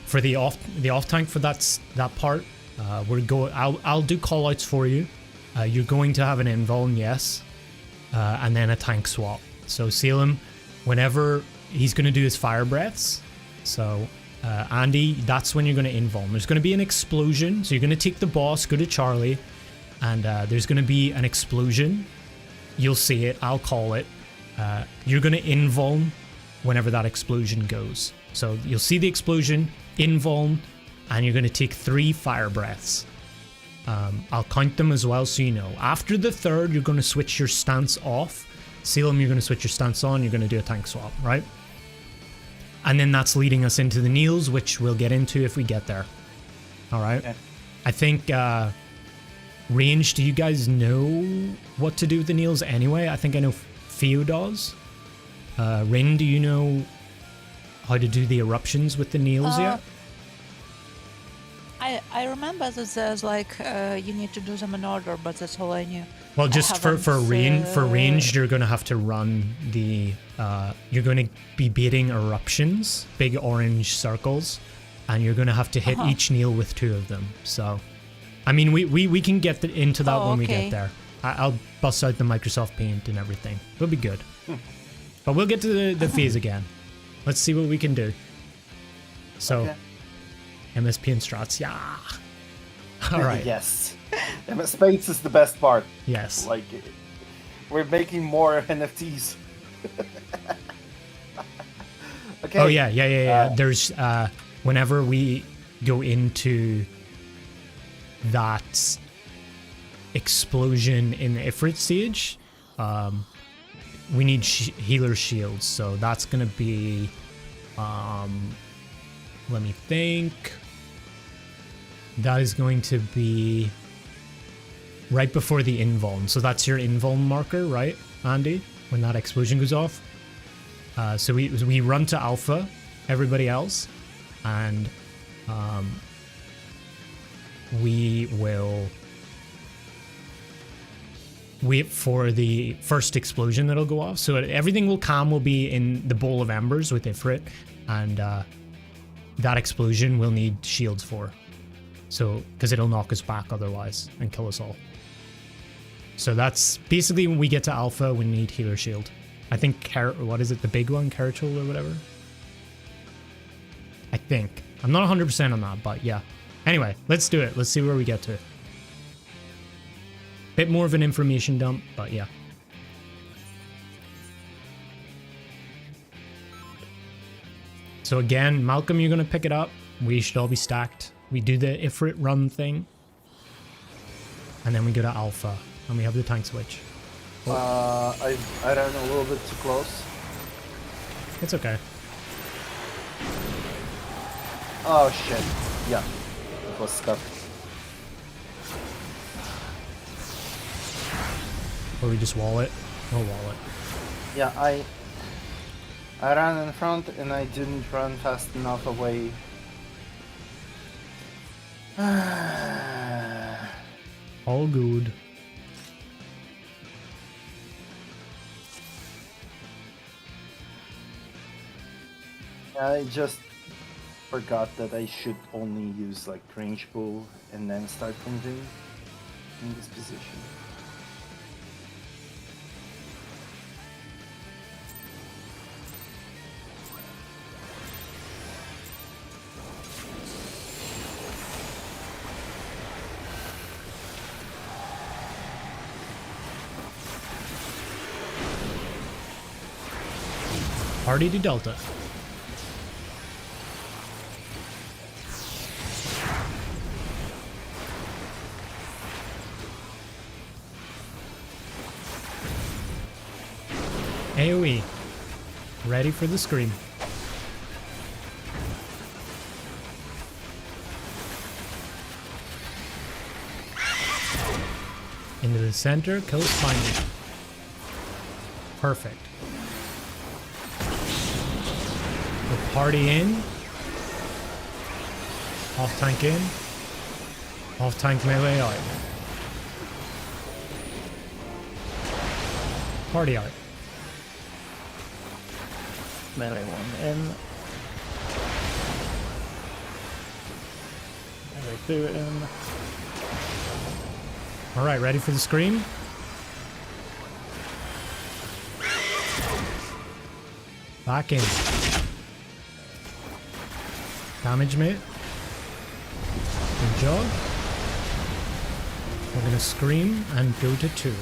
for the off tank for that part, I'll do call outs for you. You're going to have an invuln, yes, and then a tank swap. So Salem, whenever he's going to do his fire breaths, so Andy, that's when you're going to invuln. There's going to be an explosion, so you're going to take the boss, go to Charlie, and there's going to be an explosion. You'll see it, I'll call it. You're going to invuln whenever that explosion goes. So you'll see the explosion, invuln, and you're going to take 3 fire breaths. I'll count them as well so you know. After the third, you're going to switch your stance off. Salem, you're going to switch your stance on. You're going to do a tank swap, right? And then that's leading us into the kneels, which we'll get into if we get there. All right. Okay. I think range, do you guys know what to do with the kneels anyway? I think I know Theo does. Rin, do you know how to do the eruptions with the kneels yet? I remember that there's like you need to do them in order, but that's all I knew. Well, just for range, you're going to have to run the you're going to be beating eruptions, big orange circles, and you're going to have to hit each kneel with 2 of them. So, I mean, we can get into that when we get there. I'll bust out the Microsoft Paint and everything. It'll be good. But we'll get to the phase again. Let's see what we can do. So, MSP and strats, yeah. All right. Yes. MS Spades is the best part. Yes. Like, we're making more NFTs. Okay. Oh yeah. There's whenever we go into that explosion in the Ifrit stage, we need healer shields. So that's gonna be, let me think. That is going to be right before the invuln. So that's your invuln marker, right, Andy? When that explosion goes off. So we run to alpha, everybody else, and we will wait for the first explosion that'll go off. So everything will be in the bowl of embers with Ifrit, and that explosion we'll need shields for. So, because it'll knock us back otherwise and kill us all. So that's basically when we get to alpha, we need healer shield. I think, what is it, the big one, Karatul or whatever? I think. I'm not 100% on that, but yeah. Anyway, let's do it. Let's see where we get to. Bit more of an information dump, but yeah. So again, Malcolm, you're going to pick it up. We should all be stacked. We do the Ifrit run thing. And then we go to alpha. And we have the tank switch. I ran a little bit too close. It's okay. Oh shit. Yeah. It was stuck. Or we just wall it. We'll wall it. Yeah, I ran in front and I didn't run fast enough away. All good. I just forgot that I should only use like range pull and then start pinging in this position. Party to Delta. AoE. Ready for the scream. Into the center, kill spiny. Perfect. We'll party in. Off tank in. Off tank melee out. Party out. Melee one in. Melee two in. Alright, ready for the scream? Back in. Damage mate. Good job. We're gonna scream and go to 2.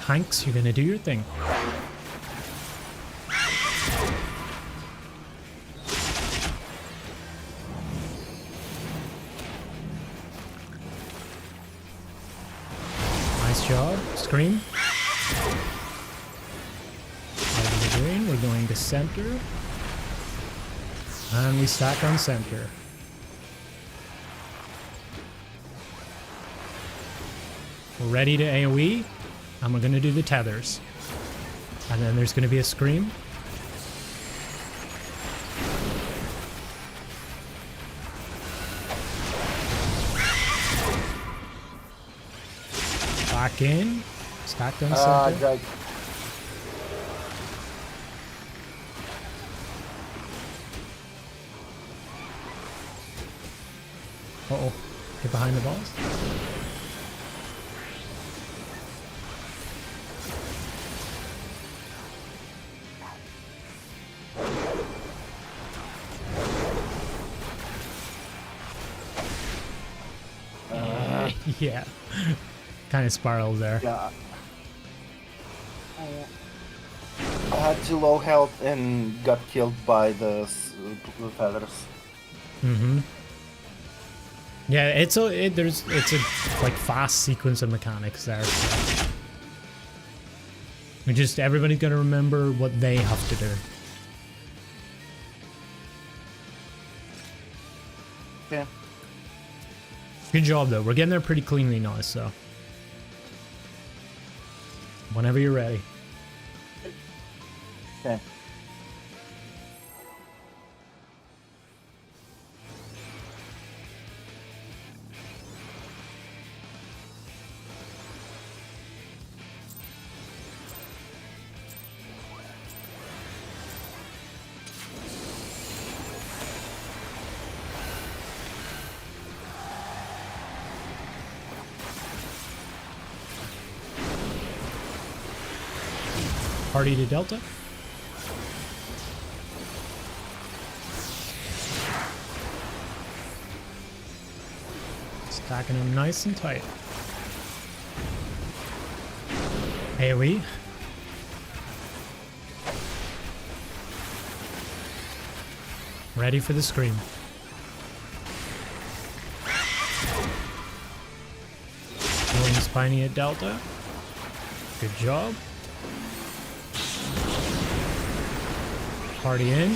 Tanks, you're gonna do your thing. Nice job. Scream. Out of the green, we're going to center. And we stack on center. We're ready to AoE. And we're gonna do the tethers. And then there's gonna be a scream. Back in. Stacked on center. God. Uh-oh. Get behind the balls. Yeah. Kind of spiraled there. Yeah. I had too low health and got killed by the feathers. Mm-hmm. Yeah, it's a like fast sequence of mechanics there. So. Everybody's gonna remember what they have to do. Okay. Good job though. We're getting there pretty cleanly now, so whenever you're ready. Okay. Party to Delta. Stacking them nice and tight. AoE. Ready for the scream. Going spiny at Delta. Good job. Party in.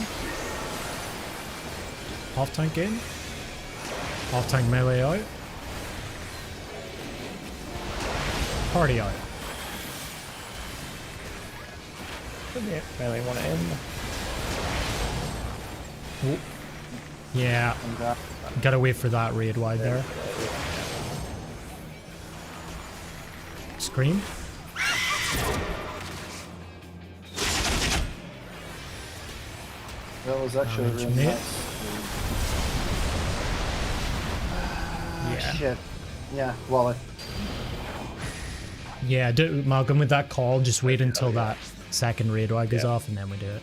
Off tank in. Off tank melee out. Party out. Yeah, melee want to end. Ooh. Yeah, gotta wait for that raid wide there. Scream. That was actually Damage really mid. nice. Yeah. Shit. Yeah, wallet. Yeah, Malcolm, with that call, just wait until that second raid wide goes off and then we do it.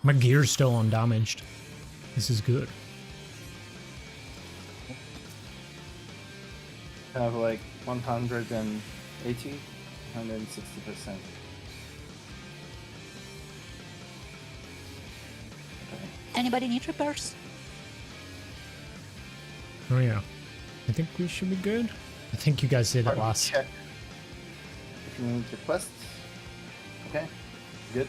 My gear's still undamaged. This is good. I have like 180, 160%. Anybody need repairs? Oh yeah. I think we should be good. I think you guys did it Party last. check. If you need request. Okay, good.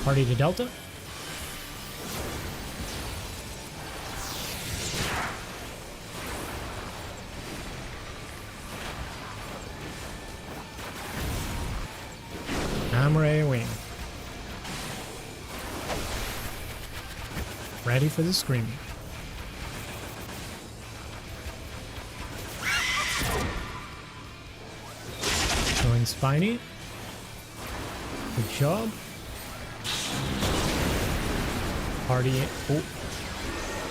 Party to Delta. I'm wing. Ready for the scream. Going spiny. Good job. Party. Oh,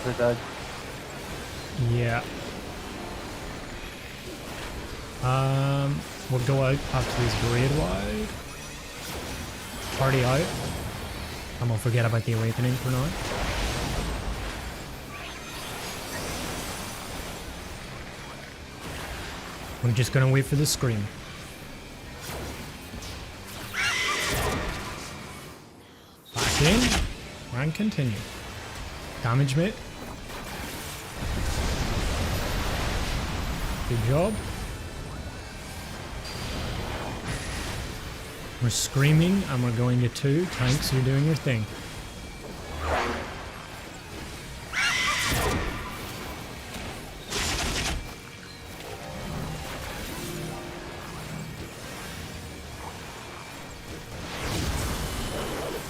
They died. yeah. We'll go out after this grade wide. Party out. I'm gonna forget about the awakening for now. We're just gonna wait for the scream. Back in and continue. Damage mate. Good job. We're screaming and we're going to 2. Tanks, you're doing your thing.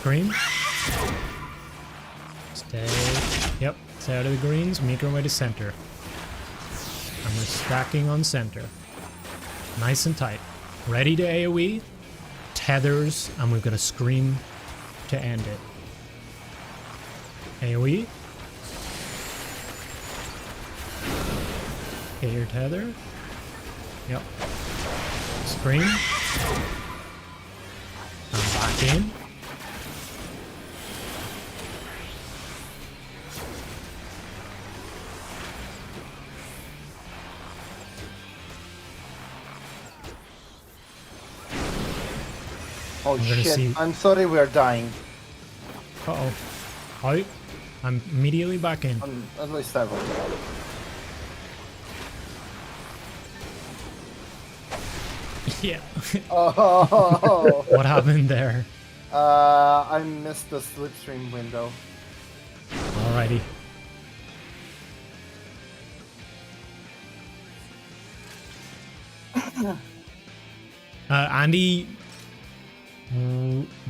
Scream. Stay. Yep. Stay out of the greens. Make our way to center. And we're stacking on center. Nice and tight. Ready to AoE. Tethers. And we've got a scream to end it. AoE. Get your tether. Yep. Scream. I'm back in. Oh gonna shit, see- I'm sorry we're dying. Uh-oh. Oh, I'm immediately back in. At least I will get out. Yeah. Oh, What happened there? I missed the slipstream window. Alrighty. Andy,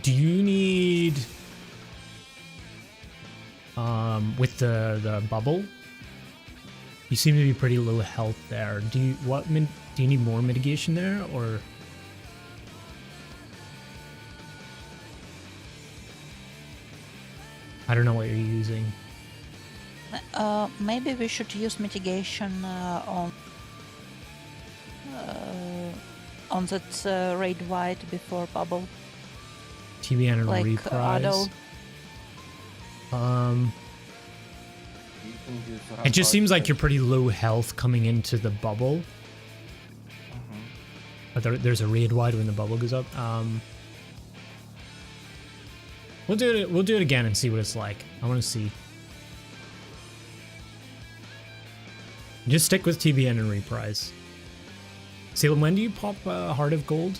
do you need with the bubble? You seem to be pretty low health there. Do you do you need more mitigation there, or? I don't know what you're using. Maybe we should use mitigation on that raid white before bubble, TBN and like reprise. auto. You can use It just rampart seems like to- you're pretty low health coming into the bubble. But there's a raid wide when the bubble goes up. We'll do it. We'll do it again and see what it's like. I want to see. Just stick with TBN and reprise. Salem, when do you pop Heart of Gold?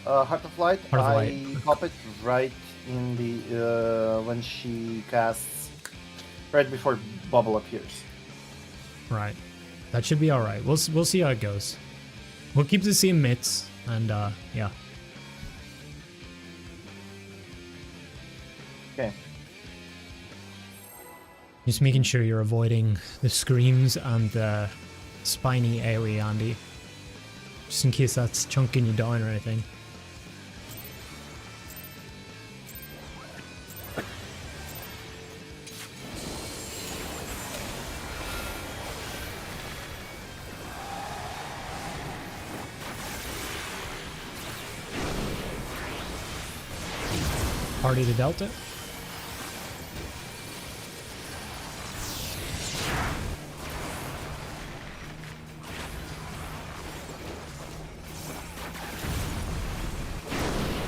Heart of Light, Heart of I Light. pop it right in the when she casts, right before bubble appears. Right. That should be all right. We'll see how it goes. We'll keep the same mitts and yeah. Okay. Just making sure you're avoiding the screams and the spiny AoE, Andy. Just in case that's chunking you down or anything. Party to Delta.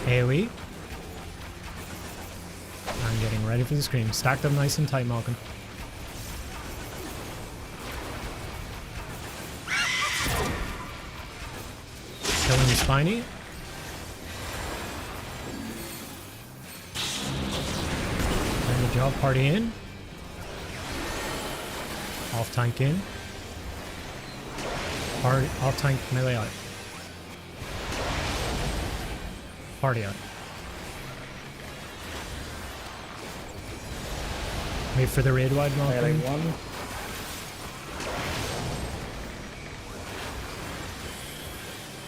AoE. I'm getting ready for the scream. Stacked up nice and tight, Malcolm. Killing the spiny. Doing the job, party in. Off tank in. Off tank melee out. Party out. Wait for the raid wide, Melee Malcolm. one.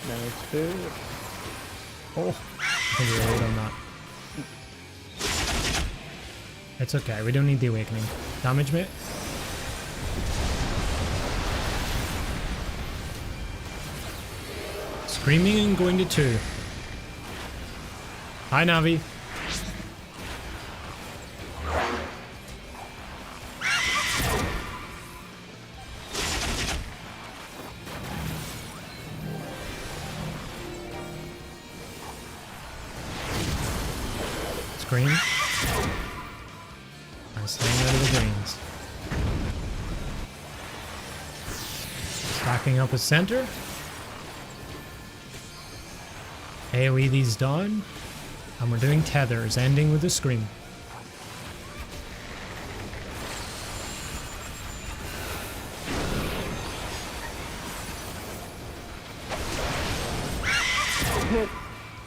Melee two. Oh, I think we're right on that. It's okay, we don't need the awakening. Damage mate. Screaming and going to 2. Hi, Navi. Scream. I'm staying out of the greens. Stacking up a center. AoE these down. And we're doing tethers, ending with a scream.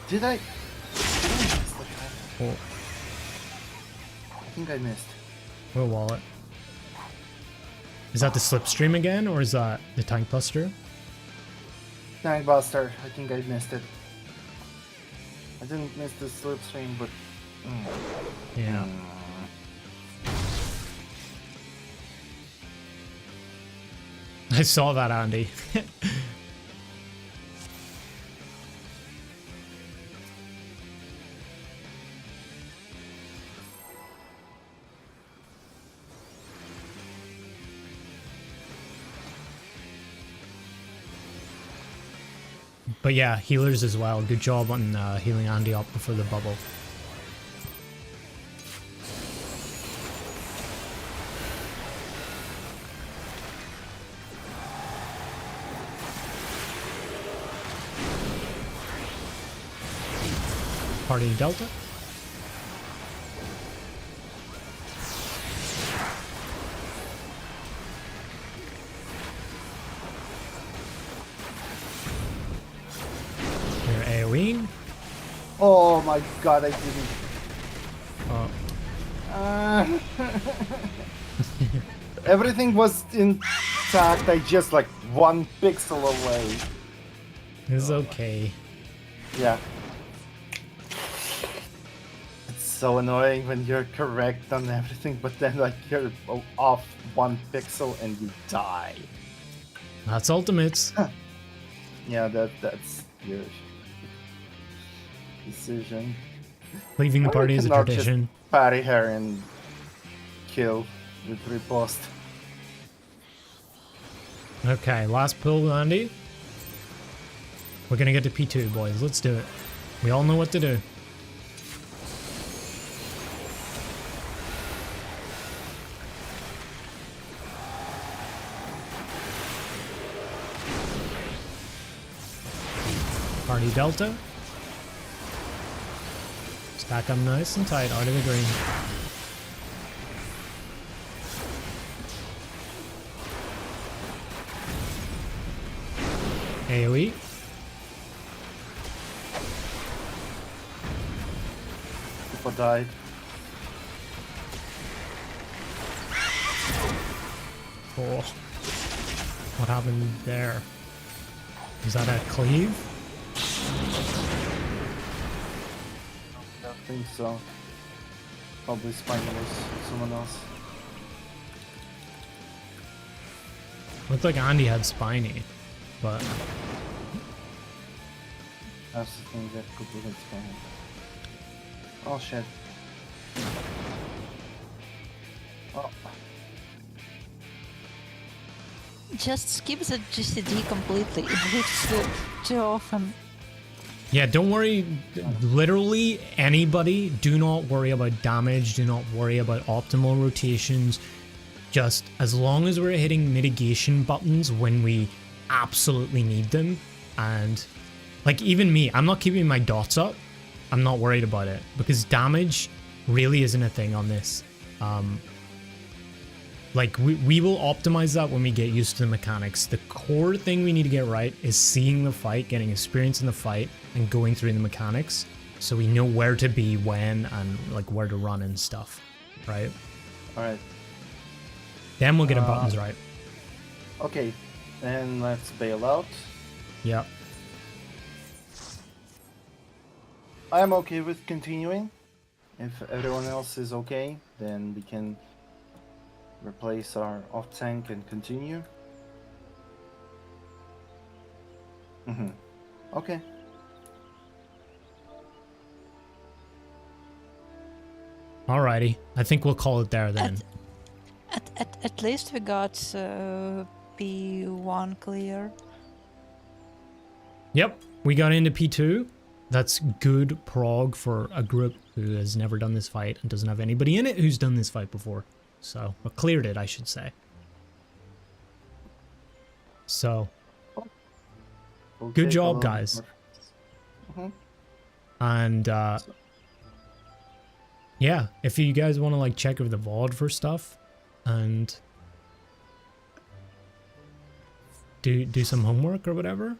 Did I miss the Oh, I think I missed. what a wallet. Is that the slipstream again, or is that the tank buster? Tank Buster, I think I missed it. I didn't miss the slipstream, but... Yeah. I saw that, Andy. But yeah, healers as well. Good job on healing Andy up before the bubble. Party Delta. Your AoE. Oh my god, I didn't... Oh, Everything was intact, I just like 1 pixel away. it's okay. Yeah. It's so annoying when you're correct on everything, but then like you're off 1 pixel and you die. That's ultimates. Yeah, that's your decision. Leaving the Or party you is a cannot just tradition. parry her and kill with riposte. Okay, last pull, Andy. We're gonna get to P2, boys. Let's do it. We all know what to do. Party Delta. Stack them nice and tight out of the green. AoE. People died. Oh. What happened there? Is that a cleave? I don't think so. Probably Spiny was someone else. Looked like Andy had Spiny, but That's the thing that could be Spiny. Oh shit. Oh. Just skip the GCD completely. It hits too often. yeah, don't worry. Literally anybody, do not worry about damage. Do not worry about optimal rotations. Just as long as we're hitting mitigation buttons when we absolutely need them. And like even me, I'm not keeping my dots up. I'm not worried about it because damage really isn't a thing on this. Like we will optimize that when we get used to the mechanics. The core thing we need to get right is seeing the fight, getting experience in the fight, and going through the mechanics so we know where to be when and like where to run and stuff, right? Alright. Then we'll get our buttons right. Okay. Then let's bail out. Yeah. I am okay with continuing. If everyone else is okay, then we can replace our off tank and continue. Okay. Alrighty. I think we'll call it there then. At least we got P1 clear. Yep. We got into P2. That's good prog for a group who has never done this fight and doesn't have anybody in it who's done this fight before. So, or cleared it, I should say. So, We'll good take a job, little guys. more- And, yeah, if you guys want to, like, check over the VOD for stuff and do some homework or whatever.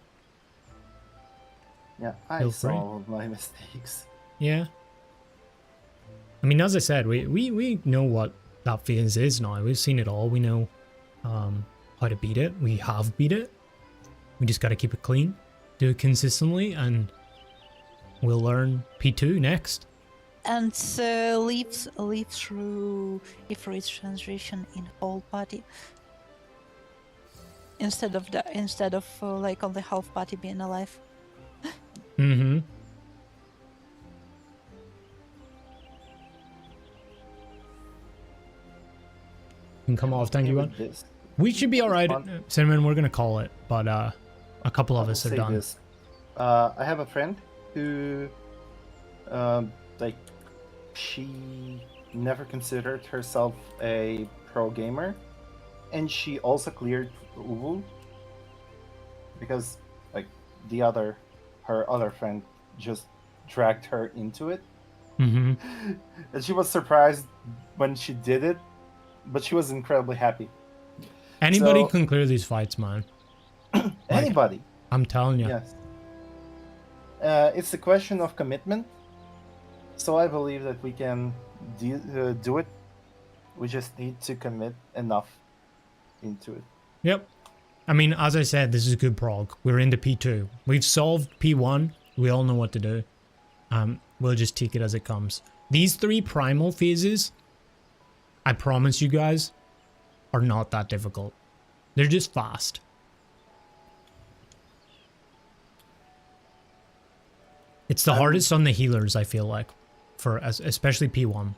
Yeah, I Feel saw free. all of my mistakes. Yeah. mean, as I said, we know what that phase is now. We've seen it all. We know how to beat it. We have beat it. We just got to keep it clean, do it consistently, and we'll learn P2 next. And live through Ifrit's transition in whole party instead of like only half party being alive. Mm-hmm. Can come off, thank you, With one. this, We should be all right, Cinnamon. We're gonna call it, but a couple of I will us are say done. this. I have a friend who, like, she never considered herself a pro gamer, and she also cleared UWU because, like, her other friend just dragged her into it, Mm-hmm. and she was surprised when she did it, but she was incredibly happy. Anybody So- can clear these fights, man. Anybody. I'm telling you. Yes. It's a question of commitment. So I believe that we can do it. We just need to commit enough into it. Yep. I mean, as I said, this is good prog. We're into P2. We've solved P1. We all know what to do. We'll just take it as it comes. These 3 primal phases, I promise you guys, are not that difficult. They're just fast. It's the hardest on the healers, I feel like, for especially P1.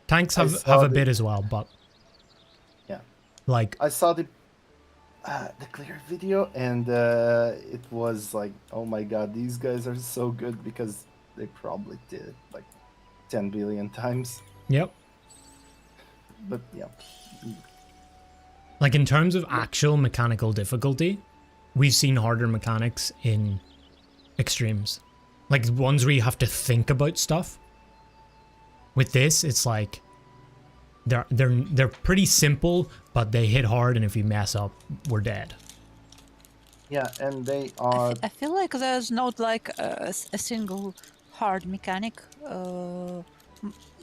Tanks have a bit as well, but Yeah. like I saw the clear video, and it was like, oh my god, these guys are so good because they probably did it like 10 billion times. yep. But yeah. Like in terms of actual mechanical difficulty, we've seen harder mechanics in extremes. Like ones where you have to think about stuff. With this, it's like they're pretty simple, but they hit hard, and if you mess up, we're dead. Yeah, and they are. I feel like there's not like a single hard mechanic.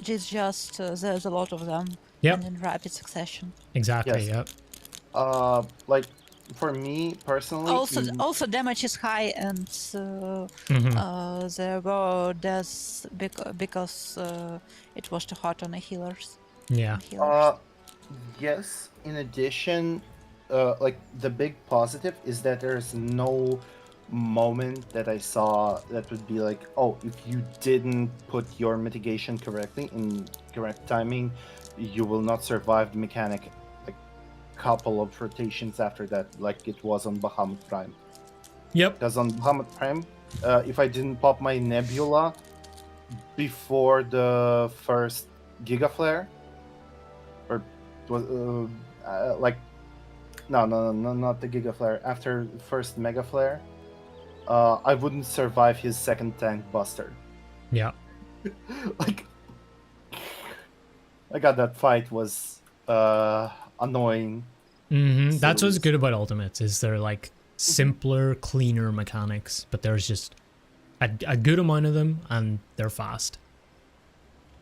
It's just there's a lot of them, Yep. and in rapid succession. Exactly. Yes. Yep. Like, for me personally. Also damage is high, and Mhm. there were deaths because it was too hard on the healers. Yeah. Yes. In addition, like the big positive is that there's no moment that I saw that would be like, oh, if you didn't put your mitigation correctly in correct timing, you will not survive the mechanic. Like, couple of rotations after that, like it was on Bahamut Prime. Yep. Because on Bahamut Prime, if I didn't pop my Nebula before the first Giga Flare, or it was like, no, not the Giga Flare. After the first Mega Flare, I wouldn't survive his second tank Buster. Yeah. Like, I got that fight was annoying. That's what's So- good about ultimates, is they're like simpler, cleaner mechanics, but there's just a good amount of them, and they're fast.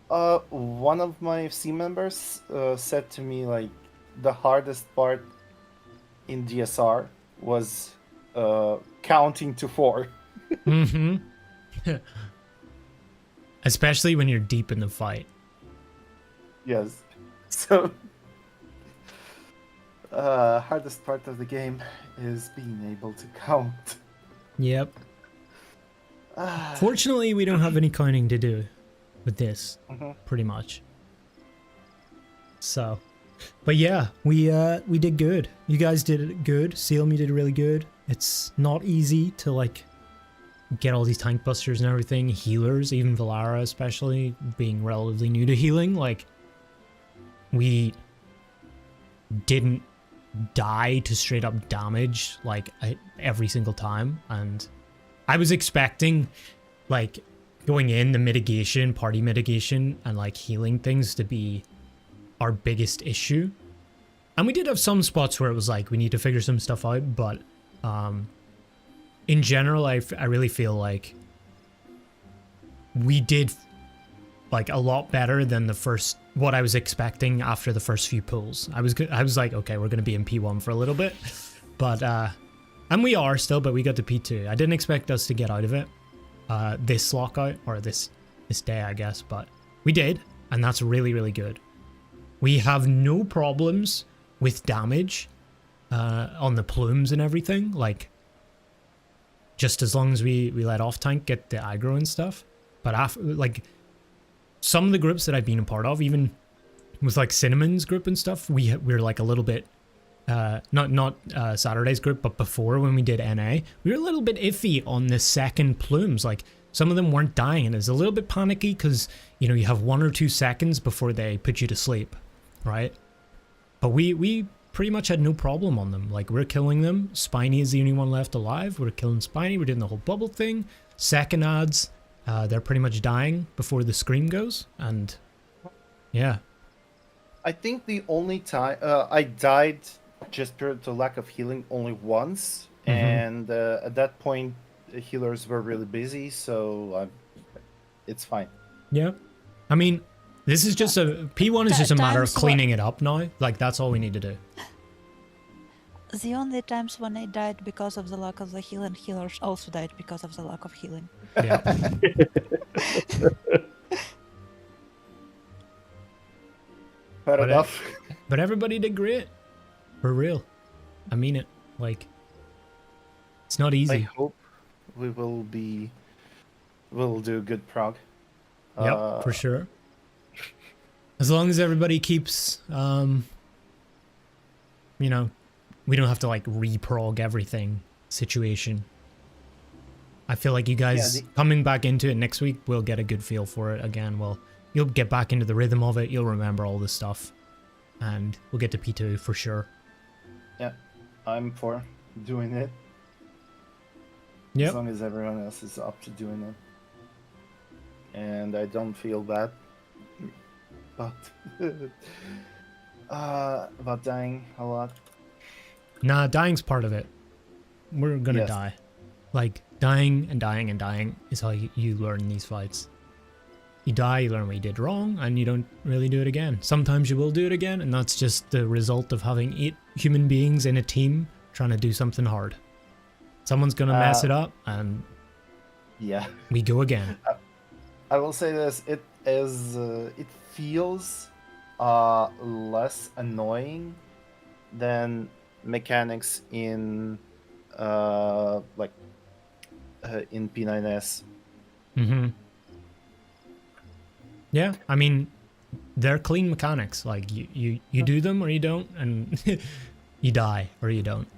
One of my FC members said to me, like, the hardest part in DSR was counting to 4. Mm-hmm. Especially when you're deep in the fight. Yes. So, hardest part of the game is being able to count. Yep. Fortunately, we don't have any counting to do with this, pretty much. So, but yeah, we did good. You guys did good. Sealm, you did really good. It's not easy to like get all these tank busters and everything. Healers, even Valara especially, being relatively new to healing, like we didn't die to straight up damage like every single time, and I was expecting like going in the mitigation, party mitigation, and like healing things to be our biggest issue. And we did have some spots where it was like we need to figure some stuff out, but in general I really feel like we did like a lot better than what I was expecting after the first few pulls. I was like, okay, we're gonna be in P1 for a little bit, but and we are still, but we got to P2. I didn't expect us to get out of it this lockout or this day, I guess, but we did, and that's really, really good. We have no problems with damage on the plumes and everything, like just as long as we let off tank get the aggro and stuff. But after, like, some of the groups that I've been a part of, even with like Cinnamon's group and stuff, we're like a little bit not Saturday's group, but before when we did NA, we were a little bit iffy on the second plumes. Like some of them weren't dying, and it's a little bit panicky because you know you have 1 or 2 seconds before they put you to sleep, right? But we pretty much had no problem on them. Like we're killing them. Spiny is the only one left alive. We're killing Spiny. We're doing the whole bubble thing. Second ads, they're pretty much dying before the scream goes, and yeah. I think the only time I died just due to lack of healing only once, and at that point the healers were really busy, so it's fine. Yeah, I mean, this is just a P1 is just a matter of cleaning it up now. Like that's all we need to do. The only times when I died because of the lack of the healing, healers also died because of the lack of healing. Yeah. Fair enough. But everybody did great. For real. I mean it. Like, it's not I easy. hope we'll do good prog. Yep, for sure. As long as everybody keeps, you know, we don't have to like reprog everything situation. I feel like you guys coming back into it next week, we'll get a good feel for it again. You'll get back into the rhythm of it. You'll remember all this stuff, and we'll get to P2 for sure. Yeah, I'm for doing it. Yeah. As long as everyone else is up to doing it. And I don't feel bad. But about dying a lot. Nah, dying's part of it. We're gonna die. Like, dying and dying and dying is how you learn these fights. You die, you learn what you did wrong, and you don't really do it again. Sometimes you will do it again, and that's just the result of having 8 human beings in a team trying to do something hard. Someone's gonna mess it up, and we go again. I will say this: it feels less annoying than mechanics in in P9S. Mm-hmm. Yeah, I mean, they're clean mechanics. Like you do them or you don't, and you die or you don't.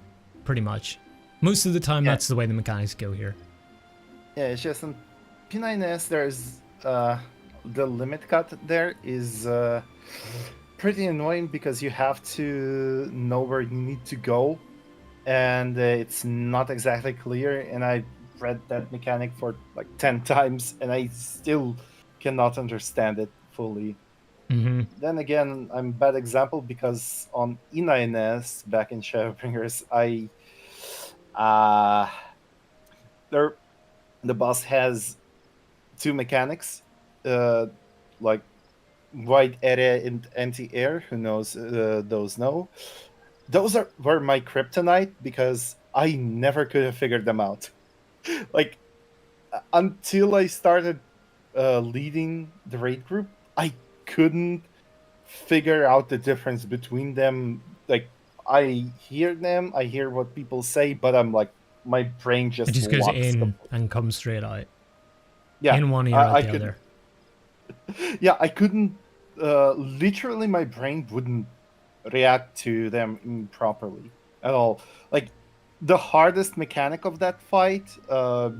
Pretty much, most of the time that's the way the mechanics go here. Yeah, it's just in P9S there's the limit cut there is pretty annoying because you have to know where you need to go, and it's not exactly clear. And I read that mechanic for like 10 times, and I still cannot understand it fully. Mm-hmm. Then again, I'm a bad example because on E9S back in Shadowbringers, the boss has 2 mechanics, like wide area and anti-air. Who knows? Those know. Those were my kryptonite because I never could have figured them out. Like until I started leading the raid group, I couldn't figure out the difference between them. Like I hear them, I hear what people say, but I'm like, my brain just it just goes in them. and comes straight out. Yeah, in one ear out the other. Yeah, I couldn't. Literally, my brain wouldn't react to them properly at all. Like the hardest mechanic of that fight, the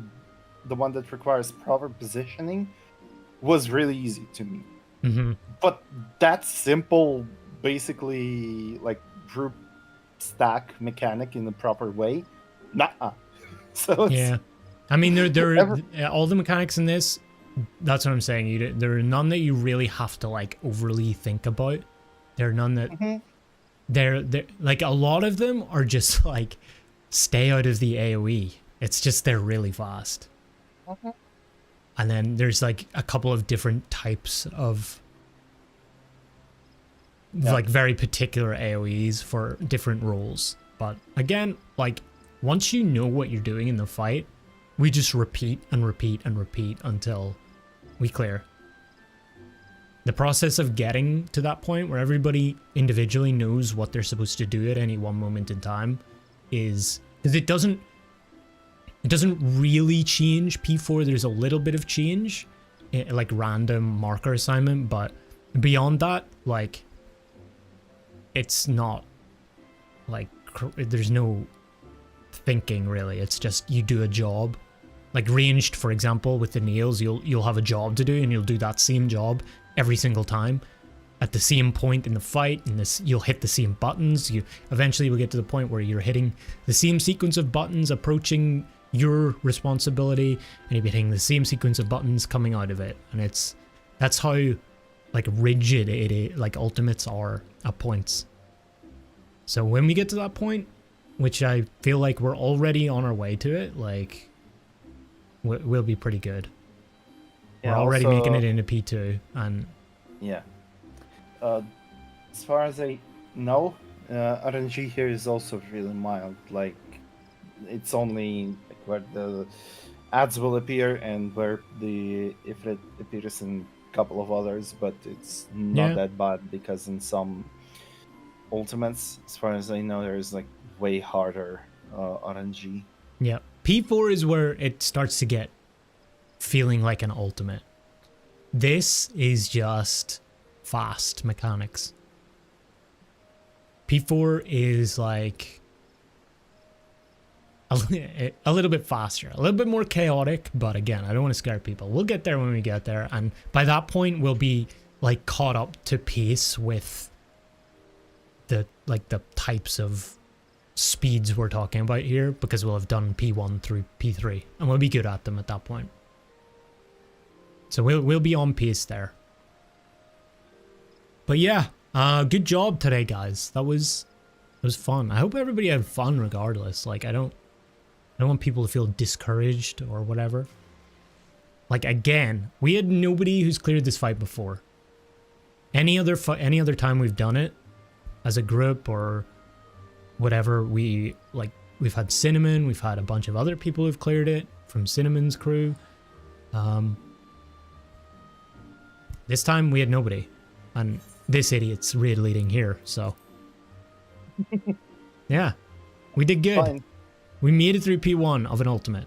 one that requires proper positioning, was really easy to me. Mm-hmm. But that simple, basically like group stack mechanic in the proper way, nah. So yeah, I mean, all the mechanics in this. That's what I'm saying. There are none that you really have to like overly think about. There are none that they're like, a lot of them are just like stay out of the AoE. It's just they're really fast. And then there's like a couple of different types of like very particular AoEs for different roles. But again, like once you know what you're doing in the fight, we just repeat and repeat and repeat until we clear. The process of getting to that point where everybody individually knows what they're supposed to do at any one moment in time is because it doesn't really change P4. There's a little bit of change, like random marker assignment, but beyond that, like it's not like there's no thinking really. It's just you do a job. Like ranged, for example, with the nails, you'll have a job to do and you'll do that same job every single time at the same point in the fight, and this you'll hit the same buttons. You eventually will get to the point where you're hitting the same sequence of buttons approaching your responsibility, and you'll be hitting the same sequence of buttons coming out of it. And that's how like rigid it is, like ultimates are at points. So when we get to that point, which I feel like we're already on our way to it, like we'll be pretty good. Yeah, we're already also, making it into P2, and yeah. As far as I know, RNG here is also really mild. Like, it's only like where the ads will appear and where the Ifrit appears in a couple of others, but it's not that bad because in some ultimates, as far as I know, there's like way harder RNG. Yeah, P4 is where it starts to get feeling like an ultimate. This is just fast mechanics. P4 is like a little bit faster, a little bit more chaotic, but again, I don't want to scare people. We'll get there when we get there, and by that point we'll be like caught up to pace with the types of speeds we're talking about here, because we'll have done P1 through P3 and we'll be good at them at that point. So we'll be on pace there. But yeah, good job today, guys. That was fun. I hope everybody had fun regardless. Like I don't want people to feel discouraged or whatever. Like again, we had nobody who's cleared this fight before. Any other time we've done it as a group or whatever, we've had Cinnamon, we've had a bunch of other people who've cleared it from Cinnamon's crew. This time we had nobody, and this idiot's raid leading here, so yeah, we did good. Fine. We made it through P1 of an ultimate,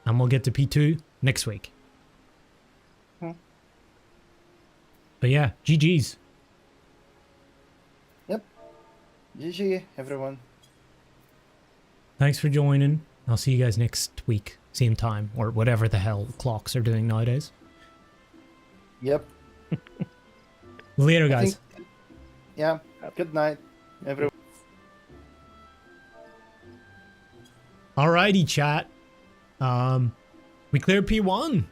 and we'll get to P2 next week. But yeah, GG's. Yep. GG, everyone. Thanks for joining. I'll see you guys next week. Same time, or whatever the hell clocks are doing nowadays. Yep. Later, guys. Yeah. Good night, everyone. Alrighty, chat. We cleared P1.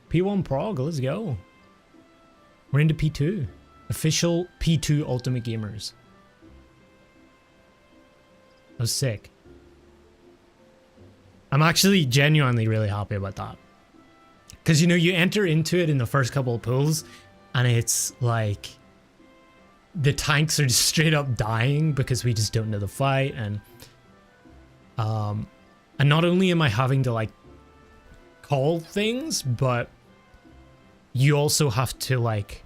P1 Prog, let's go. We're into P2. Official P2 Ultimate Gamers. That was sick. I'm actually genuinely really happy about that. Because, you know, you enter into it in the first couple of pulls, and it's like the tanks are just straight up dying because we just don't know the fight, and not only am I having to like call things, but you also have to like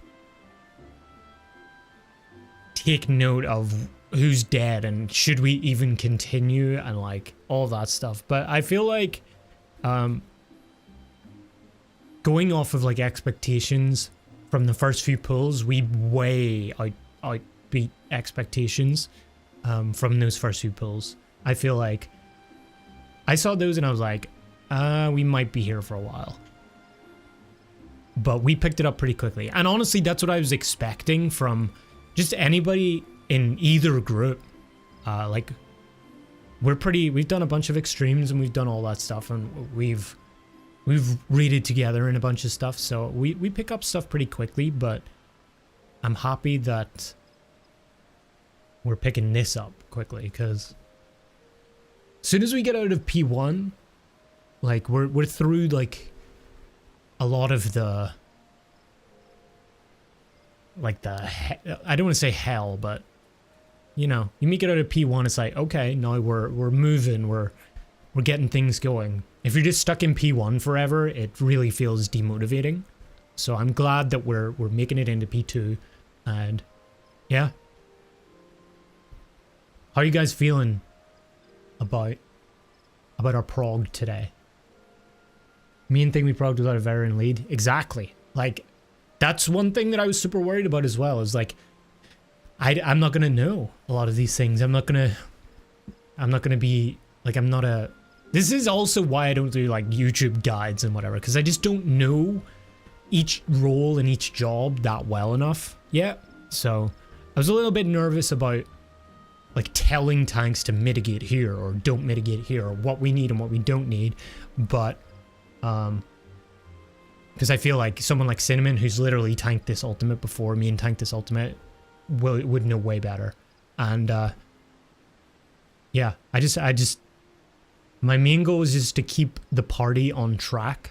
take note of who's dead and should we even continue and like all that stuff. But I feel like going off of like expectations from the first few pulls, we way outbeat expectations from those first few pulls. I feel like I saw those and I was like, we might be here for a while. But we picked it up pretty quickly. And honestly, that's what I was expecting from just anybody in either group. Like, we've done a bunch of extremes and we've done all that stuff, and we've raided together in a bunch of stuff, so we pick up stuff pretty quickly. But I'm happy that we're picking this up quickly, because soon as we get out of P1, like we're through like a lot of the I don't want to say hell, but you know, you make it out of P1, it's like, okay, now we're moving, we're getting things going. If you're just stuck in P1 forever, it really feels demotivating. So I'm glad that we're making it into P2, and yeah. How are you guys feeling about our prog today? Main thing we progged without a veteran lead. Exactly. Like, that's one thing that I was super worried about as well, is like, I'm not gonna know a lot of these things. I'm not gonna be like, I'm not a. This is also why I don't do like YouTube guides and whatever, because I just don't know each role and each job that well enough yet. So I was a little bit nervous about like telling tanks to mitigate here or don't mitigate here, or what we need and what we don't need. But because I feel like someone like Cinnamon, who's literally tanked this ultimate before me and tanked this ultimate, would know way better. And yeah, I just my main goal is just to keep the party on track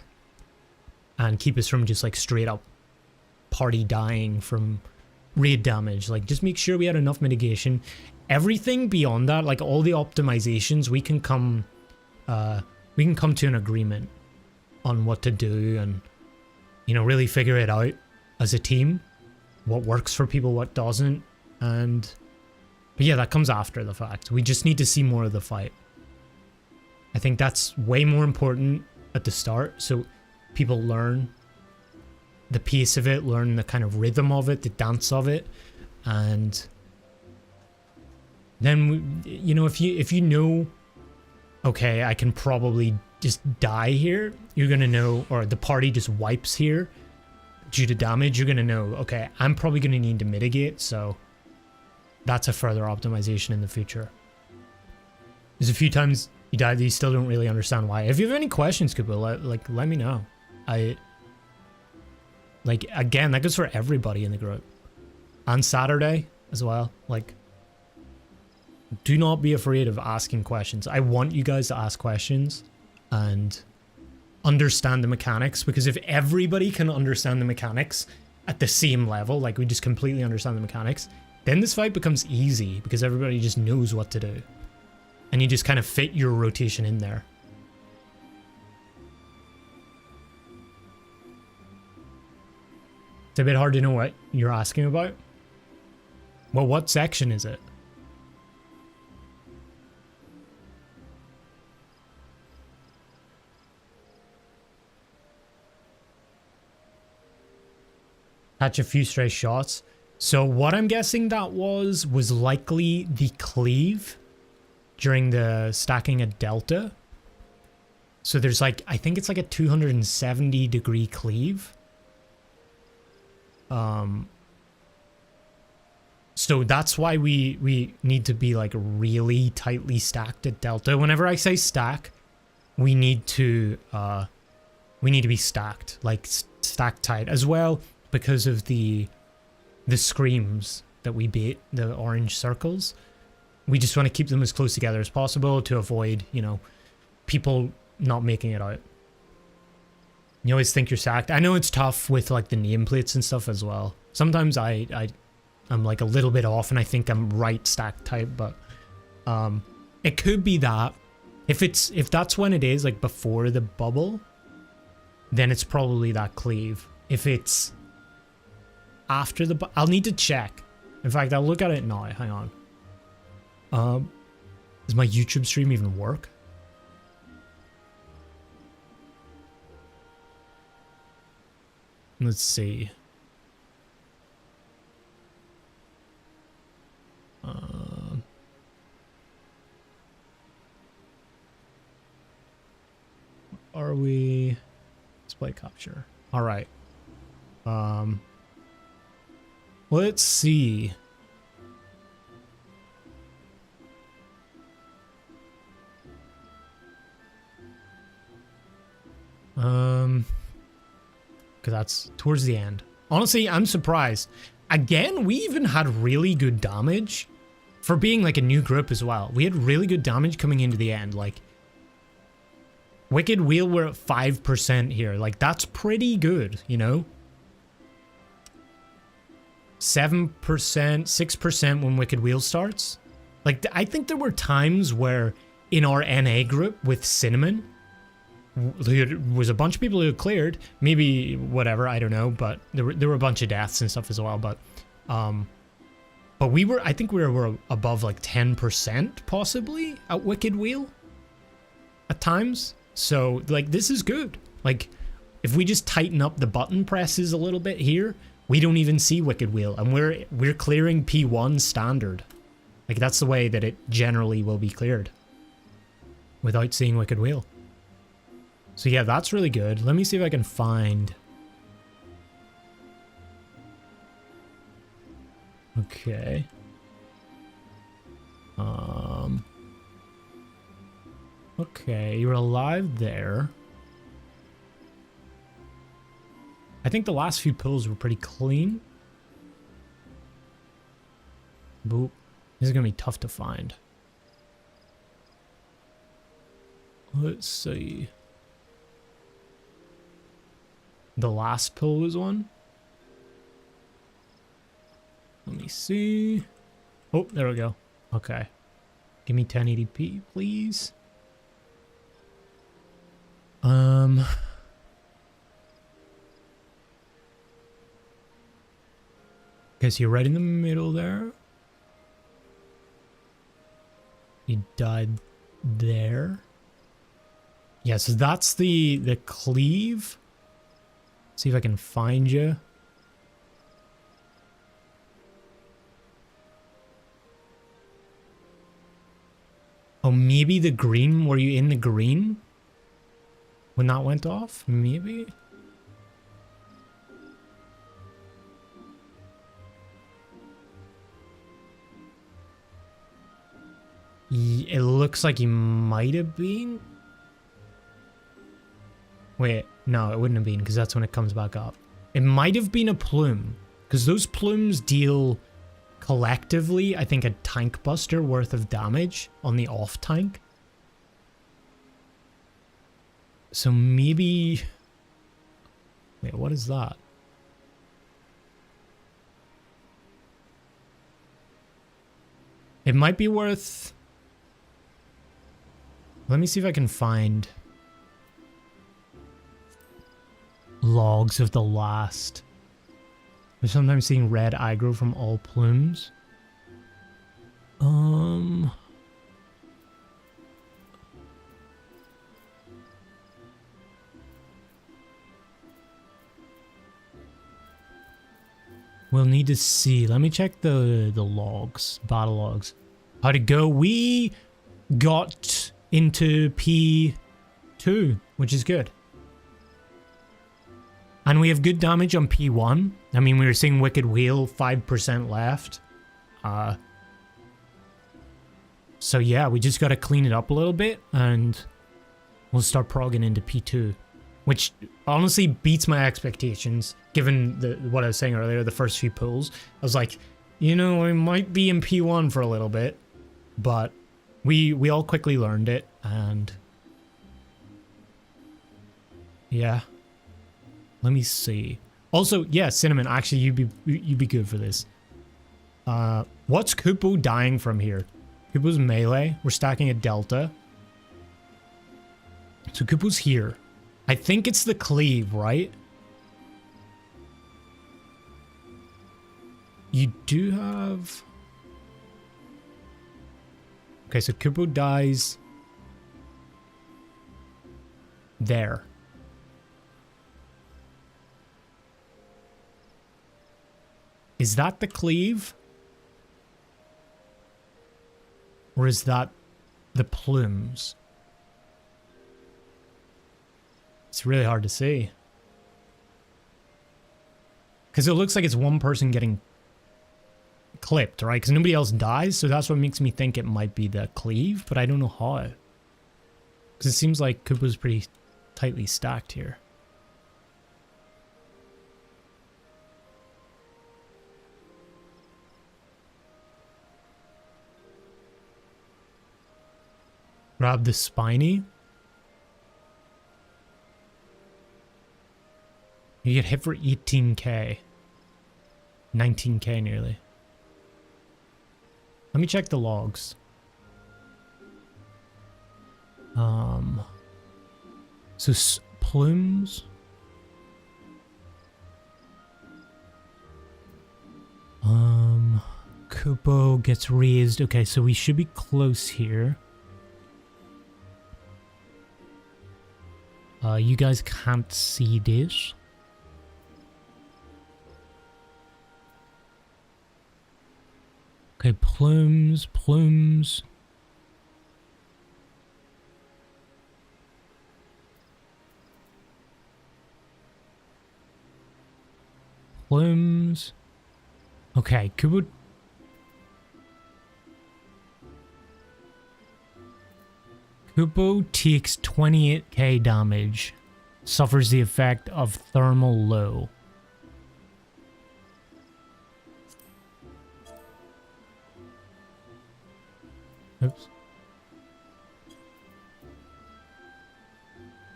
and keep us from just like straight up party dying from raid damage. Like, just make sure we had enough mitigation. Everything beyond that, like all the optimizations, we can come to an agreement on what to do, and you know, really figure it out as a team, what works for people, what doesn't. And but yeah, that comes after the fact. We just need to see more of the fight. I think that's way more important at the start, so people learn the pace of it, learn the kind of rhythm of it, the dance of it. And then, you know, if you know, okay, I can probably just die here, you're gonna know, or the party just wipes here due to damage, you're gonna know, okay, I'm probably gonna need to mitigate. So that's a further optimization in the future. There's a few times you die that you still don't really understand why. If you have any questions, Kubo, let me know. Like, again, that goes for everybody in the group. On Saturday as well. Like, do not be afraid of asking questions. I want you guys to ask questions and understand the mechanics, because if everybody can understand the mechanics at the same level, like we just completely understand the mechanics, then this fight becomes easy because everybody just knows what to do. And you just kind of fit your rotation in there. It's a bit hard to know what you're asking about. Well, what section is it? Catch a few stray shots. So what I'm guessing that was likely the cleave during the stacking at Delta. So there's like, I think it's like a 270 degree cleave. So that's why we need to be like really tightly stacked at Delta. Whenever I say stack, we need to be stacked, like stacked tight as well, because of the screams that we bait, the orange circles. We just want to keep them as close together as possible to avoid, you know, people not making it out. You always think you're stacked. I know it's tough with like the nameplates and stuff as well. Sometimes I'm like a little bit off and I think I'm right stack type, but it could be that if that's when it is, like before the bubble, then it's probably that cleave. If it's after the I'll need to check. In fact, I'll look at it now. Hang on. Does my YouTube stream even work? Let's see. Are we display capture? All right. Let's see. Because that's towards the end. Honestly, I'm surprised. Again, we even had really good damage for being like a new group as well. We had really good damage coming into the end. Like, Wicked Wheel, we're at 5% here. Like, that's pretty good, you know? 7%, 6% when Wicked Wheel starts. Like, I think there were times where in our NA group with Cinnamon, there was a bunch of people who cleared. Maybe whatever, I don't know. But there were a bunch of deaths and stuff as well. But I think we were above like 10% possibly at Wicked Wheel at times. So, like, this is good. Like, if we just tighten up the button presses a little bit here, we don't even see Wicked Wheel. And we're clearing P1 standard. Like, that's the way that it generally will be cleared. Without seeing Wicked Wheel. So, yeah, that's really good. Let me see if I can find... Okay. Okay, you're alive there. I think the last few pulls were pretty clean. Boop. This is gonna be tough to find. Let's see. The last pull was one. Let me see. Oh, there we go. Okay. Give me 1080p, please. Guess you're right in the middle there. You died there. Yeah, so that's the cleave. See if I can find you. Oh, maybe the green. Were you in the green when that went off? Maybe. It looks like you might have been. Wait, no, it wouldn't have been because that's when it comes back up. It might have been a plume because those plumes deal collectively, I think, a tank buster worth of damage on the off tank. So maybe... Wait, what is that? It might be worth... Let me see if I can find logs of the last. We're sometimes seeing red aggro from all plumes. We'll need to see. Let me check the logs, battle logs. How'd it go? We got into P2, which is good. And we have good damage on P1. I mean, we were seeing Wicked Wheel, 5% left. So yeah, we just got to clean it up a little bit and we'll start progging into P2. Which honestly beats my expectations, given what I was saying earlier, the first few pulls. I was like, you know, we might be in P1 for a little bit. But we all quickly learned it, and... Yeah. Let me see. Also, yeah, Cinnamon, actually, you'd be good for this. What's Kupo dying from here? Kupo's melee. We're stacking a delta. So Kupo's here. I think it's the cleave, right? You do have... Okay, so Kupo dies there. Is that the cleave? Or is that the plumes? It's really hard to see. Because it looks like it's one person getting clipped, right? Because nobody else dies, so that's what makes me think it might be the cleave, but I don't know how. Because it seems like Kupo's pretty tightly stacked here. Grab the spiny. You get hit for 18k. 19k nearly. Let me check the logs. So plumes. Kupo gets raised. Okay, so we should be close here. You guys can't see this. Okay, plumes. Plumes. Okay, Kupo. Kupo takes 28k damage. Suffers the effect of thermal low. Oops.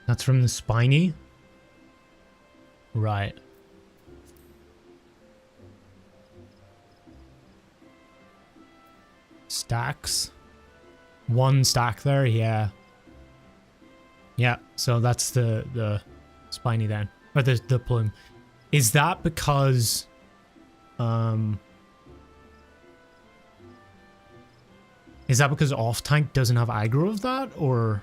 That's from the spiny? Right. Stacks. One stack there, yeah. Yeah, so that's the spiny then. Or the plume. Is that because is that because off tank doesn't have aggro of that, or?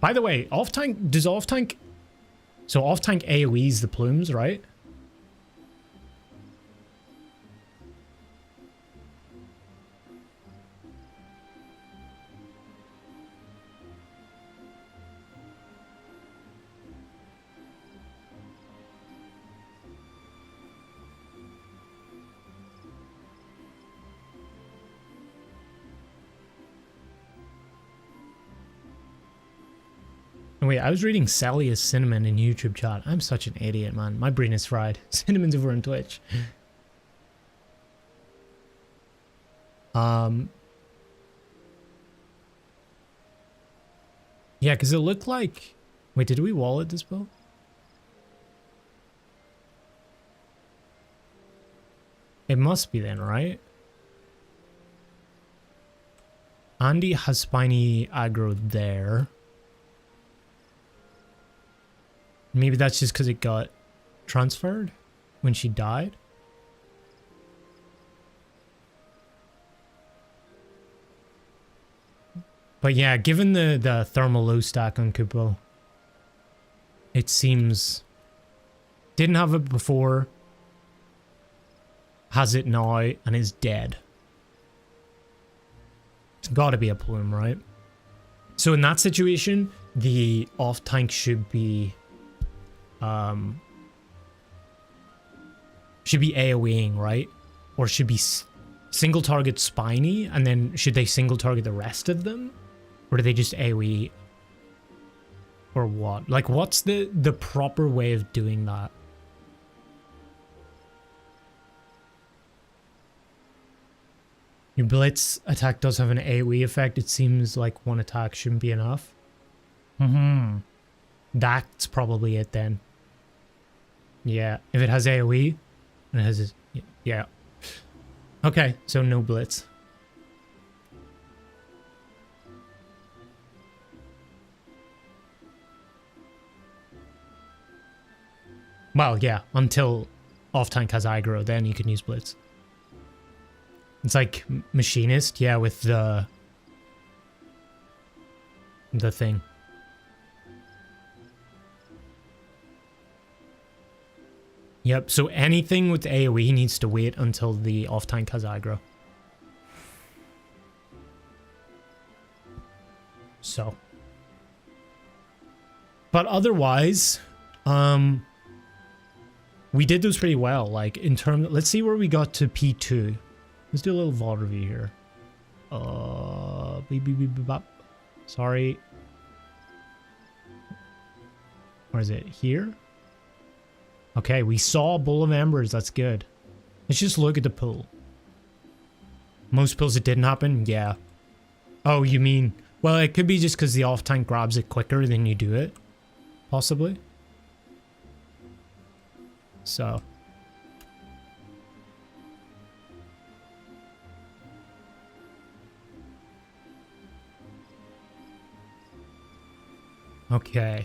By the way, off tank does off tank. So off tank AoEs the plumes, right? Wait, I was reading Sally as Cinnamon in YouTube chat. I'm such an idiot, man. My brain is fried. Cinnamon's over on Twitch. Yeah, because it looked like... Wait, did we wallet this bow? It must be then, right? Andy has spiny aggro there. Maybe that's just because it got transferred when she died. But yeah, given the thermal low stack on Kupo, it seems... Didn't have it before, has it now, and is dead. It's gotta be a plume, right? So in that situation, the off tank should be... should be AoEing, right? Or should be single target spiny, and then should they single target the rest of them? Or do they just AoE? Or what? Like, what's the proper way of doing that? Your blitz attack does have an AoE effect. It seems like one attack shouldn't be enough. That's probably it then. Yeah, if it has AoE, and it has... Yeah. Okay, so no blitz. Well, yeah, until off-tank has aggro, then you can use blitz. It's like Machinist, yeah, with the thing. Yep, so anything with AoE needs to wait until the off-tank has aggro. So. But otherwise, we did those pretty well. Like, in terms... Let's see where we got to P2. Let's do a little VOD review here. Sorry. Where is it? Here? Okay, we saw a bowl of embers. That's good. Let's just look at the pool. Most pulls it didn't happen? Yeah. Oh, you mean... Well, it could be just because the off tank grabs it quicker than you do it. Possibly. So... Okay.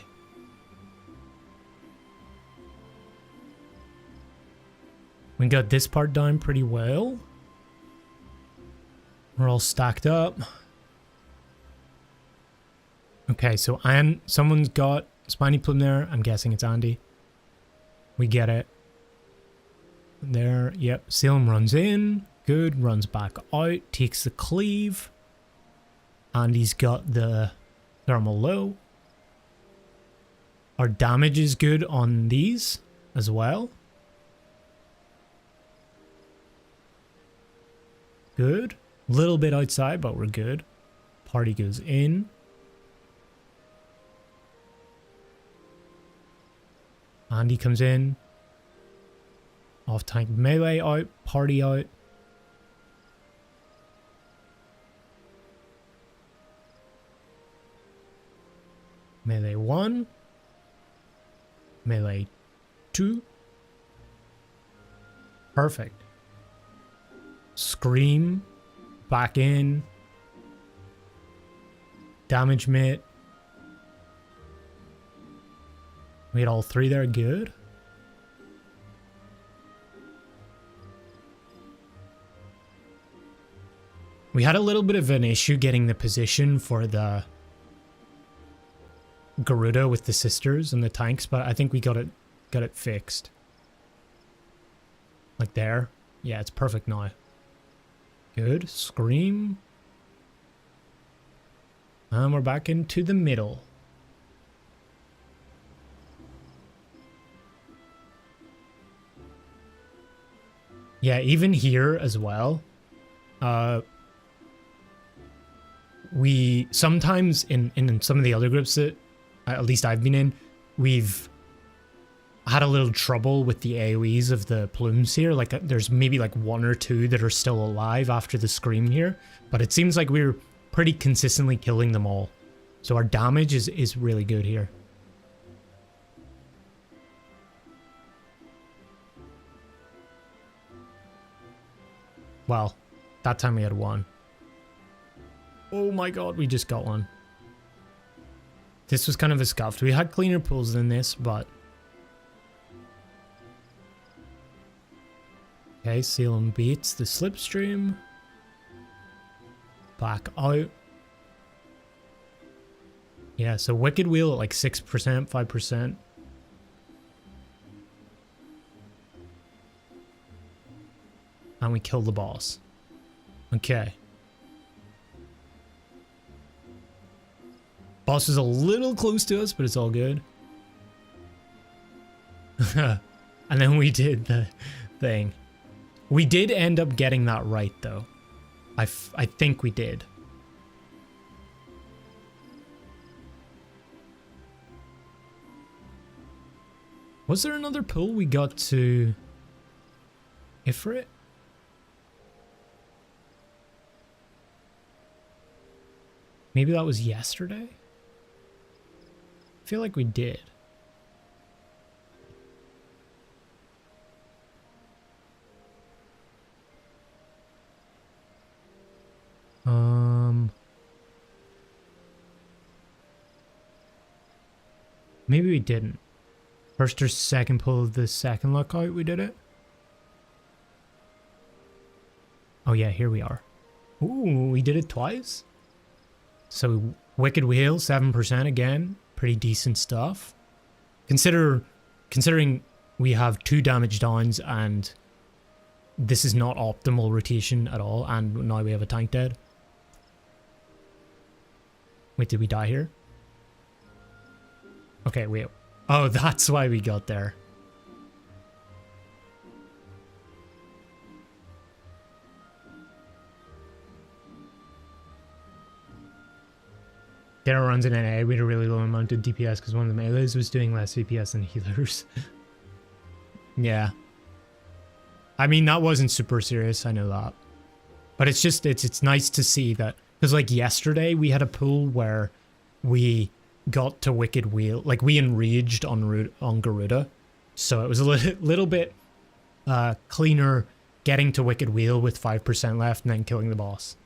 We got this part done pretty well. We're all stacked up. Okay, so someone's got spiny plume there. I'm guessing it's Andy. We get it. There, yep. Salem runs in. Good. Runs back out. Takes the cleave. Andy's got the thermal low. Our damage is good on these as well. Good. Little bit outside, but we're good. Party goes in. Andy comes in. Off tank melee out. Party out. Melee 1. Melee 2. Perfect. Scream. Back in. Damage mitt. We had all three there. Good. We had a little bit of an issue getting the position for the Garuda with the sisters and the tanks, but I think we got it fixed. Like there. Yeah, it's perfect now. Good. Scream. And we're back into the middle. Yeah, even here as well. We sometimes in some of the other groups that at least I've been in, we've had a little trouble with the AoEs of the plumes here. Like there's maybe like 1 or 2 that are still alive after the scream here, but it seems like we're pretty consistently killing them all. So our damage is really good here. Well, that time we had 1. Oh my god, we just got 1. This was kind of a scuffed. We had cleaner pulls than this, but... Okay, Salem beats the slipstream. Back out. Yeah, so Wicked Wheel at like 6%, 5%. And we kill the boss. Okay. Boss is a little close to us, but it's all good. And then we did the thing. We did end up getting that right, though. I think we did. Was there another pull we got to Ifrit? Maybe that was yesterday? I feel like we did. Maybe we didn't. First or second pull of the second lookout, we did it. Oh yeah, here we are. Ooh, we did it twice. So Wicked Wheel, 7% again. Pretty decent stuff. Considering we have 2 damage downs and this is not optimal rotation at all, and now we have a tank dead. Wait, did we die here? Okay, wait. Oh, that's why we got there. Dara runs in NA. We had a really low amount of DPS because one of the melees was doing less CPS than healers. Yeah. I mean, that wasn't super serious, I know that. But it's just, it's nice to see that, because like yesterday we had a pool where we got to Wicked Wheel, like we enraged on Garuda, so it was a little bit cleaner getting to Wicked Wheel with 5% left and then killing the boss,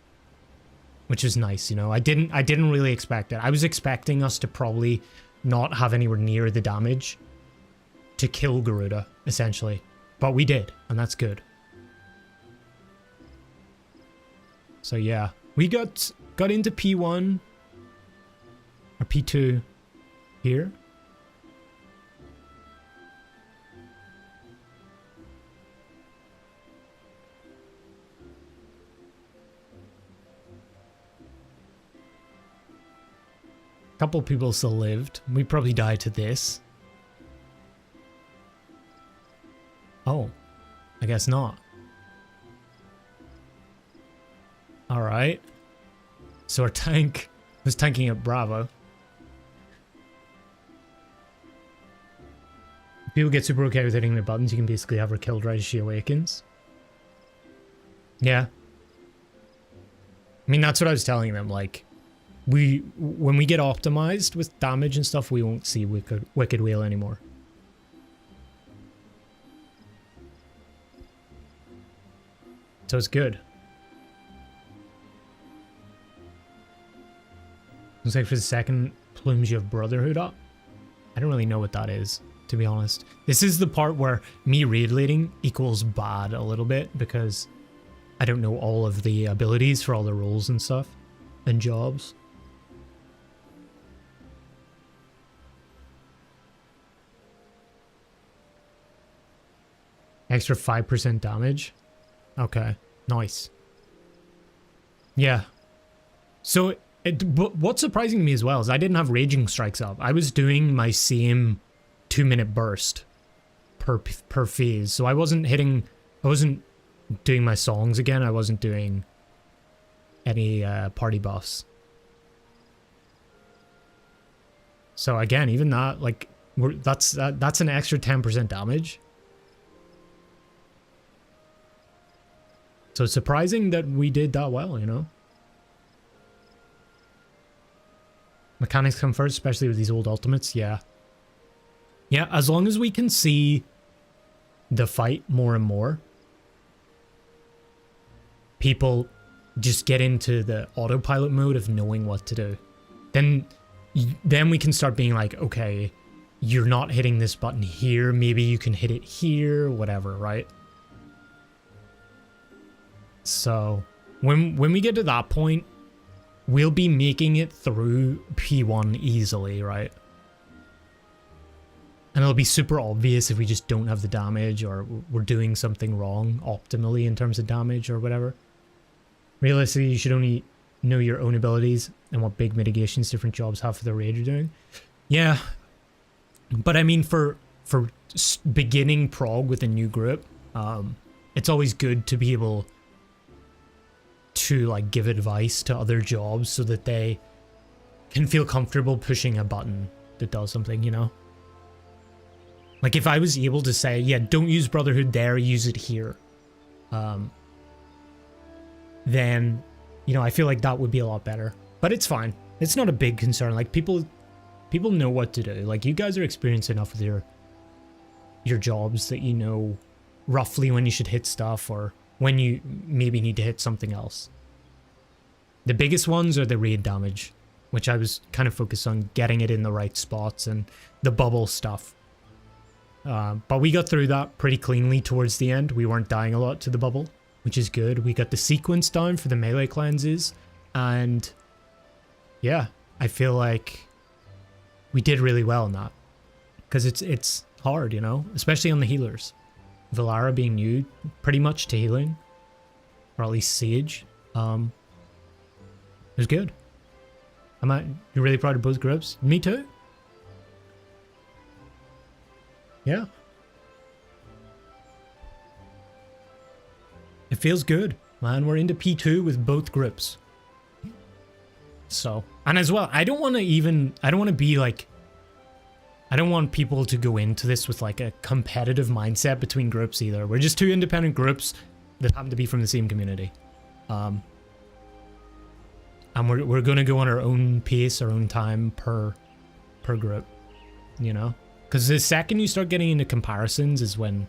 which is nice, you know. I didn't really expect it. I was expecting us to probably not have anywhere near the damage to kill Garuda, essentially, but we did, and that's good. So yeah, we got into P1 or P2 here. A couple people still lived. We probably died to this. Oh, I guess not. Alright. So our tank was tanking at Bravo. If people get super okay with hitting their buttons, you can basically have her killed right as she awakens. Yeah. I mean, that's what I was telling them, like, when we get optimized with damage and stuff, we won't see Wicked Wheel anymore. So it's good. Looks like for the second plumes you have Brotherhood up. I don't really know what that is, to be honest. This is the part where me raid leading equals bad a little bit because I don't know all of the abilities for all the roles and stuff and jobs. Extra 5% damage. Okay, nice. Yeah. So what's surprising to me as well is I didn't have Raging Strikes up. I was doing my same 2-minute burst per phase. So I wasn't doing my songs again. I wasn't doing any party buffs. So again, even that, like, that's an extra 10% damage. So it's surprising that we did that well, you know? Mechanics come first, especially with these old ultimates, yeah. Yeah, as long as we can see the fight more and more, people just get into the autopilot mode of knowing what to do. Then we can start being like, okay, you're not hitting this button here, maybe you can hit it here, whatever, right? So when we get to that point, we'll be making it through P1 easily, right? And it'll be super obvious if we just don't have the damage or we're doing something wrong optimally in terms of damage or whatever. Realistically, you should only know your own abilities and what big mitigations different jobs have for the raid you're doing. Yeah, but I mean, for beginning Prog with a new group, it's always good to be able to like give advice to other jobs so that they can feel comfortable pushing a button that does something, you know? Like if I was able to say, yeah, don't use Brotherhood there, use it here. Then, you know, I feel like that would be a lot better. But it's fine. It's not a big concern. Like people know what to do. Like you guys are experienced enough with your jobs that you know roughly when you should hit stuff or when you maybe need to hit something else. The biggest ones are the raid damage, which I was kind of focused on getting it in the right spots and the bubble stuff. But we got through that pretty cleanly towards the end. We weren't dying a lot to the bubble, which is good. We got the sequence down for the melee cleanses, and yeah, I feel like we did really well in that. Because it's hard, you know, especially on the healers. Valara being new pretty much to healing, or at least Sage, it was good. You're really proud of both groups? Me too. Yeah. It feels good, man. We're into P2 with both groups. So, and as well, I don't want to be like, I don't want people to go into this with like a competitive mindset between groups either. We're just two independent groups that happen to be from the same community. And we're going to go on our own pace, our own time per group, you know? Because the second you start getting into comparisons is when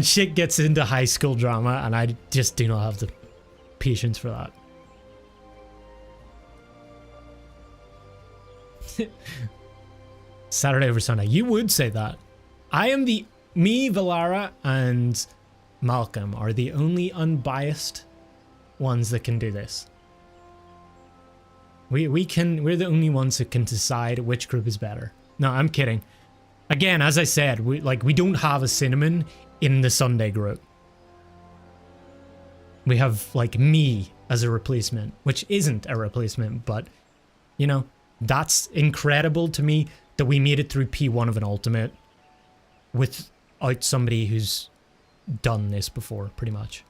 shit gets into high school drama, and I just do not have the patience for that. Saturday over Sunday. You would say that. Me, Valara, and Malcolm are the only unbiased ones that can do this. We're the only ones who can decide which group is better. No, I'm kidding. Again, as I said, we don't have a cinnamon in the Sunday group. We have like me as a replacement, which isn't a replacement, but you know, that's incredible to me that we made it through P1 of an ultimate without somebody who's done this before, pretty much.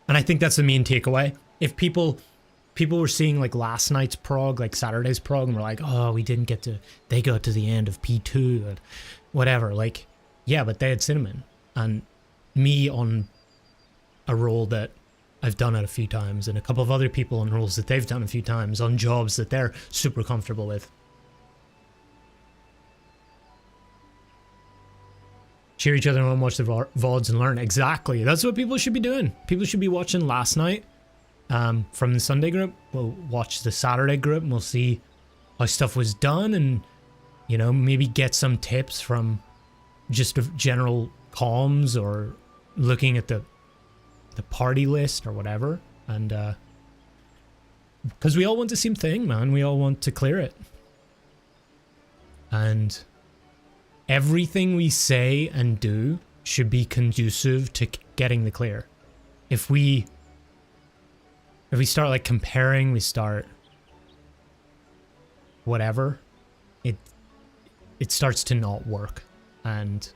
And I think that's the main takeaway. If people were seeing like last night's prog, like Saturday's prog, and were like, oh, they got to the end of P2 and whatever. Like, yeah, but they had cinnamon. And me on a role that I've done it a few times, and a couple of other people on roles that they've done a few times, on jobs that they're super comfortable with. Cheer each other on, watch the VODs and learn. Exactly. That's what people should be doing. People should be watching last night from the Sunday group. We'll watch the Saturday group and we'll see how stuff was done, and, you know, maybe get some tips from just general comms or looking at the party list or whatever. And because we all want the same thing, man. We all want to clear it. And everything we say and do should be conducive to getting the clear. If we start like comparing, we start whatever, it starts to not work, and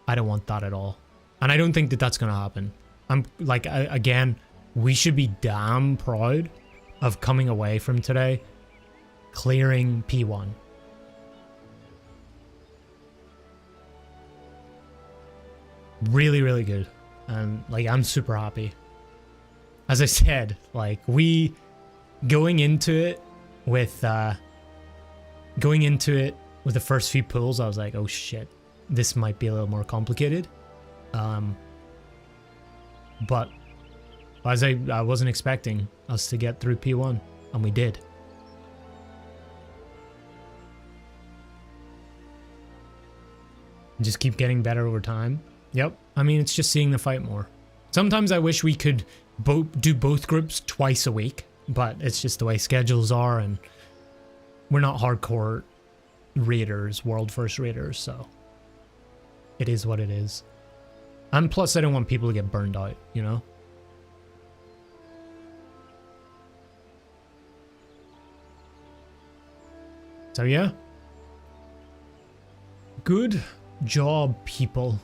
I don't want that at all. And I don't think that that's going to happen. I'm like, again, we should be damn proud of coming away from today clearing P1. Really, really good. And like, I'm super happy. As I said, like, going into it with the first few pulls, I was like, oh shit, this might be a little more complicated. But as I wasn't expecting us to get through P1, and we did. Just keep getting better over time. Yep. I mean, it's just seeing the fight more. Sometimes I wish we could do both groups twice a week, but it's just the way schedules are, and we're not hardcore raiders, world first raiders, so it is what it is. And plus, I don't want people to get burned out, you know? So yeah. Good job, people.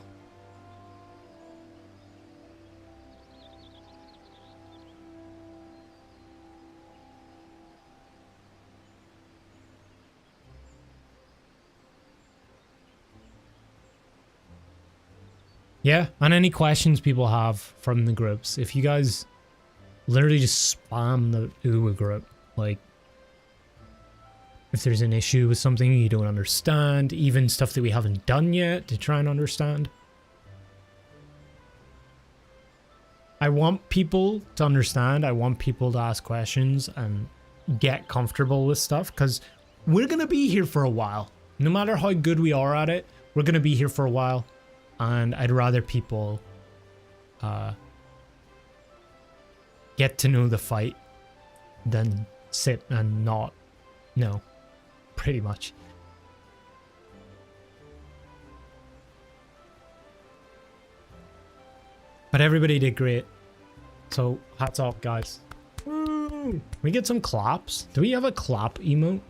Yeah, and any questions people have from the groups, if you guys literally just spam the UWU group, like, if there's an issue with something you don't understand, even stuff that we haven't done yet to try and understand. I want people to understand, I want people to ask questions and get comfortable with stuff, because we're going to be here for a while. No matter how good we are at it, we're going to be here for a while. And I'd rather people get to know the fight than sit and not know, pretty much. But everybody did great. So hats off, guys. Woo! We get some claps. Do we have a clap emote?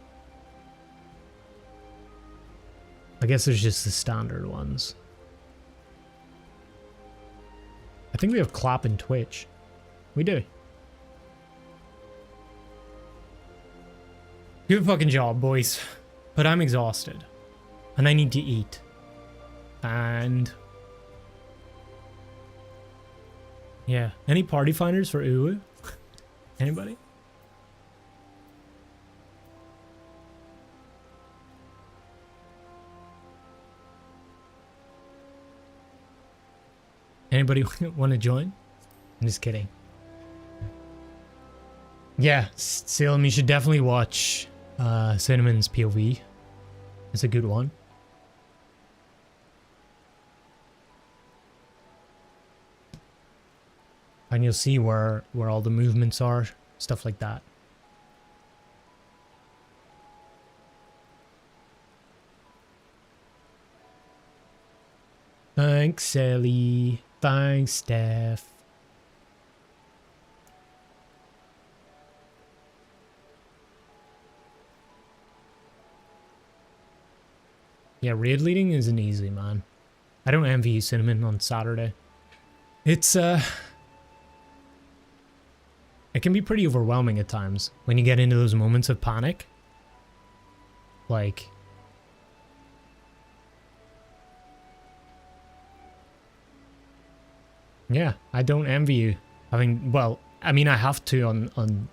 I guess there's just the standard ones. I think we have clap in Twitch. We do. Good fucking job, boys. But I'm exhausted. And I need to eat. And... yeah. Any party finders for UWU? Anybody? Anybody want to join? I'm just kidding. Yeah, Salem, you should definitely watch Cinnamon's POV. It's a good one. And you'll see where all the movements are, stuff like that. Thanks, Sally. Thanks, Steph. Yeah, raid leading isn't easy, man. I don't envy you, Cinnamon, on Saturday. It's, it can be pretty overwhelming at times when you get into those moments of panic. Like... yeah, I don't envy you having, well, I mean, I have to on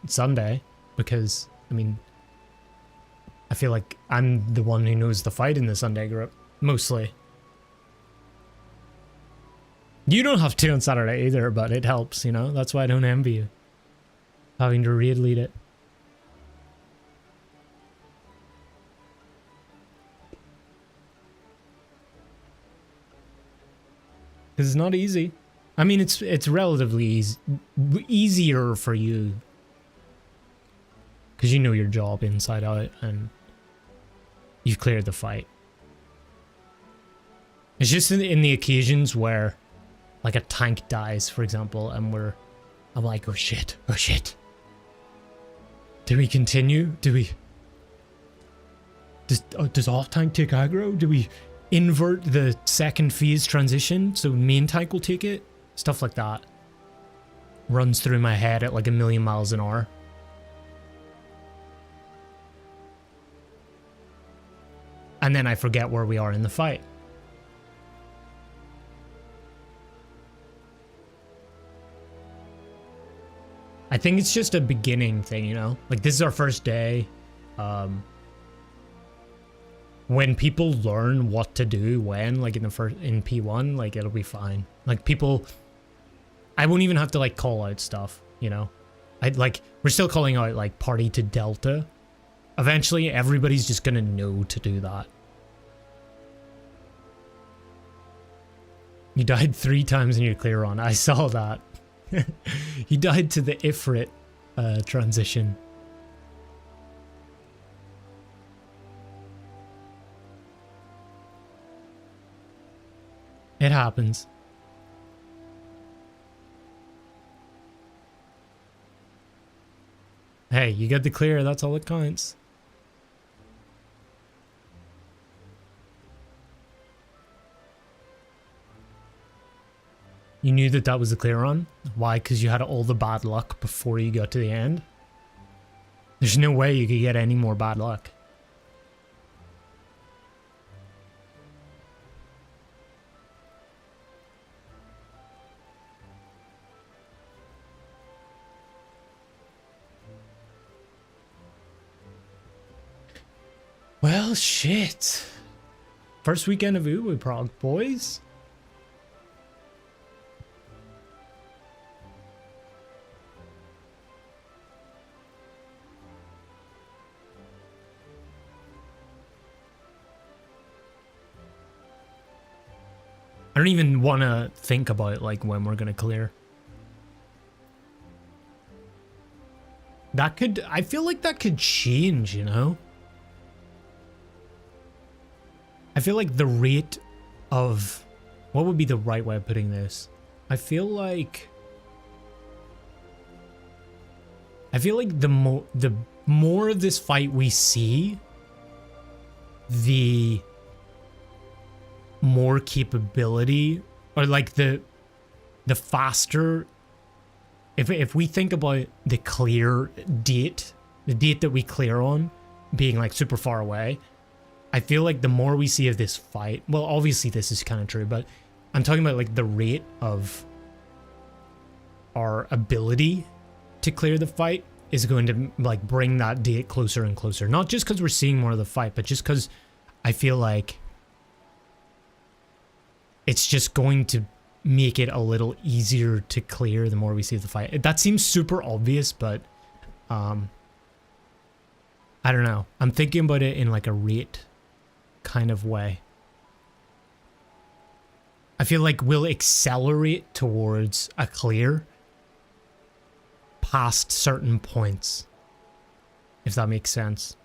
Sunday because, I mean, I feel like I'm the one who knows the fight in the Sunday group, mostly. You don't have to on Saturday either, but it helps, you know? That's why I don't envy you having to raid lead it. Because it's not easy. I mean, it's relatively easier for you. Because you know your job inside out and you've cleared the fight. It's just in the occasions where, like, a tank dies, for example, and I'm like, oh shit, oh shit. Do we continue? Do we... Does off tank take aggro? Do we invert the second phase transition so main tank will take it? Stuff like that runs through my head at like 1,000,000 miles an hour. And then I forget where we are in the fight. I think it's just a beginning thing, you know? Like, this is our first day. When people learn what to do when, like in P1, like, it'll be fine. Like, people... I won't even have to, like, call out stuff, you know? We're still calling out, like, party to Delta. Eventually, everybody's just gonna know to do that. You died 3 times in your clear run. I saw that. He died to the Ifrit transition. It happens. Hey, you got the clear, that's all that counts. You knew that was the clear run? Why? Because you had all the bad luck before you got to the end? There's no way you could get any more bad luck. Well, shit. First weekend of UWU Prog, boys. I don't even want to think about, like, when we're gonna clear. That could... I feel like that could change, you know? I feel like the rate of... what would be the right way of putting this? I feel like the more of this fight we see, the more capability, or like the faster... If we think about the clear date the date that we clear on being like super far away, I feel like the more we see of this fight, well, obviously this is kind of true, but I'm talking about like the rate of our ability to clear the fight is going to like bring that date closer and closer. Not just because we're seeing more of the fight, but just because I feel like it's just going to make it a little easier to clear the more we see the fight. That seems super obvious, but I don't know. I'm thinking about it in like a rate kind of way. I feel like we'll accelerate towards a clear past certain points, if that makes sense.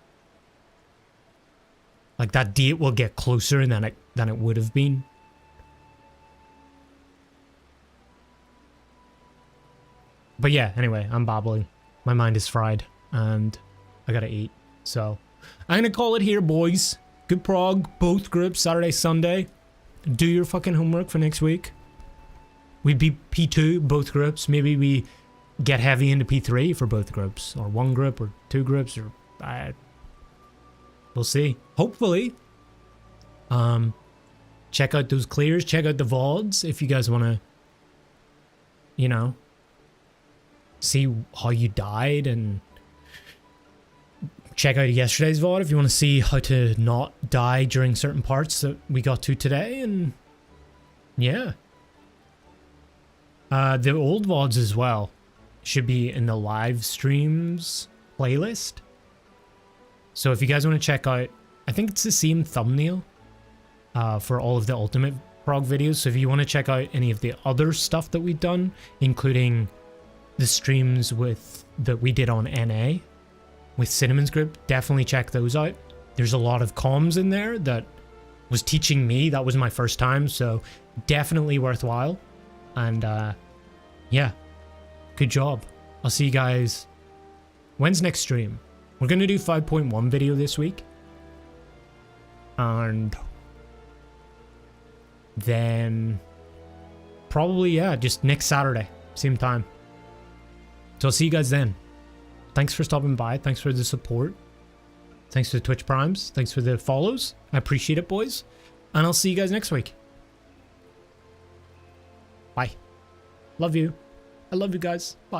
Like that date will get closer than it would have been. But yeah, anyway, I'm babbling. My mind is fried and I gotta eat. So I'm gonna call it here, boys. Good prog, both groups, Saturday, Sunday. Do your fucking homework for next week. We beat P2, both groups. Maybe we get heavy into P3 for both groups, or one group, or two groups, or we'll see. Hopefully. Check out those clears. Check out the VODs if you guys want to, you know, see how you died, and check out yesterday's VOD if you want to see how to not die during certain parts that we got to today. And yeah, the old VODs as well should be in the live streams playlist. So if you guys want to check out, I think it's the same thumbnail for all of the Ultimate Prog videos. So if you want to check out any of the other stuff that we've done, including the streams that we did on NA with Cinnamon's group, definitely check those out. There's a lot of comms in there that was teaching me. That was my first time, so definitely worthwhile. And yeah, good job. I'll see you guys. When's next stream? We're gonna do 5.1 video this week, and then probably, yeah, just next Saturday, same time. So I'll see you guys then. Thanks for stopping by. Thanks for the support. Thanks for the Twitch Primes. Thanks for the follows. I appreciate it, boys. And I'll see you guys next week. Bye. Love you. I love you guys. Bye.